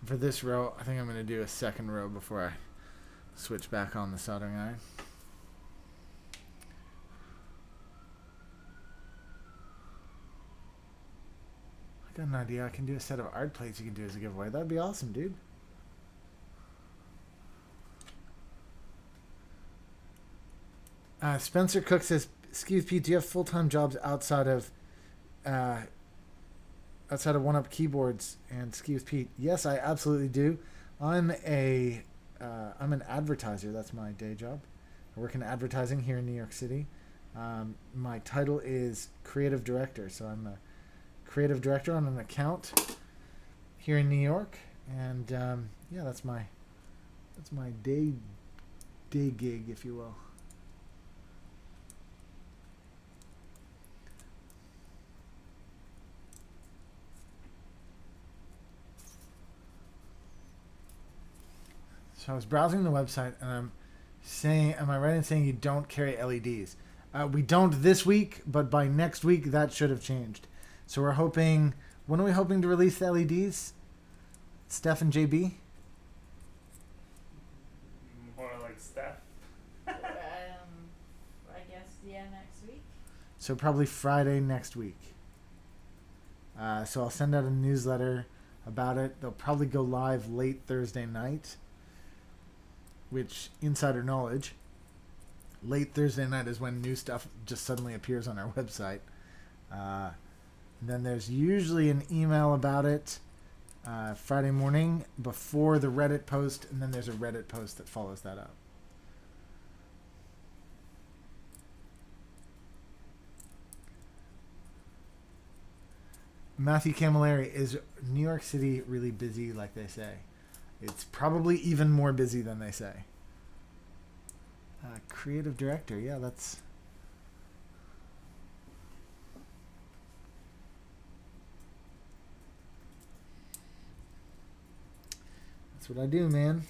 For this row, I think I'm going to do a second row before I switch back on the soldering iron. I got an idea. I can do a set of art plates you can do as a giveaway. That'd be awesome, dude. Spencer Cook says, "Skiwithpete, do you have full-time jobs outside of One-Up Keyboards and Skiwithpete?" Yes, I absolutely do. I'm an advertiser. That's my day job. I work in advertising here in New York City. My title is creative director, so I'm a creative director on an account here in New York, and yeah, that's my day gig, if you will. So I was browsing the website, and I'm saying, am I right in saying you don't carry LEDs? We don't this week, but by next week that should have changed. So we're hoping. When are we hoping to release the LEDs? Steph and JB? More like Steph. I guess, yeah, next week. So probably Friday next week. So I'll send out a newsletter about it. They'll probably go live late Thursday night. Which, insider knowledge, late Thursday night is when new stuff just suddenly appears on our website. Then there's usually an email about it Friday morning before the Reddit post, and then there's a Reddit post that follows that up. Matthew Camilleri, is New York City really busy like they say? It's probably even more busy than they say. Creative director, yeah, that's what I do, man.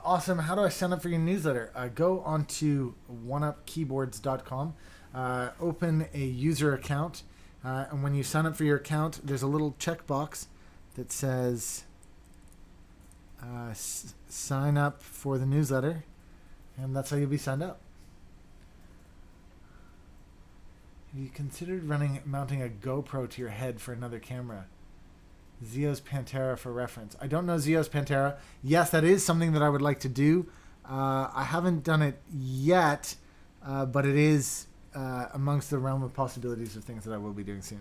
Awesome. How do I sign up for your newsletter? Go on to oneupkeyboards.com, open a user account, and when you sign up for your account, there's a little checkbox that says sign up for the newsletter, and that's how you'll be signed up. Have you considered mounting a GoPro to your head for another camera? Zio's Pantera for reference. I don't know Zio's Pantera. Yes, that is something that I would like to do. I haven't done it yet, but it is amongst the realm of possibilities of things that I will be doing soon.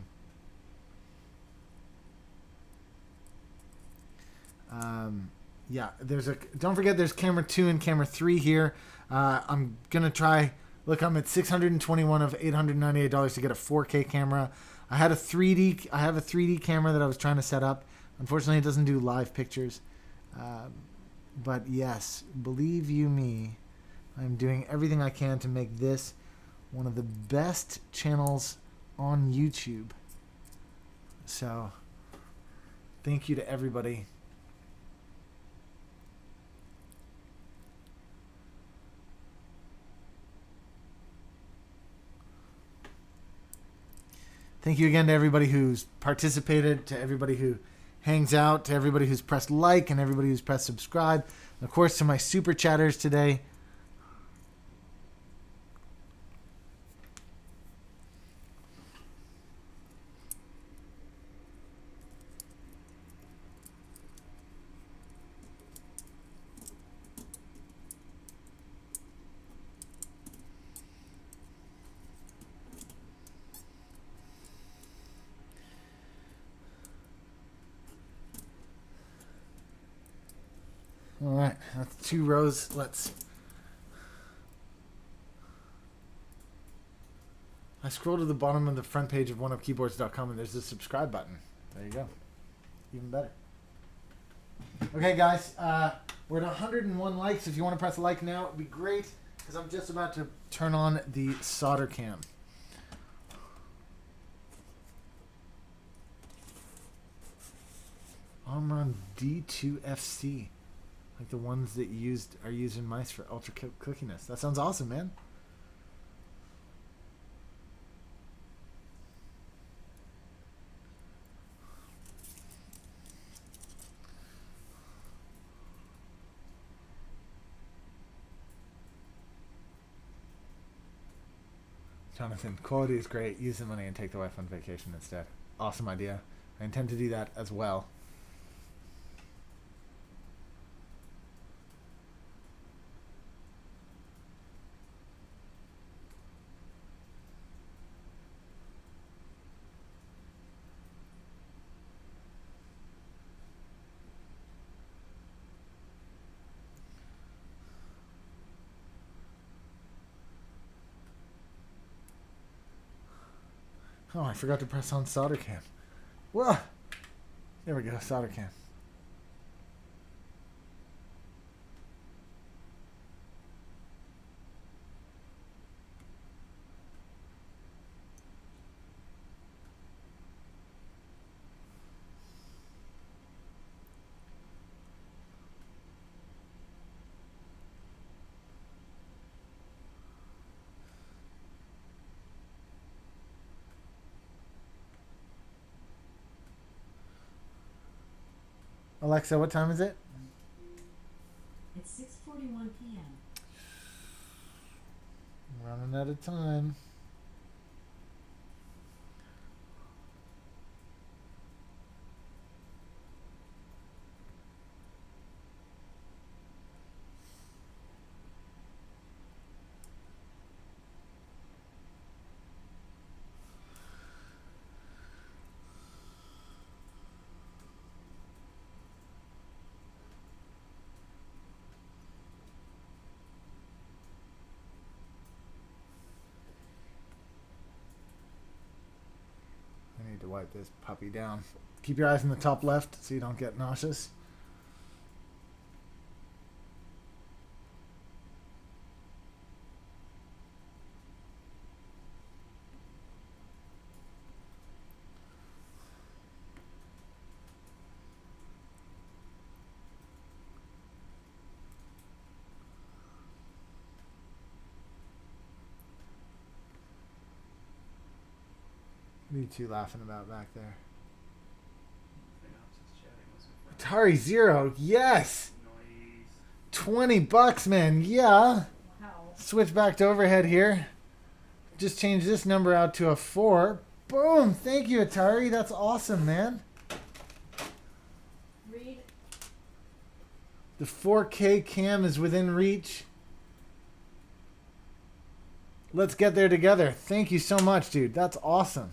Yeah, don't forget there's camera 2 and camera 3 here. I'm going to try, look, I'm at $621 of $898 to get a 4K camera. I have a 3D camera that I was trying to set up. Unfortunately, it doesn't do live pictures. But yes, believe you me, I'm doing everything I can to make this one of the best channels on YouTube. So, thank you to everybody. Thank you again to everybody who's participated, to everybody who hangs out, to everybody who's pressed like, and everybody who's pressed subscribe. And of course, to my super chatters today. All right, that's 2 rows. I scroll to the bottom of the front page of oneupkeyboards.com and there's the subscribe button. There you go. Even better. Okay, guys, we're at 101 likes. If you want to press a like now, it would be great because I'm just about to turn on the solder cam. Omron D2FC. Like the ones that are used in mice for ultra clickiness. That sounds awesome, man. Jonathan, quality is great. Use the money and take the wife on vacation instead. Awesome idea. I intend to do that as well. Oh, I forgot to press on solder cam. Whoa! There we go, solder cam. Alexa, what time is it? It's 6:41 p.m. Running out of time. I need to wipe this puppy down. Keep your eyes on the top left so you don't get nauseous. What are you two laughing about back there? Atari Zero, yes! $20, man, yeah! Wow. Switch back to overhead here. Just change this number out to a 4. Boom! Thank you, Atari. That's awesome, man. Read. The 4K cam is within reach. Let's get there together. Thank you so much, dude. That's awesome.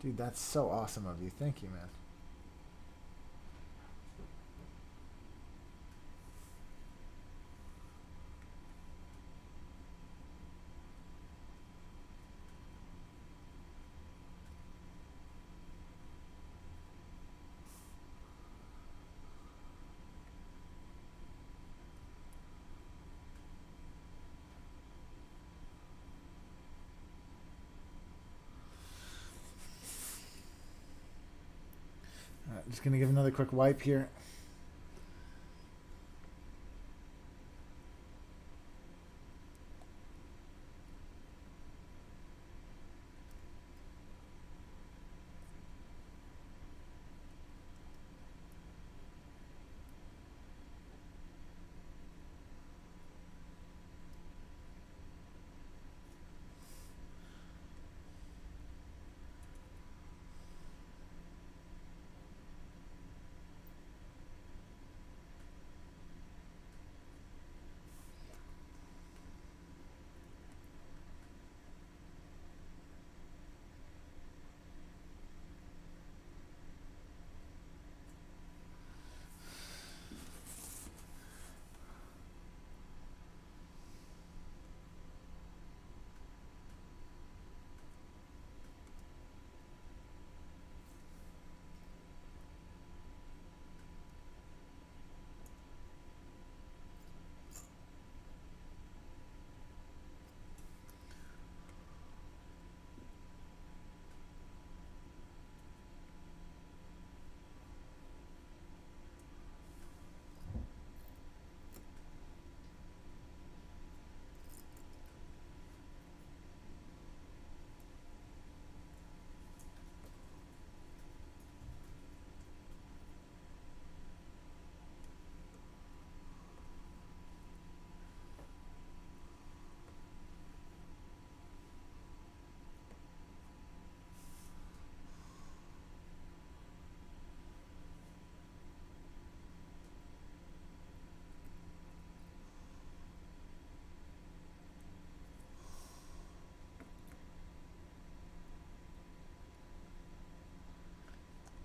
Dude, that's so awesome of you. Thank you, man. Just going to give another quick wipe here.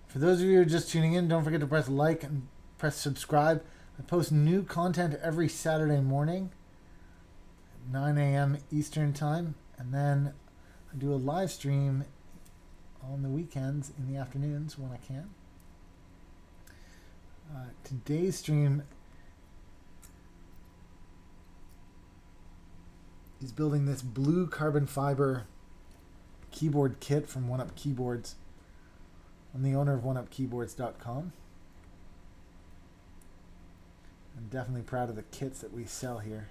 For those of you who are just tuning in, don't forget to press like and press subscribe. I post new content every Saturday morning at 9 a.m. Eastern Time. And then I do a live stream on the weekends in the afternoons when I can. Today's stream is building this blue carbon fiber keyboard kit from OneUp Keyboards. I'm the owner of oneupkeyboards.com. I'm definitely proud of the kits that we sell here.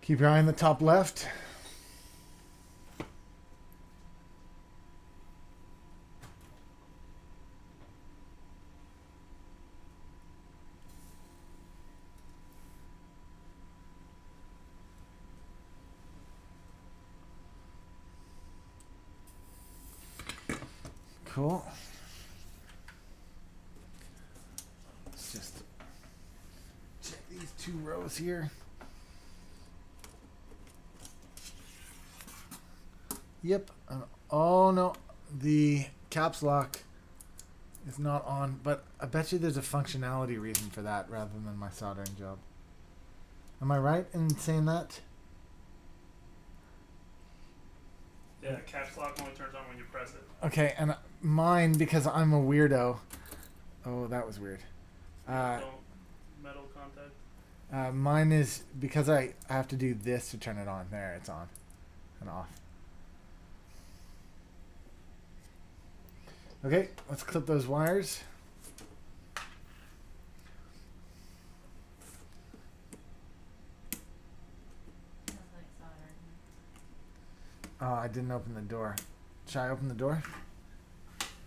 Keep your eye on the top left. Cool. Let's just check these two rows here. Yep. Oh no, the caps lock is not on, but I bet you there's a functionality reason for that rather than my soldering job. Am I right in saying that? Yeah, caps lock only turns on when you press it. Okay, and mine, because I'm a weirdo. Oh, that was weird. Metal contact. Mine is because I have to do this to turn it on. There, it's on and off. Okay, let's clip those wires. Smells like solder. Oh, I didn't open the door. Should I open the door? I'm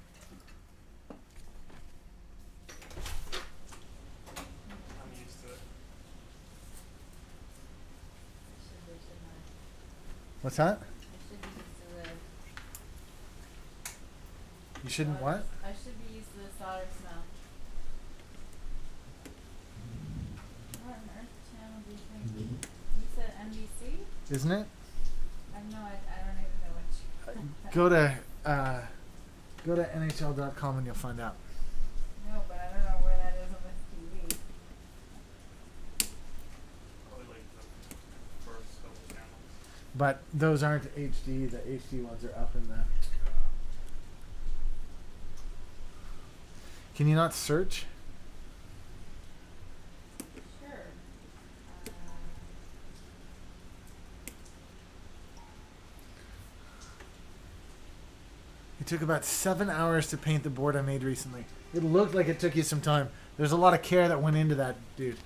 used to it. Should not. What's that? I should be used to the. You shouldn't what? I should be used to the solder smell. What on earth channel do you think? You said NBC? Isn't it? I have no idea. I don't even know which. Go to NHL.com and you'll find out. No, but I don't know where that is on this TV. Probably like the first couple channels. But those aren't HD. The HD ones are up in the. Can you not search? Sure. It took about 7 hours to paint the board I made recently. It looked like it took you some time. There's a lot of care that went into that, dude.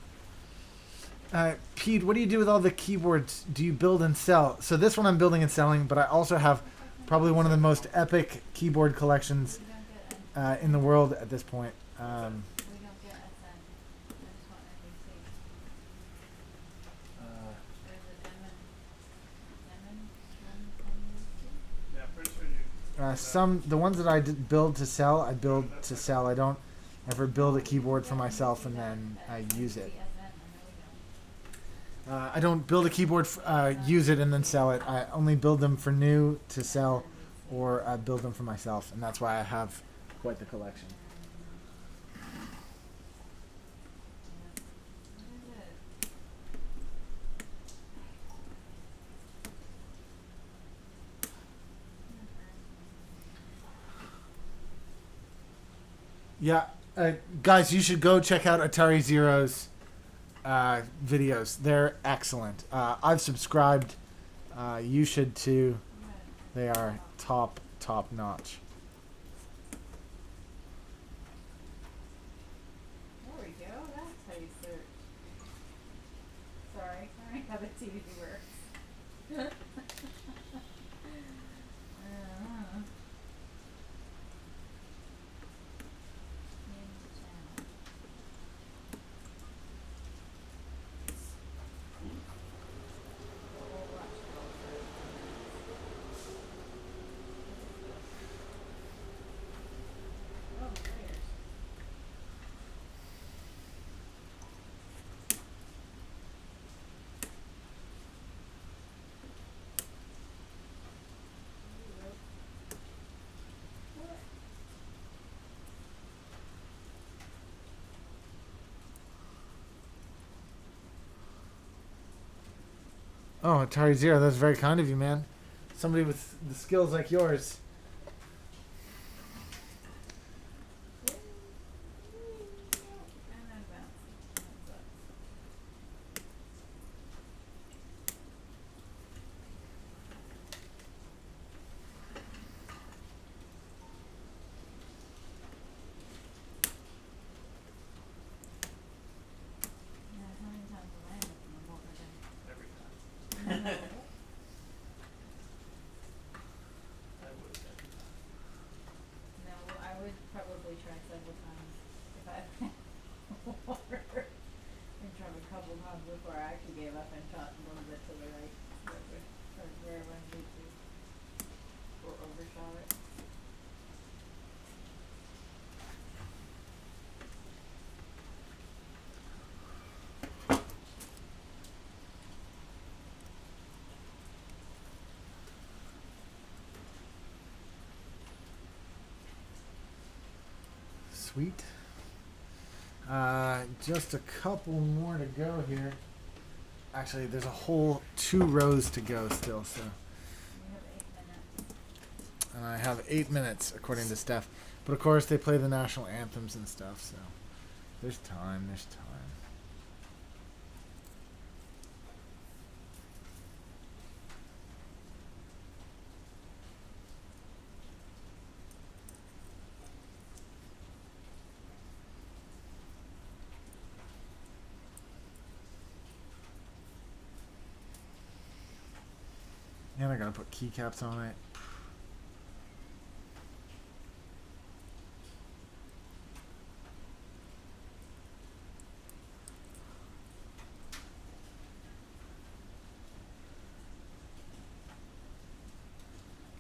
Pete, what do you do with all the keyboards? Do you build and sell? So this one I'm building and selling, but I also have probably one of the most epic keyboard collections We don't get in the world at this point. we don't get SN. I just want NBC. Or is it Yeah, pretty sure you. The ones that I build to sell, I build to sell. I don't ever build a keyboard for myself and then use it. I don't build a keyboard, use it and then sell it. I only build them for new to sell, or build them for myself, and that's why I have quite the collection. Yeah, guys, you should go check out Atari Zero's videos. They're excellent. I've subscribed. You should too. They are top notch. There we go. That's how you search. Sorry, I don't know how the TV works. Change channel. We'll watch it all first. Oh, players. What? Oh, Atari Zero, that's very kind of you, man. Somebody with the skills like yours. And then bounce. That sucks. Yeah, how many times have I ended up in the boulder then? Every time. No. I would every time. No, I would probably try several times if I water and try a couple times before I actually gave up and shot a little bit to the right, or wherever I need to, or overshot it. Sweet. Just a couple more to go here. Actually, there's a whole 2 rows to go still, so. We have 8 minutes. And I have 8 minutes, according to Steph. But of course, they play the national anthems and stuff, so there's time. And I gotta put keycaps on it.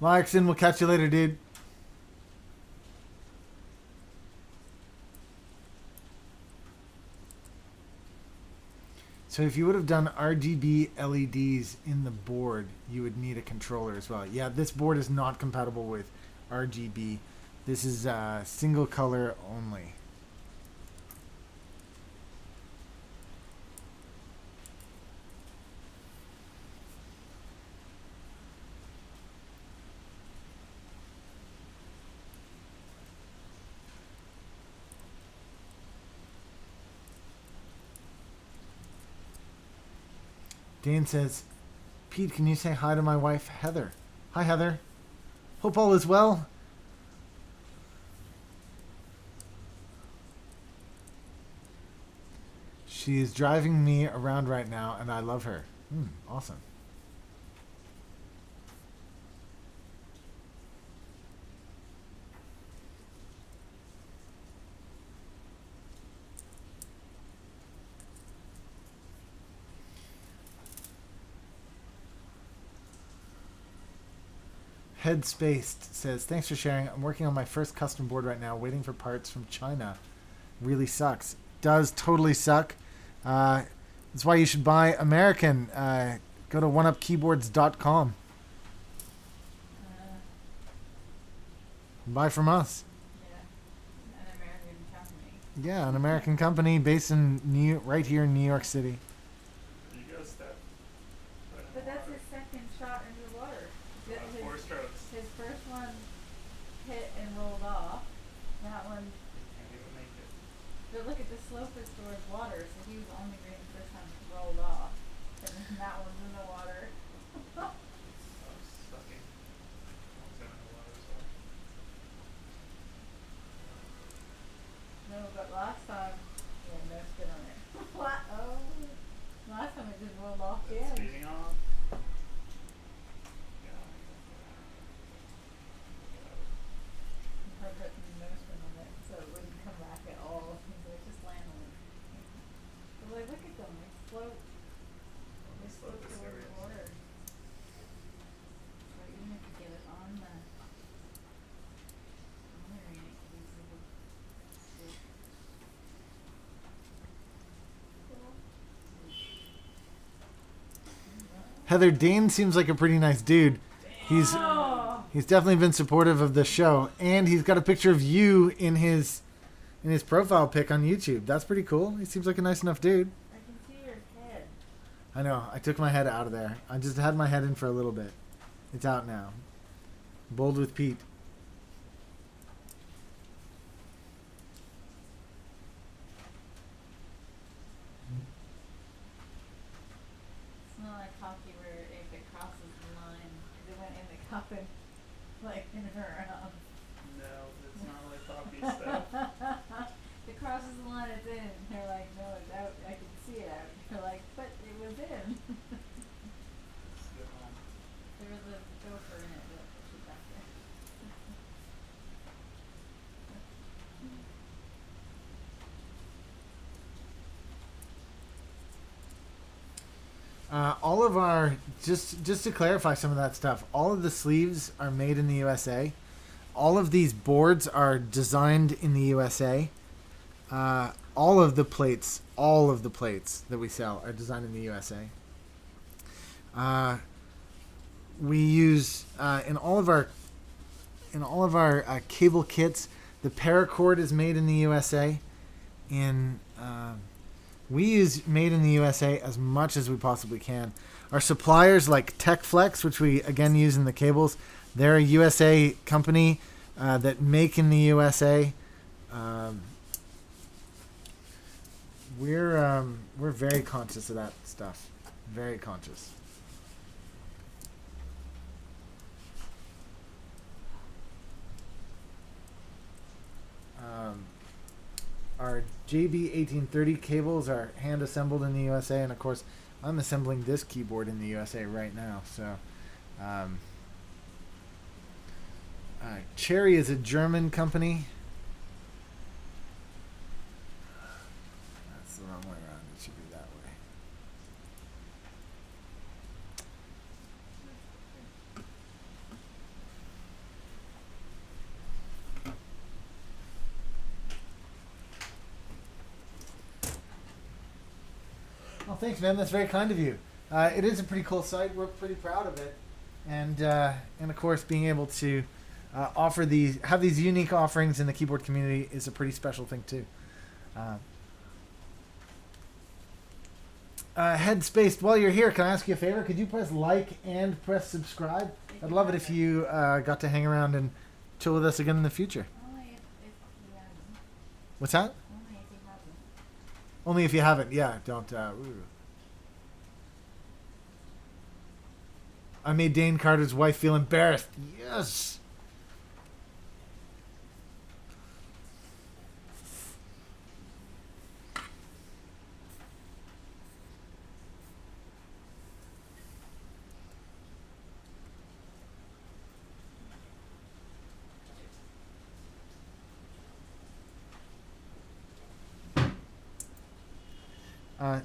Larkson, we'll catch you later, dude. So if you would have done RGB LEDs in the board, you would need a controller as well. Yeah, this board is not compatible with RGB. This is single color only. Dane says, Pete, can you say hi to my wife, Heather? Hi, Heather. Hope all is well. She is driving me around right now, and I love her. Awesome. Headspaced says, thanks for sharing. I'm working on my first custom board right now, waiting for parts from China. Really sucks. Does totally suck. That's why you should buy American. Go to oneupkeyboards.com. Buy from us. Yeah, an American company. Yeah, an American company based in right here in New York City. There you go, Steph. But that's his second shot into the water. Four strokes. His first one hit and rolled off. That one. Can't even make it. But look at the slope is towards water, so he was only green the first time it rolled off. And then that one's in the water. I was sucking. I was in the water as well. No, but last time, yeah, no spin on it. What? Oh. Last time it just rolled off the It's edge. speeding off. Her putting no spin on it, so it wouldn't come back at all. He's like, just land on it. But like, look at them, they float. They float towards the water. So even if you get it on the ring, these little. Heather, Dane seems like a pretty nice dude. He's definitely been supportive of the show, and he's got a picture of you in his profile pic on YouTube. That's pretty cool. He seems like a nice enough dude. I can see your head. I know. I took my head out of there. I just had my head in for a little bit. It's out now. Bold with Pete. It's not like hockey where if it crosses the line, 'cause it went in the cup and like in her. No, it's not like hockey stuff. It crosses the line, it's in. They're like, no, it's out. I can see it out. They're like, but it was in. Let's get home. There was a gopher in it, but she's back there. All of our just to clarify some of that stuff, all of the sleeves are made in the USA. All of these boards are designed in the USA. All of the plates that we sell are designed in the USA. We use in all of our cable kits, the paracord is made in the USA. We use made in the USA as much as we possibly can. Our suppliers like TechFlex, which we again use in the cables, they're a USA company that make in the USA. We're very conscious of that stuff. Very conscious. Our JB 1830 cables are hand assembled in the USA, and of course, I'm assembling this keyboard in the USA right now. So, Cherry is a German company. That's the wrong way around. It should be that way. Well, thanks, man. That's very kind of you. It is a pretty cool site. We're pretty proud of it, and of course, being able to have these unique offerings in the keyboard community is a pretty special thing too. Headspace, while you're here, can I ask you a favor? Could you press like and press subscribe? I'd love it if you got to hang around and chill with us again in the future. Only if you haven't. What's that? Only if you haven't. Only if you haven't. Yeah, don't. Ooh. I made Dane Carter's wife feel embarrassed. Yes.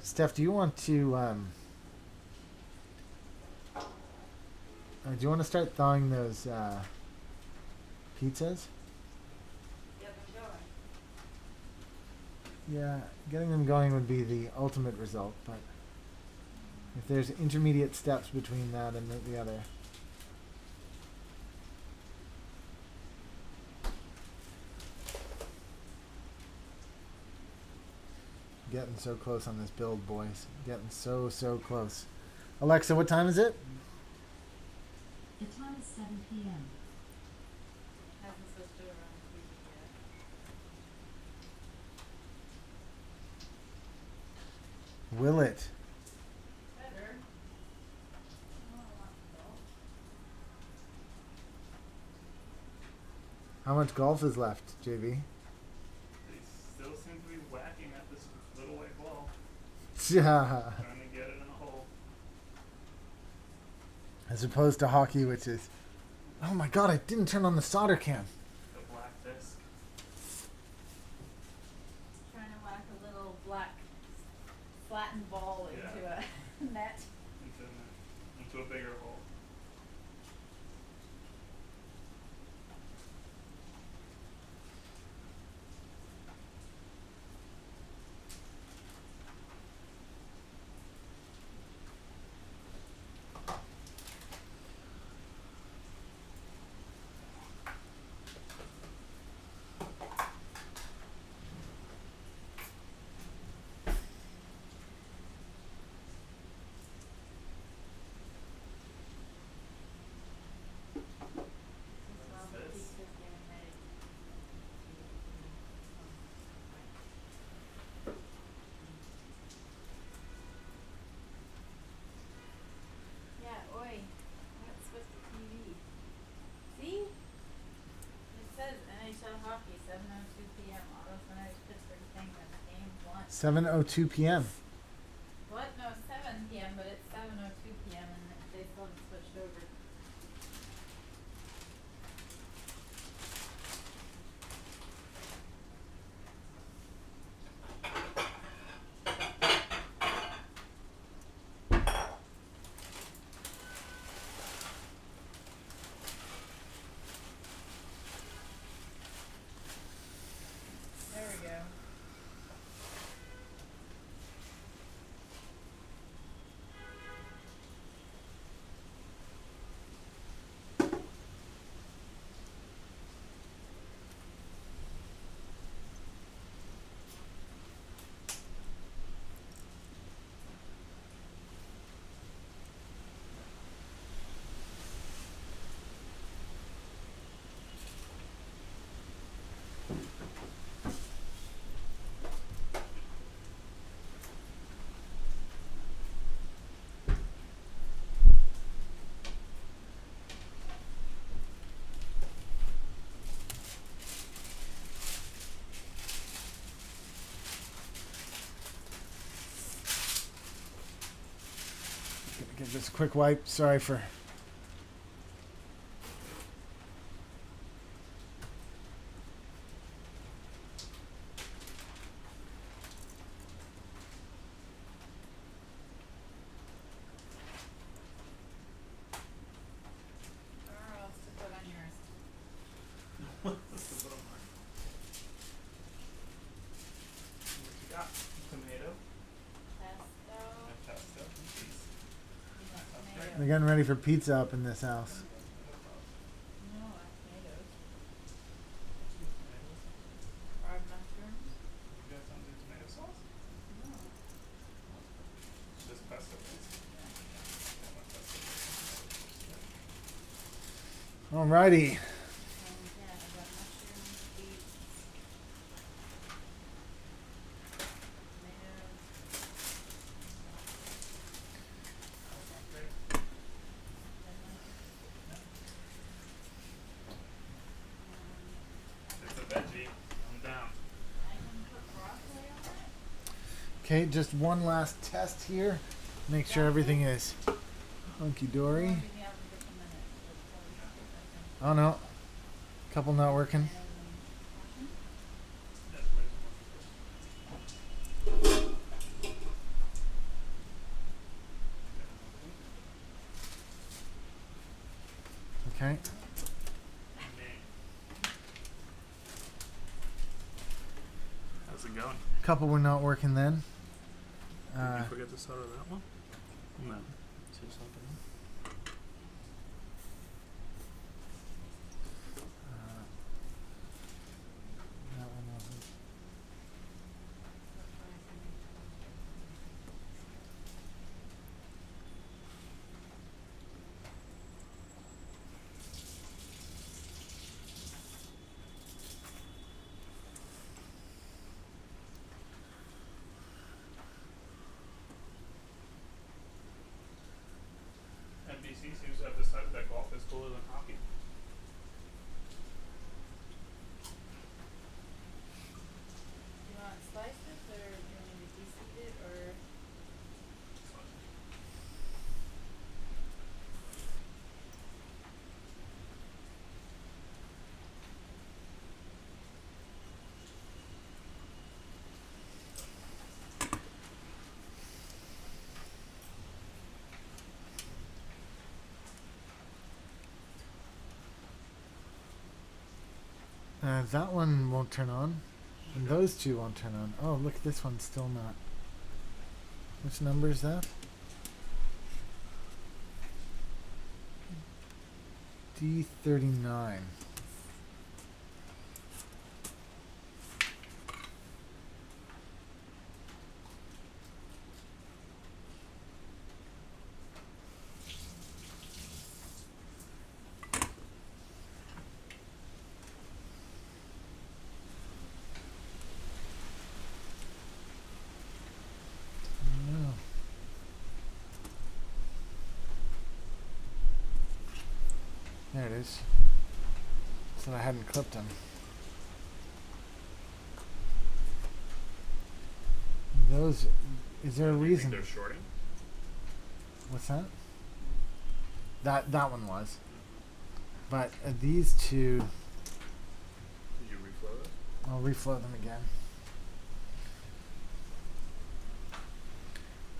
Steph, do you want to start thawing those pizzas? Get them going. Yeah, getting them going would be the ultimate result, but if there's intermediate steps between that and the other. Getting so close on this build, boys. Getting so close. Alexa, what time is it? The time is 7 p.m. Hasn't switched over on TV yet. Will it? Better. Oh, I want to go. How much golf is left, JB? They still seem to be whacking at this little white ball, Yeah. trying to get it in a hole. As opposed to hockey, which is... Oh my god, I didn't turn on the solder can. The black disc. Trying to whack a little black flattened ball into a net. Into a bigger hole. Yeah, oi. Let's switch to TV. See? It says NHL hockey, 7:02 p.m. Auto Centers Pittsburgh Penguins, game 1. 7:02 p.m. What? No, 7 p.m., but it's 7:02 p.m. and they still haven't switched over. There we go. Give this a quick wipe. Sorry for They're getting ready for pizza up in this house. No, tomatoes. Fried mushrooms. You guys don't do tomato sauce? No. Just pesto. Alrighty. Yeah, I got mushrooms, beets, tomatoes. It's a veggie. I'm down. I can put broccoli on it. Okay, just one last test here. Make sure everything is hunky dory. Maybe I have just a minute. But Oh no. Couple not working. Okay. How's it going? Couple were not working then. Did you forget to solder that one? No. See something? That one wasn't. NBC seems to have decided that golf is cooler than hockey. do you want to slice this or do you want me to de-seed it or? That one won't turn on. And those two won't turn on. Oh, look, this one's still not. Which number is that? D39. No. There it is. So I hadn't clipped them. Those. Is there a Do you reason? think they're shorting? What's that? That one was. But these two, Did you reflow it? I'll reflow them again.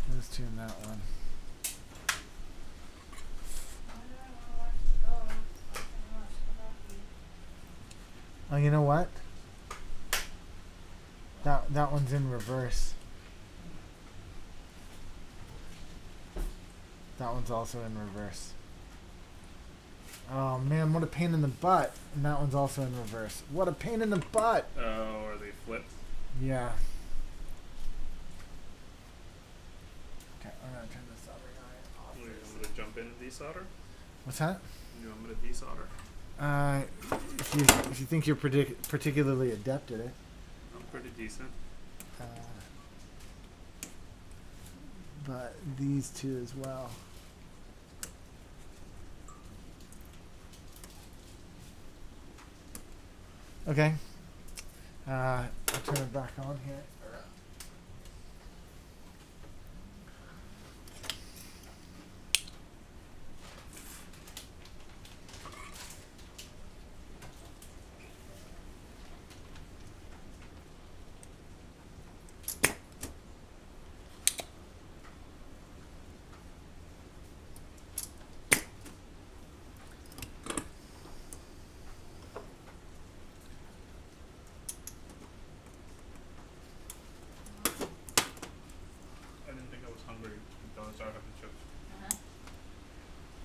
Those two and that one. Why do I want to watch the golf? I can watch the hockey. Oh, you know what? That one's in reverse. That one's also in reverse. Oh man, what a pain in the butt. And that one's also in reverse. What a pain in the butt. Oh, are they flipped? Yeah. Okay, I'm gonna turn this off. You want me to jump in and desolder? What's that? You want me to desolder? If you think you're particularly adept at it. I'm pretty decent. But these two as well. Okay. I'll turn it back on here.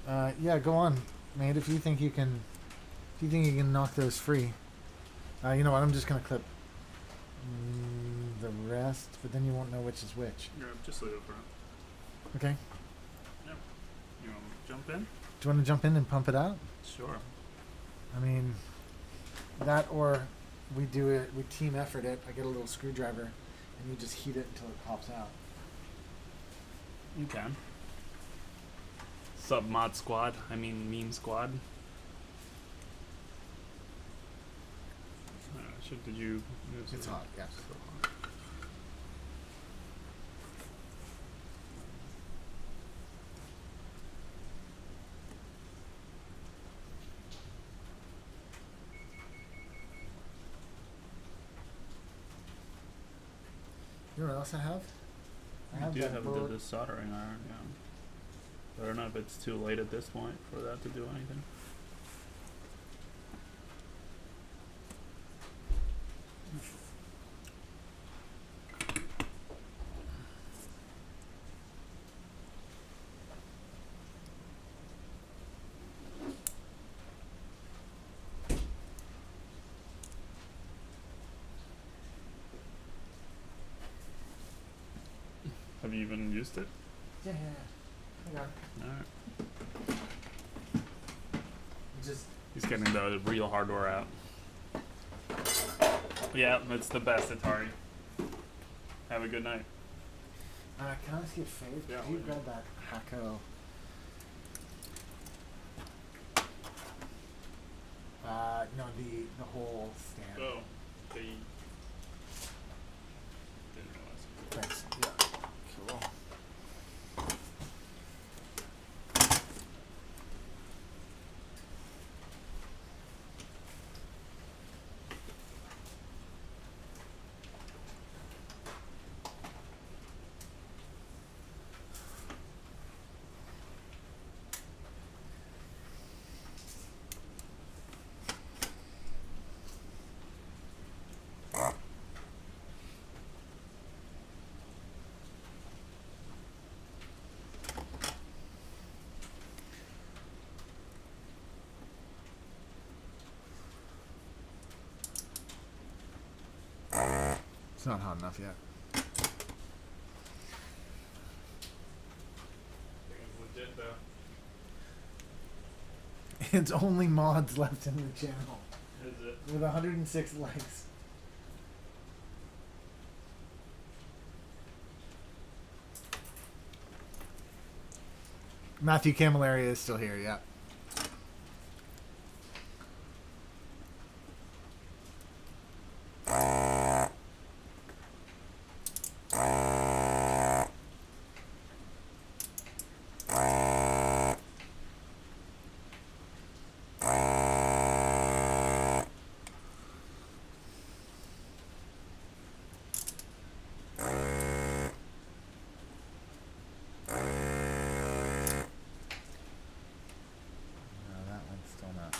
Yeah, go on, mate. If you think you can, knock those free. You know what? I'm just gonna clip the rest, but then you won't know which is which. Yeah, just leave it for now. Okay. Yep. You want to jump in? Do you want to jump in and pump it out? Sure. I mean, that or we do it. We team effort it. I get a little screwdriver, and you just heat it until it pops out. You can. Sub mod squad. I mean meme squad. Did you? It's hot. Yes. So hot. You know what else I have? I do that have board. the soldering iron. Yeah. I don't know if it's too late at this point for that to do anything. Have you even used it? Yeah. Hang on. Alright. Just. He's getting the real hardware out. Yeah, it's the best, Atari. Have a good night. Can I ask you a favor? Yeah, Could you wait. grab that Hacko? No, the whole stand. Oh, the. Didn't realize. Thanks. Yeah. Cool. It's not hot enough yet. Legit though. It's only mods left in the channel Is it? with 106 likes. Matthew Camilleri is still here, yeah. No, that one's still not.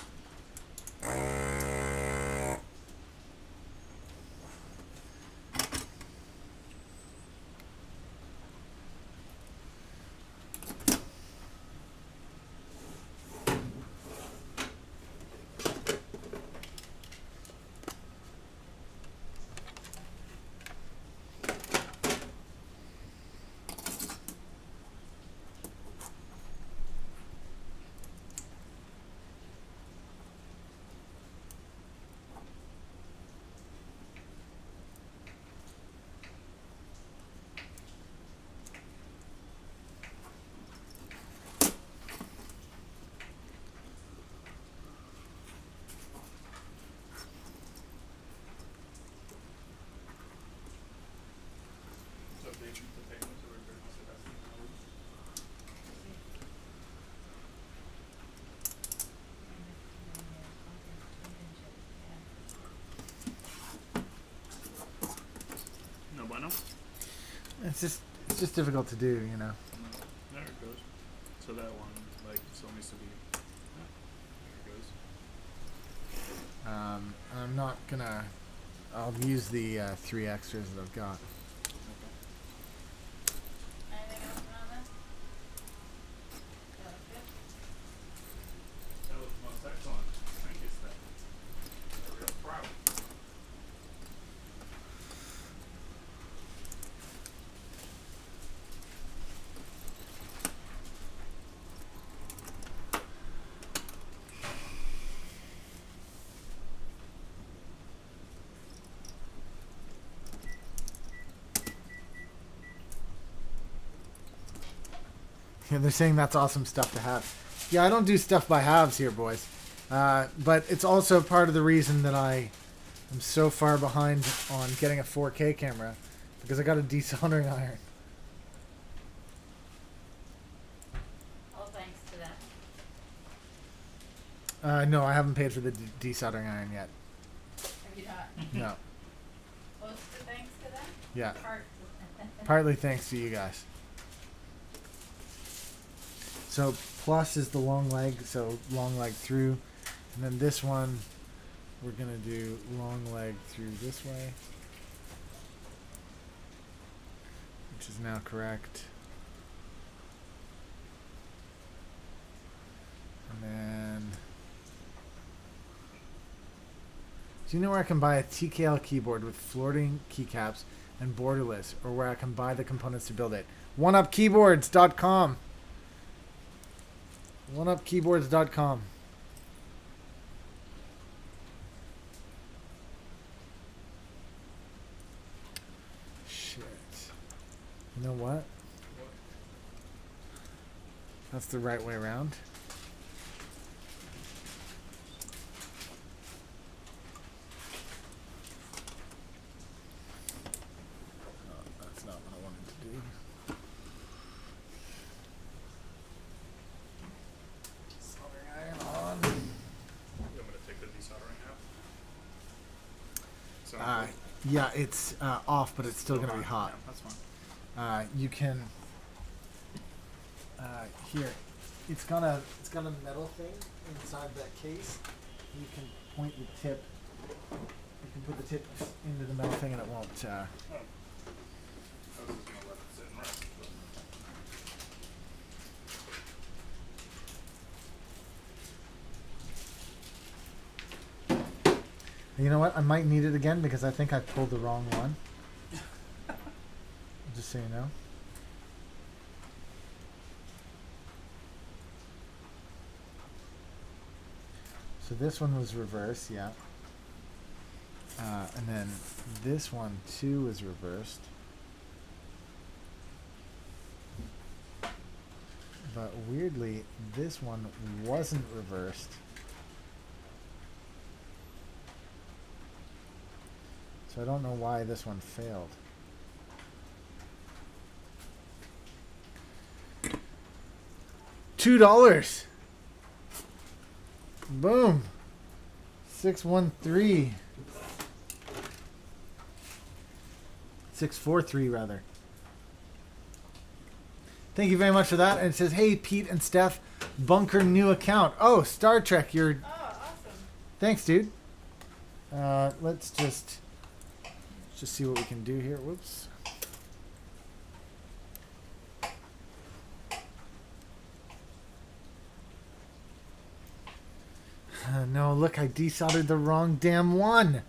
So big to take them to return most of that No bueno? It's just difficult to do, you know. There it goes. So that one, like, still needs to be. Yeah, there it goes. I'm not gonna. I'll use the 3 extras that I've got. Anything else on this? That was good. Yeah, they're saying that's awesome stuff to have. Yeah, I don't do stuff by halves here, boys. But it's also part of the reason that I am so far behind on getting a 4K camera, because I got a desoldering iron. All thanks to that. No, I haven't paid for the desoldering iron yet. Have you not? No. Close to thanks to that? Yeah. Part. Partly thanks to you guys. So plus is the long leg, so long leg through. And then this one, we're going to do long leg through this way, which is now correct. And then, do you know where I can buy a TKL keyboard with floating keycaps and borderless, or where I can buy the components to build it? OneUpKeyboards.com. OneUpKeyboards.com. Shit. You know what? That's the right way around. That's not what I wanted to do. Soldering iron on. You want me to take the desoldering out? Yeah, it's off, but it's still going to be hot. Yeah, that's fine. You can here. It's got a metal thing inside that case. You can point the tip. You can put the tip into the metal thing, and it won't. I was just gonna let it sit and rest. You know what? I might need it again because I think I pulled the wrong one. Just so you know. So this one was reversed, yeah. And then this one too is reversed. But weirdly, this one wasn't reversed. So I don't know why this one failed. $2. Boom. 613. 643 rather. Thank you very much for that. And it says, hey, Pete and Steph, bunker new account. Oh, Star Trek. You're. Oh, awesome. Thanks, dude. Let's just see what we can do here. Whoops. No, look, I desoldered the wrong damn one.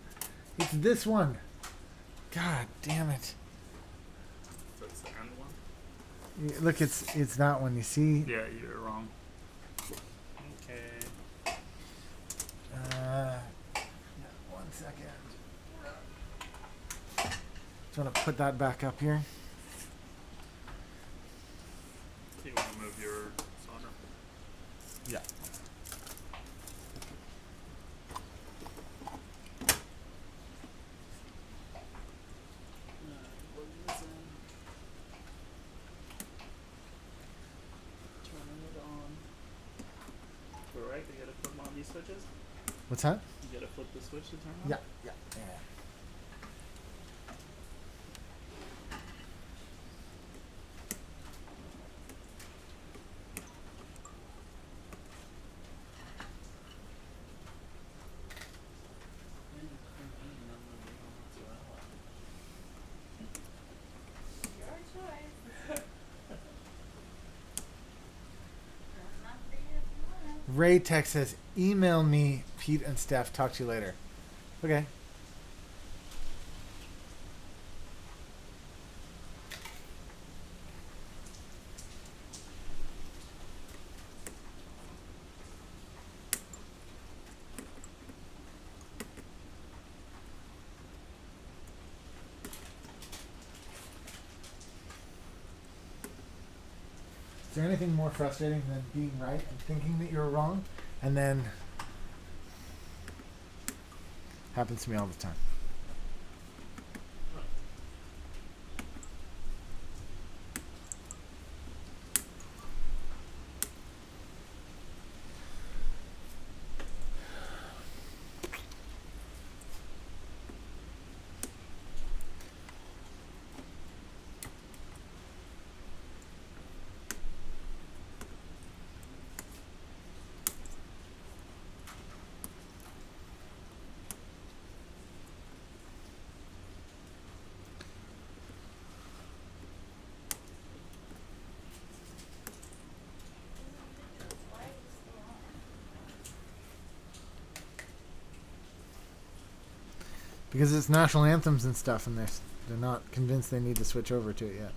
It's this one. God damn it. That's the end one? Look, it's that one, you see? Yeah, you're wrong. Okay. One second. Just want to put that back up here. You want to move your solder? Yeah. Turning it on. Right, you gotta flip on these switches. What's that? You gotta flip the switch to turn on. Yeah. Your choice. That's not for you if you want to. Ray Tech says, email me, Pete and Steph. Talk to you later. Okay. there anything more frustrating than being right and thinking that you're wrong, and then happens to me all the time. Because it's national anthems and stuff, and they're not convinced they need to switch over to it yet.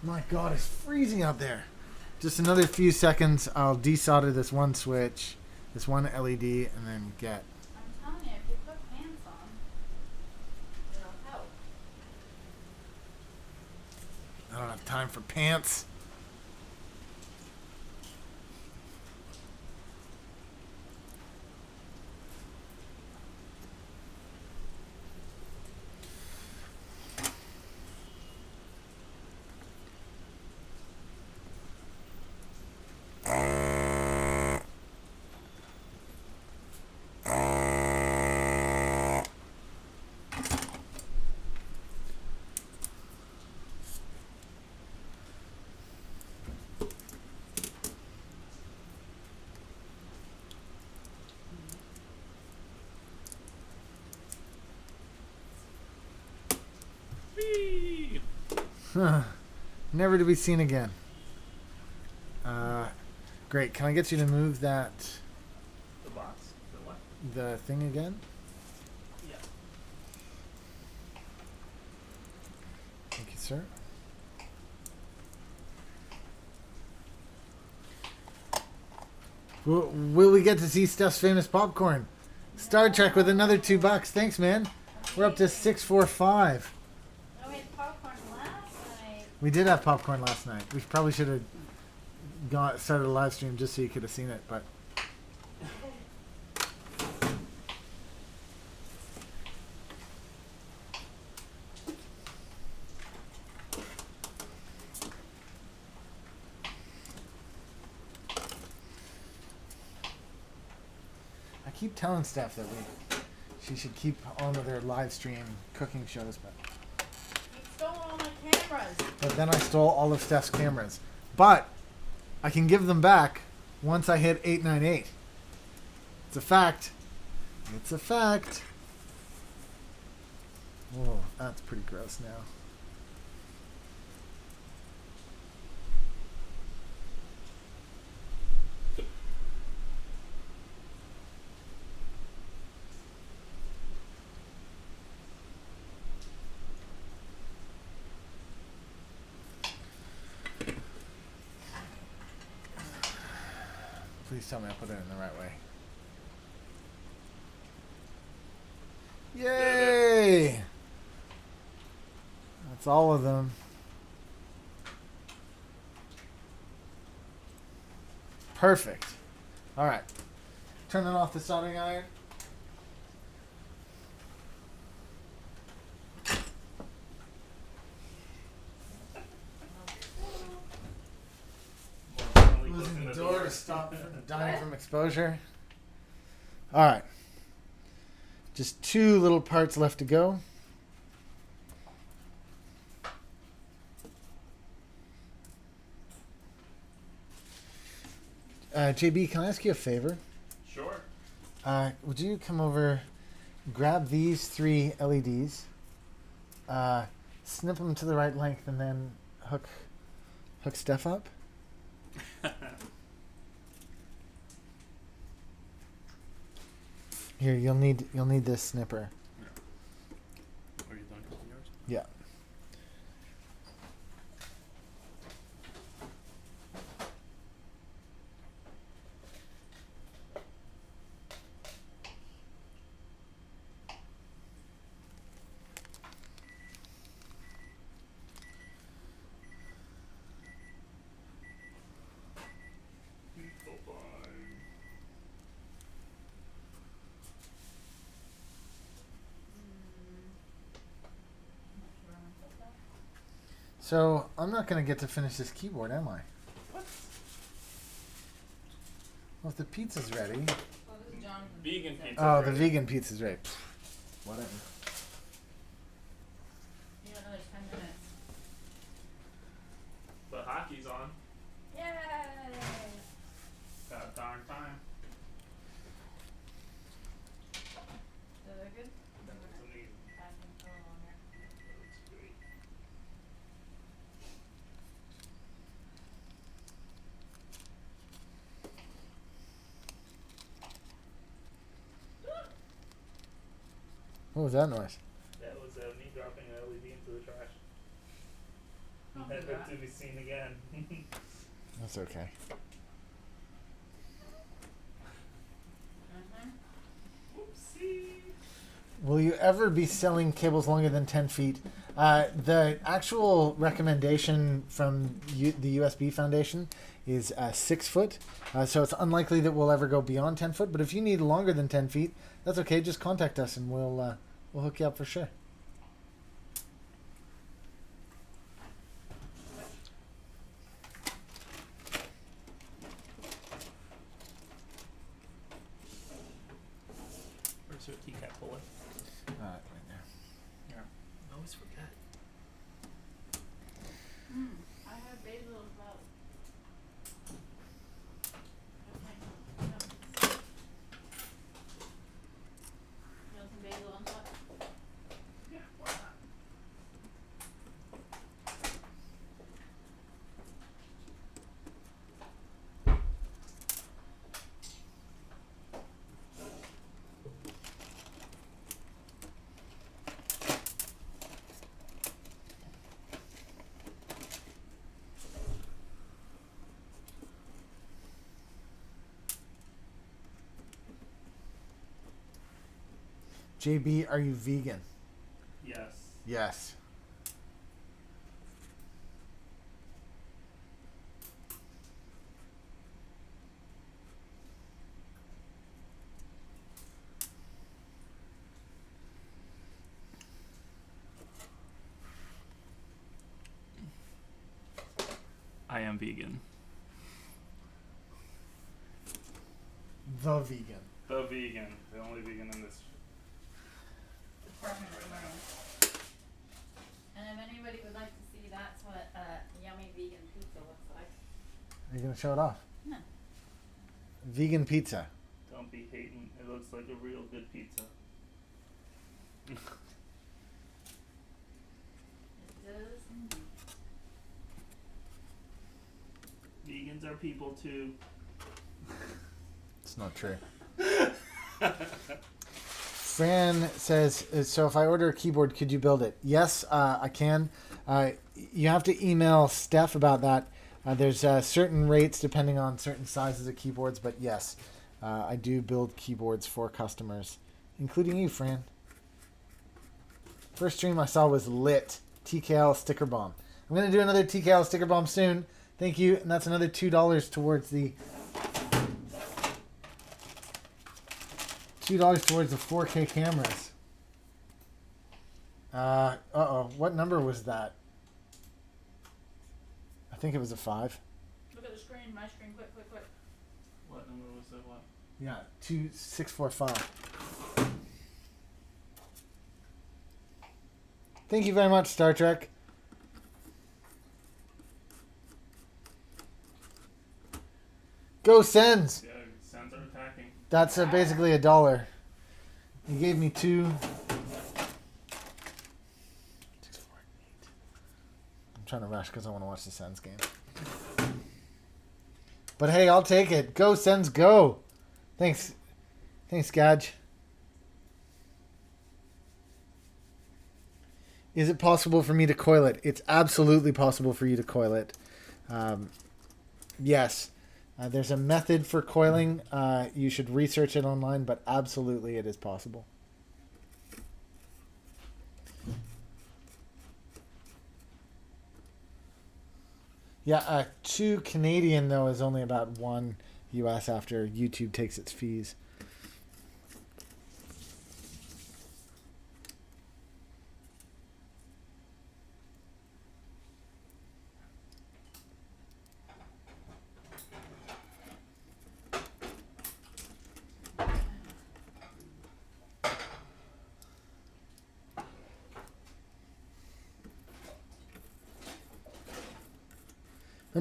My God, it's freezing out there. Just another few seconds, I'll desolder this one switch, this one LED, and then get. I'm telling you, if you put pants on, it'll help. I don't have time for pants. Whee! Never to be seen again. Great. Can I get you to move that The box? The what? the thing again? Yeah. Thank you, sir. Will we get to see Steph's famous popcorn? Star Trek with another $2. Thanks, man. We're up to 645. Oh, we had popcorn last night. We did have popcorn last night. We probably should have started a live stream just so you could have seen it, but I keep telling Steph that she should keep on with her live stream cooking shows, but You stole all my cameras. then I stole all of Steph's cameras. But I can give them back once I hit 898. It's a fact. It's a fact. Whoa, that's pretty gross now. Please tell me I put it in the right way. Yay! That's all of them. Perfect. All right. Turning off the soldering iron. Closing the door to stop dying from exposure. All right. Just 2 little parts left to go. JB, can I ask you a favor? Sure. Would you come over, grab these 3 LEDs, snip them to the right length, and then hook Steph up? Here, you'll need this snipper. Are you done cooking yours? Yeah. So I'm not going to get to finish this keyboard, am I? What? Well, if the pizza's ready. Well, this is Jonathan's Vegan pizza. pizza. Oh, ready. the vegan pizza's ready. Whatever. You got another 10 minutes. But hockey's on. Yay! Got darn time. So they're good? That's amazing. Pass them a little longer. That's great. What was that noise? That was me dropping an LED into the trash. Don't do Never that. to be seen again. That's okay. Whoopsie. Will you ever be selling cables longer than 10 feet? The actual recommendation from the USB Foundation is 6 foot. So it's unlikely that we'll ever go beyond 10 foot. But if you need longer than 10 feet, that's okay. Just contact us and we'll hook you up for sure. Where's your teacup puller? Right there. Yeah. I always forget. I have basil as well. You want some basil on top? Yeah, why not? JB, are you vegan? Yes. Yes. I am vegan. The vegan. The vegan. The only vegan in this. Department of Learning. And if anybody would like to see, that's what yummy vegan pizza looks like. Are you going to show it off? No. Vegan pizza. Don't be hating. It looks like a real good pizza. It does indeed. Vegans are people too. It's not true. Fran says, so if I order a keyboard, could you build it? Yes, I can. You have to email Steph about that. There's certain rates depending on certain sizes of keyboards, but yes, I do build keyboards for customers, including you, Fran. First stream I saw was lit. TKL sticker bomb. I'm going to do another TKL sticker bomb soon. Thank you. And that's another $2 towards the towards the 4K cameras. Uh-oh. What number was that? I think it was a 5. Look at the screen, my screen, quick. What number was that? What? Yeah, 2645. Thank you very much, Star Trek. Go Sens! Yeah, sounds are attacking. That's basically $1. You gave me 2. 6, 4, 8. I'm trying to rush because I want to watch the Sens game. But hey, I'll take it. Go Sens, go! Thanks, Gadge. Is it possible for me to coil it? It's absolutely possible for you to coil it. Yes. There's a method for coiling. You should research it online, but absolutely it is possible. Yeah, 2 Canadian, though, is only about 1 US after YouTube takes its fees.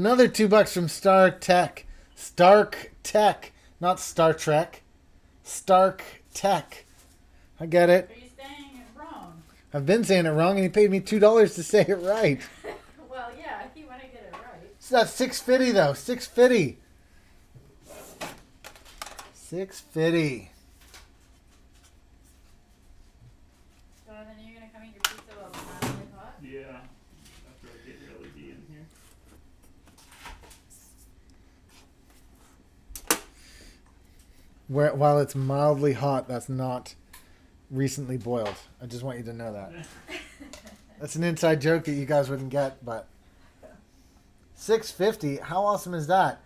Another $2 from Stark Tech. Stark Tech, not Star Trek. Stark Tech. I get it. Are you saying it wrong? I've been saying it wrong, and he paid me $2 to say it right. Well, yeah, he want to get it right. So that's $6.50 though. $6.50. $6.50. So then you're gonna come eat your pizza while it's not really hot? Yeah. After I get your LED in here. While it's mildly hot, that's not recently boiled. I just want you to know that. That's an inside joke that you guys wouldn't get, but $6.50. How awesome is that?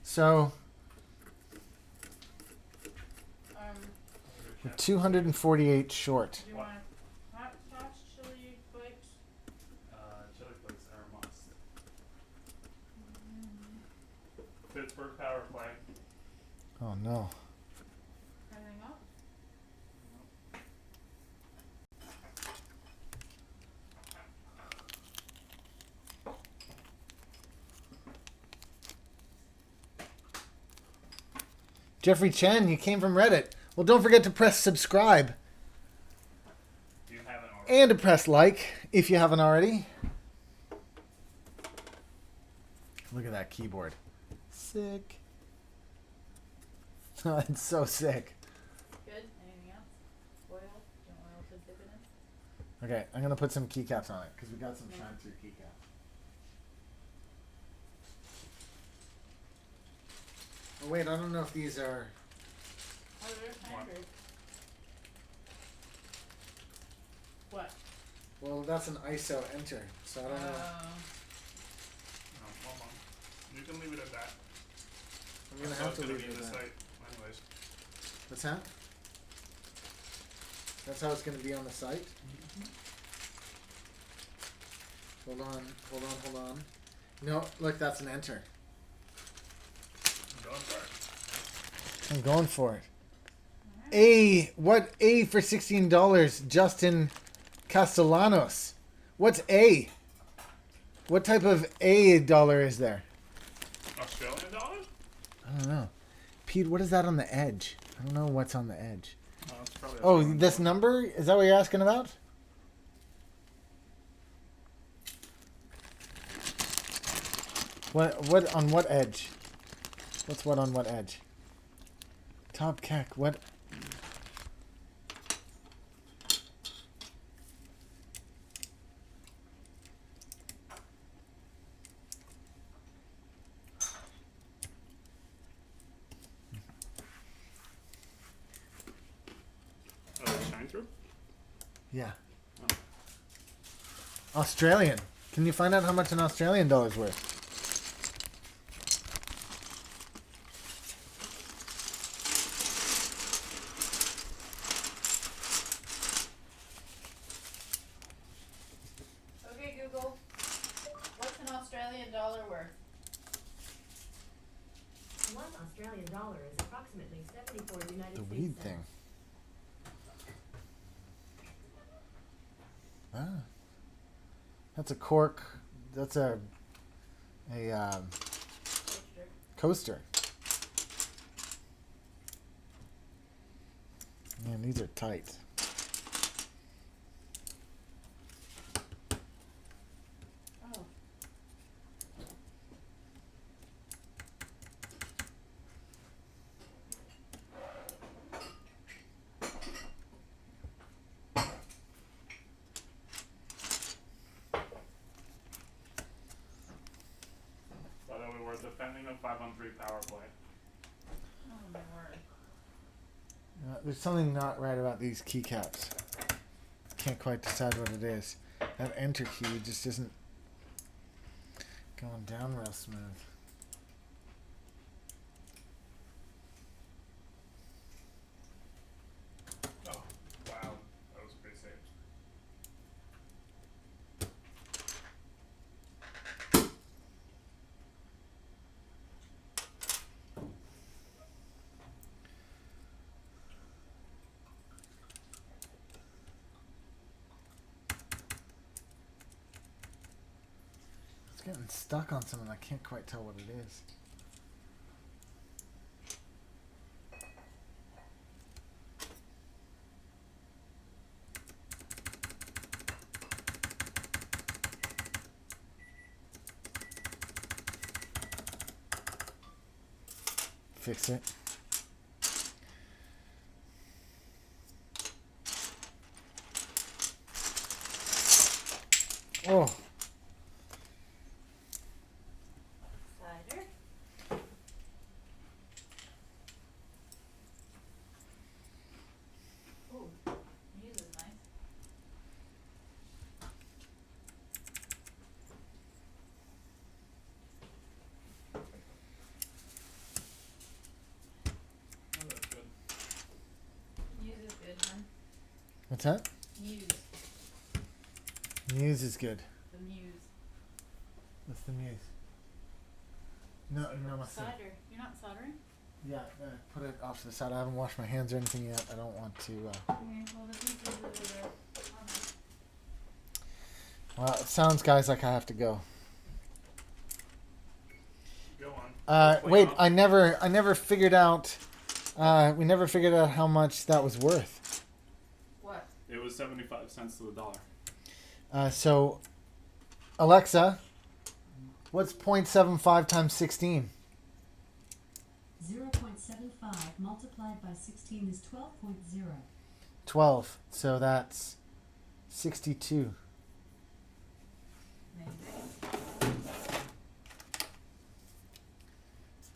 So we're 248 short. Do you want hot sauce, chili flakes? Chili flakes are a must. Pittsburgh power play. Oh no. Anything else? Jeffrey Chen, you came from Reddit. Well, don't forget to press subscribe You haven't already. and to press like if you haven't already. Look at that keyboard. Sick. It's so sick. Good. Anything else? Oil? Do you want oil to dip it in? Okay, I'm going to put some keycaps on it because we got some shine through keycaps. Oh, wait, I don't know if these are... Oh, they're standard. What? Well, that's an ISO enter, so I don't know. No, hold on. You can leave it at that. I'm going to That's have how to it's gonna leave be it in at the that. site. Anyways. What's that? That's how it's going to be on the site? Hold on. No, look, that's an enter. I'm going for it. I'm going for it. A for $16? Justin Castellanos. What's A? What type of A dollar is there? Australian dollars? I don't know. Pete, what is that on the edge? I don't know what's on the edge. Oh, it's probably Oh, Australian this dollars. number? Is that what you're asking about? What on what edge? What's what on what edge? Top keck, what? Oh, it's shine through? Yeah. Oh. Australian. Can you find out how much an Australian dollar's worth? Okay, Google. What's an Australian dollar worth? One Australian dollar is approximately 74 United The States weed cents. thing. Ah. That's a cork. That's a coaster. Man, these are tight. Oh. By the way, we're defending a 5-on-3 power play. Oh my word. There's something not right about these keycaps. Can't quite decide what it is. That enter key just isn't going down real smooth. Oh, wow. That was pretty safe. It's getting stuck on something. I can't quite tell what it is. Fix it. Oh. Cider. Ooh, muse is nice. Oh, that's good. Muse is good, man. What's that? Muse. Muse is good. The muse. What's the muse? No, my Cider. You're not soldering? Yeah, put it off to the side. I haven't washed my hands or anything yet. I don't want to. Okay, well the pieces of the Well, it sounds, guys, like I have to go. Go on. Wait, I never figured out. We never figured out how much that was worth. what? It was 75 cents to the dollar. So, Alexa, what's 0.75 times 16? 0.75 multiplied by 16 is 12.0. 12. So that's 62. Maybe.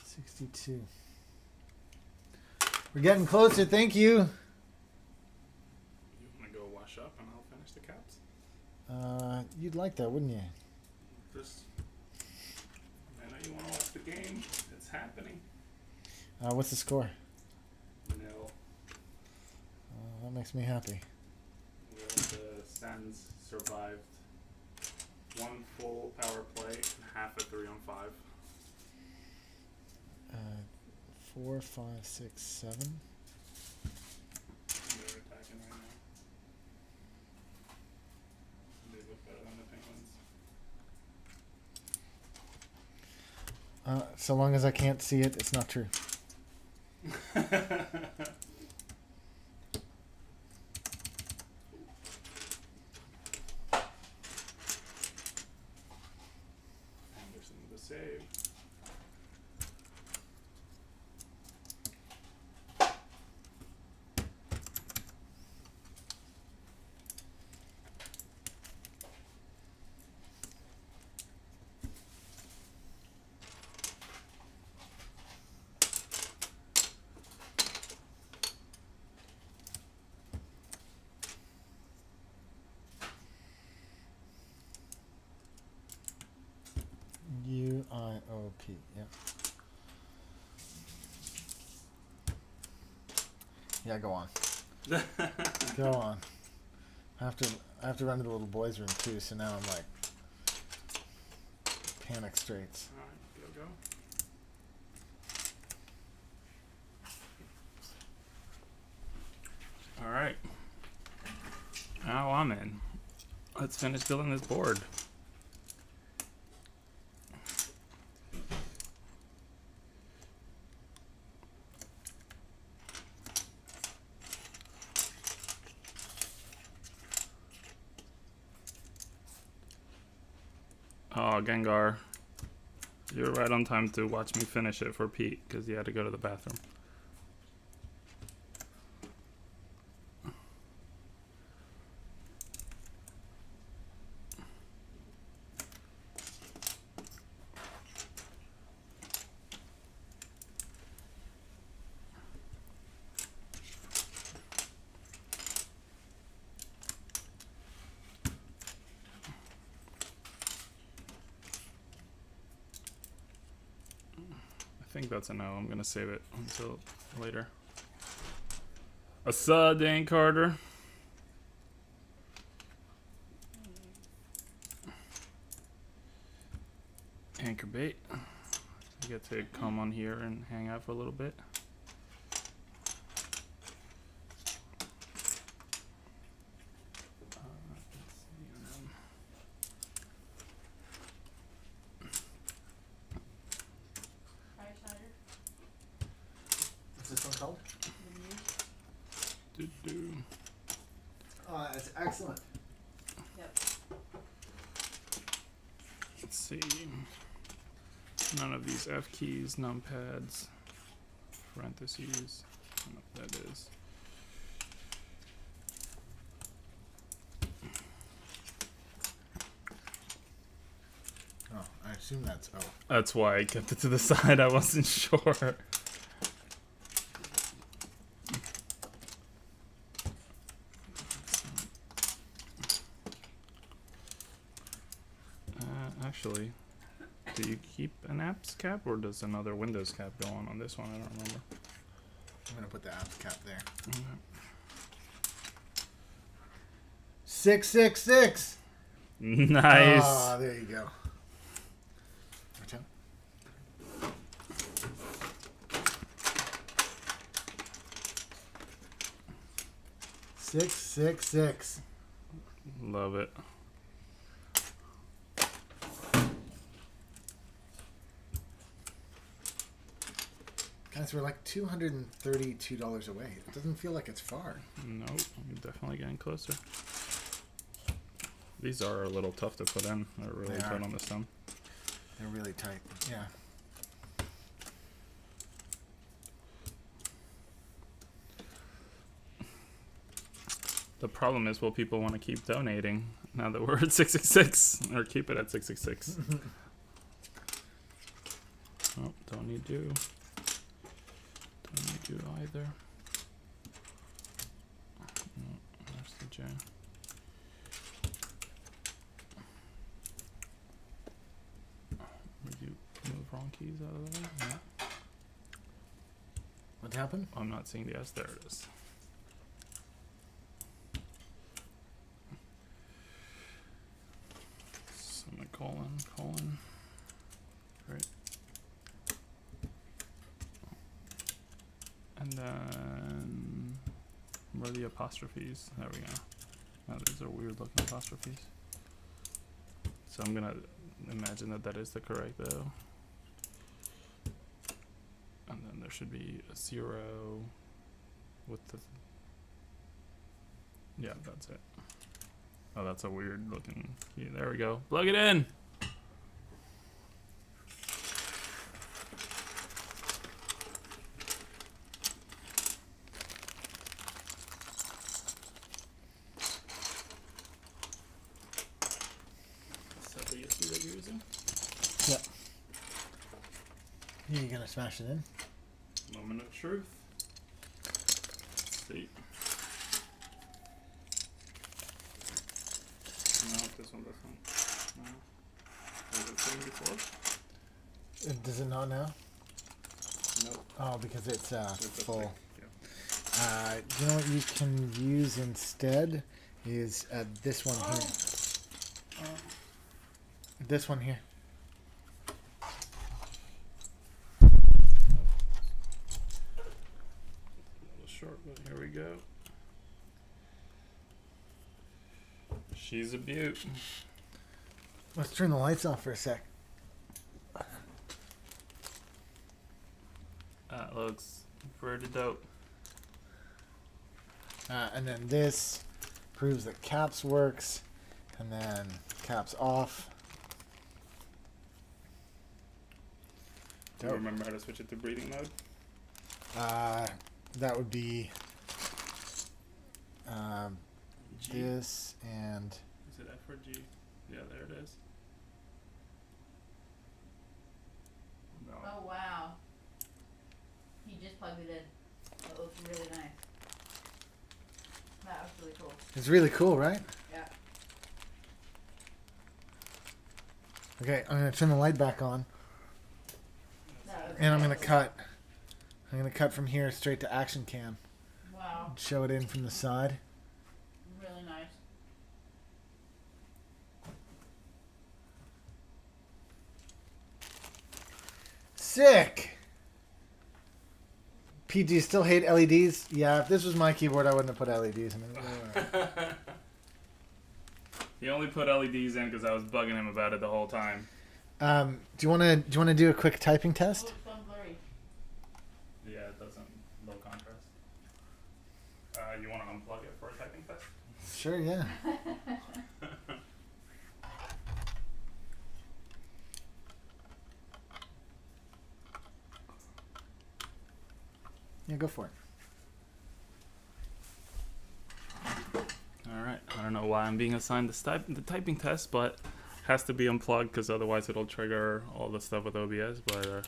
62. We're getting closer. Thank you. You want to go wash up and I'll finish the caps? You'd like that, wouldn't you? Just, I know you want to watch the game. It's happening. What's the score? Nil. That makes me happy. The Sens survived one full power play and half a 3-on-5. 4, 5, 6, 7. They're attacking right now. They look better than the Penguins. So long as I can't see it, it's not true. Anderson with a save. UIOP. Yeah. Yeah, go on. Go on. I have to run to the little boys' room too, so now I'm like panic straits. Alright, go. Alright. Now I'm in. Let's finish building this board. Oh, Gengar. You're right on time to watch me finish it for Pete, because he had to go to the bathroom. I think that's a no. I'm gonna save it until later. Dane Carter. Anchor bait. You get to come on here and hang out for a little bit. Let's see, see. None of these F keys, numpads, parentheses. I don't know what that is. Oh, I assume that's O. That's why I kept it to the side. I wasn't sure. Actually, do you keep an apps cap or does another Windows cap go on this one? I don't remember. I'm gonna put the apps cap there. Okay. 666. Nice. Ah, there you go. Watch out. 666. Love it. Guys, we're like $232 away. It doesn't feel like it's far. Nope, I'm definitely getting closer. These are a little tough to put in. They're really They tight are. on the stem. They're really tight. Yeah. The problem is, will people want to keep donating now that we're at 666? Or keep it at 666? Oh, don't need you. Don't need you either. No, there's the J. Would you move wrong keys out of the way? No. What happened? I'm not seeing the S. There it is. Semicolon. Great. And then where are the apostrophes? There we go. Now these are weird looking apostrophes. So I'm gonna imagine that that is the correct though. And then there should be a 0 with the. Yeah, that's it. Oh, that's a weird looking. Yeah, there we go. Plug it in. Is that the USB that you're using? Yep. You're gonna smash it in? Moment of truth. Let's see. No, this one doesn't. No. Was it seen before? Does it not now? Nope. Oh, because it's It's a full. stick, yeah. You know what you can use instead is this one here. This one here. A little short, but here we go. She's a beaut. Let's turn the lights off for a sec. That looks pretty dope. And then this proves that caps works, and then caps off. Do you Dope. remember how to switch it to breathing mode? That would be G. this and Is it F or G? Yeah, there it is. No. Oh wow. He just plugged it in. It looks really nice. That was really cool. it's really cool, right? Yeah. Okay, I'm gonna turn the light back on, That was and I'm gonna awesome. cut. I'm gonna cut from here straight to action cam. Wow. Show it in from the side. Really nice. Sick. Pete, do you still hate LEDs? Yeah, if this was my keyboard, I wouldn't have put LEDs in it. He only put LEDs in because I was bugging him about it the whole time. Do you wanna do a quick typing Oh, test? it's so blurry. Yeah, it doesn't. Low contrast. You want to unplug it for a typing test? Sure, yeah. go for it. All right. I don't know why I'm being assigned the typing test, but has to be unplugged because otherwise it'll trigger all the stuff with OBS. But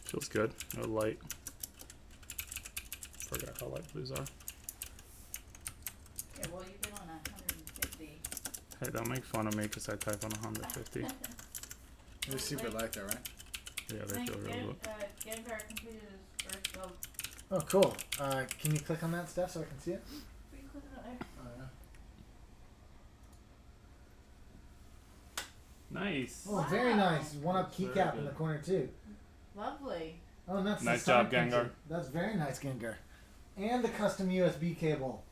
feels good. No light. Forgot how light blues are. Yeah, well, you've been on 150. Hey, don't make fun of me because I type on 150. They're super light though, right? Yeah, they feel real good. Gengar completed his first build. Oh, cool. Can you click on that stuff so I can see it? We can click on it there. Oh, yeah. Nice. Oh, very Wow. nice. One up Very keycap in good. the corner too. Lovely. Oh, and that's Nice the side job, Gengar. picture. That's very nice, Gengar. And the custom USB cable.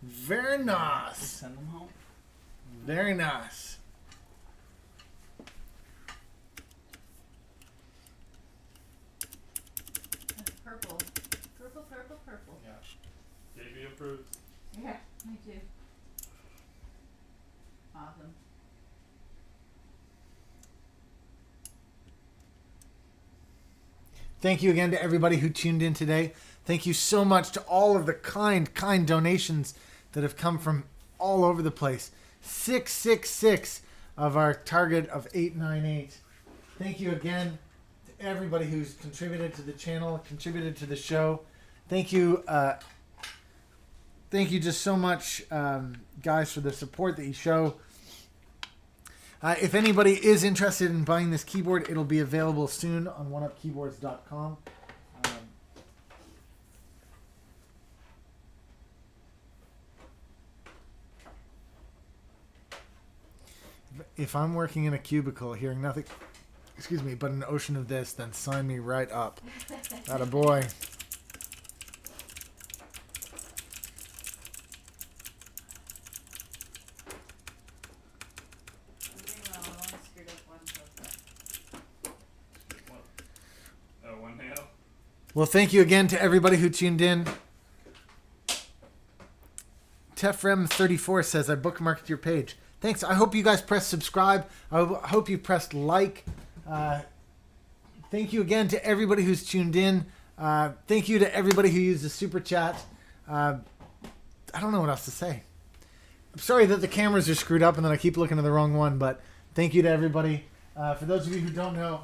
Very nice. Send them home. Very nice. That's purple. Purple, purple, purple. Yeah. JB approved. Yeah, me too. Awesome. Thank you again to everybody who tuned in today. Thank you so much to all of the kind donations that have come from all over the place. 666 of our target of 898. Thank you again to everybody who's contributed to the channel, contributed to the show. Thank you. Thank you just so much, guys, for the support that you show. If anybody is interested in buying this keyboard, it'll be available soon on oneupkeyboards.com. If I'm working in a cubicle hearing nothing, excuse me, but an ocean of this, then sign me right up. Atta boy. I'm doing well. I only screwed up one so far. Oh, one nail. Well, thank you again to everybody who tuned in. Tefrem34 says, I bookmarked your page. Thanks. I hope you guys pressed subscribe. I hope you pressed like. Thank you again to everybody who's tuned in. Thank you to everybody who used the super chat. I don't know what else to say. I'm sorry that the cameras are screwed up and that I keep looking at the wrong one, but thank you to everybody. For those of you who don't know,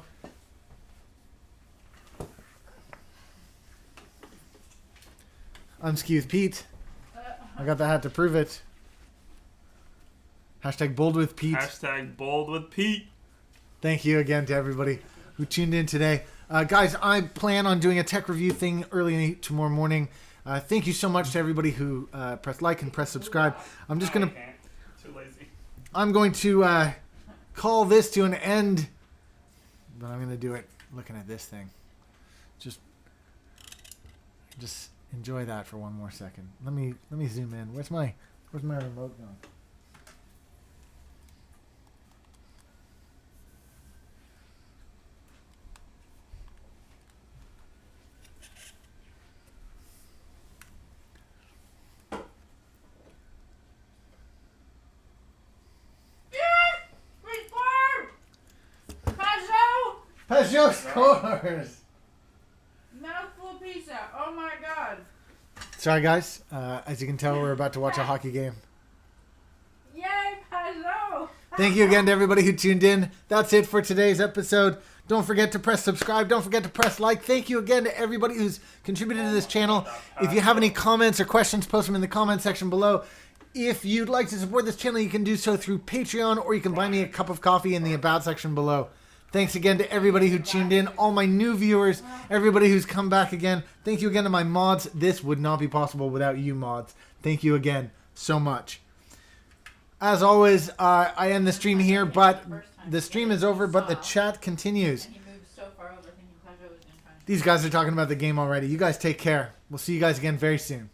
I'm skiwithpete. I got the hat to prove it. Hashtag bold with Pete. Hashtag bold with Pete. Thank you again to everybody who tuned in today. Guys, I plan on doing a tech review thing early tomorrow morning. Thank you so much to everybody who pressed like and pressed subscribe. I'm just going to... Too lazy. I'm going to call this to an end. But I'm going to do it looking at this thing. Just enjoy that for one more second. Let me zoom in. Where's my remote gone? Peugeot scores! Mouthful of pizza. Oh my god. Sorry, guys. As you can tell, we're about to watch a hockey game. Yay, Peugeot! Thank you again to everybody who tuned in. That's it for today's episode. Don't forget to press subscribe. Don't forget to press like. Thank you again to everybody who's contributed to this channel. If you have any comments or questions, post them in the comment section below. If you'd like to support this channel, you can do so through Patreon, or you can buy me a cup of coffee in the About section below. Thanks again to everybody who tuned in, all my new viewers, everybody who's come back again. Thank you again to my mods. This would not be possible without you mods. Thank you again so much. As always, I end the stream here, but the stream is over, but the chat continues. And he moved so far over thinking Peugeot was going to try and... These guys are talking about the game already. You guys take care. We'll see you guys again very soon.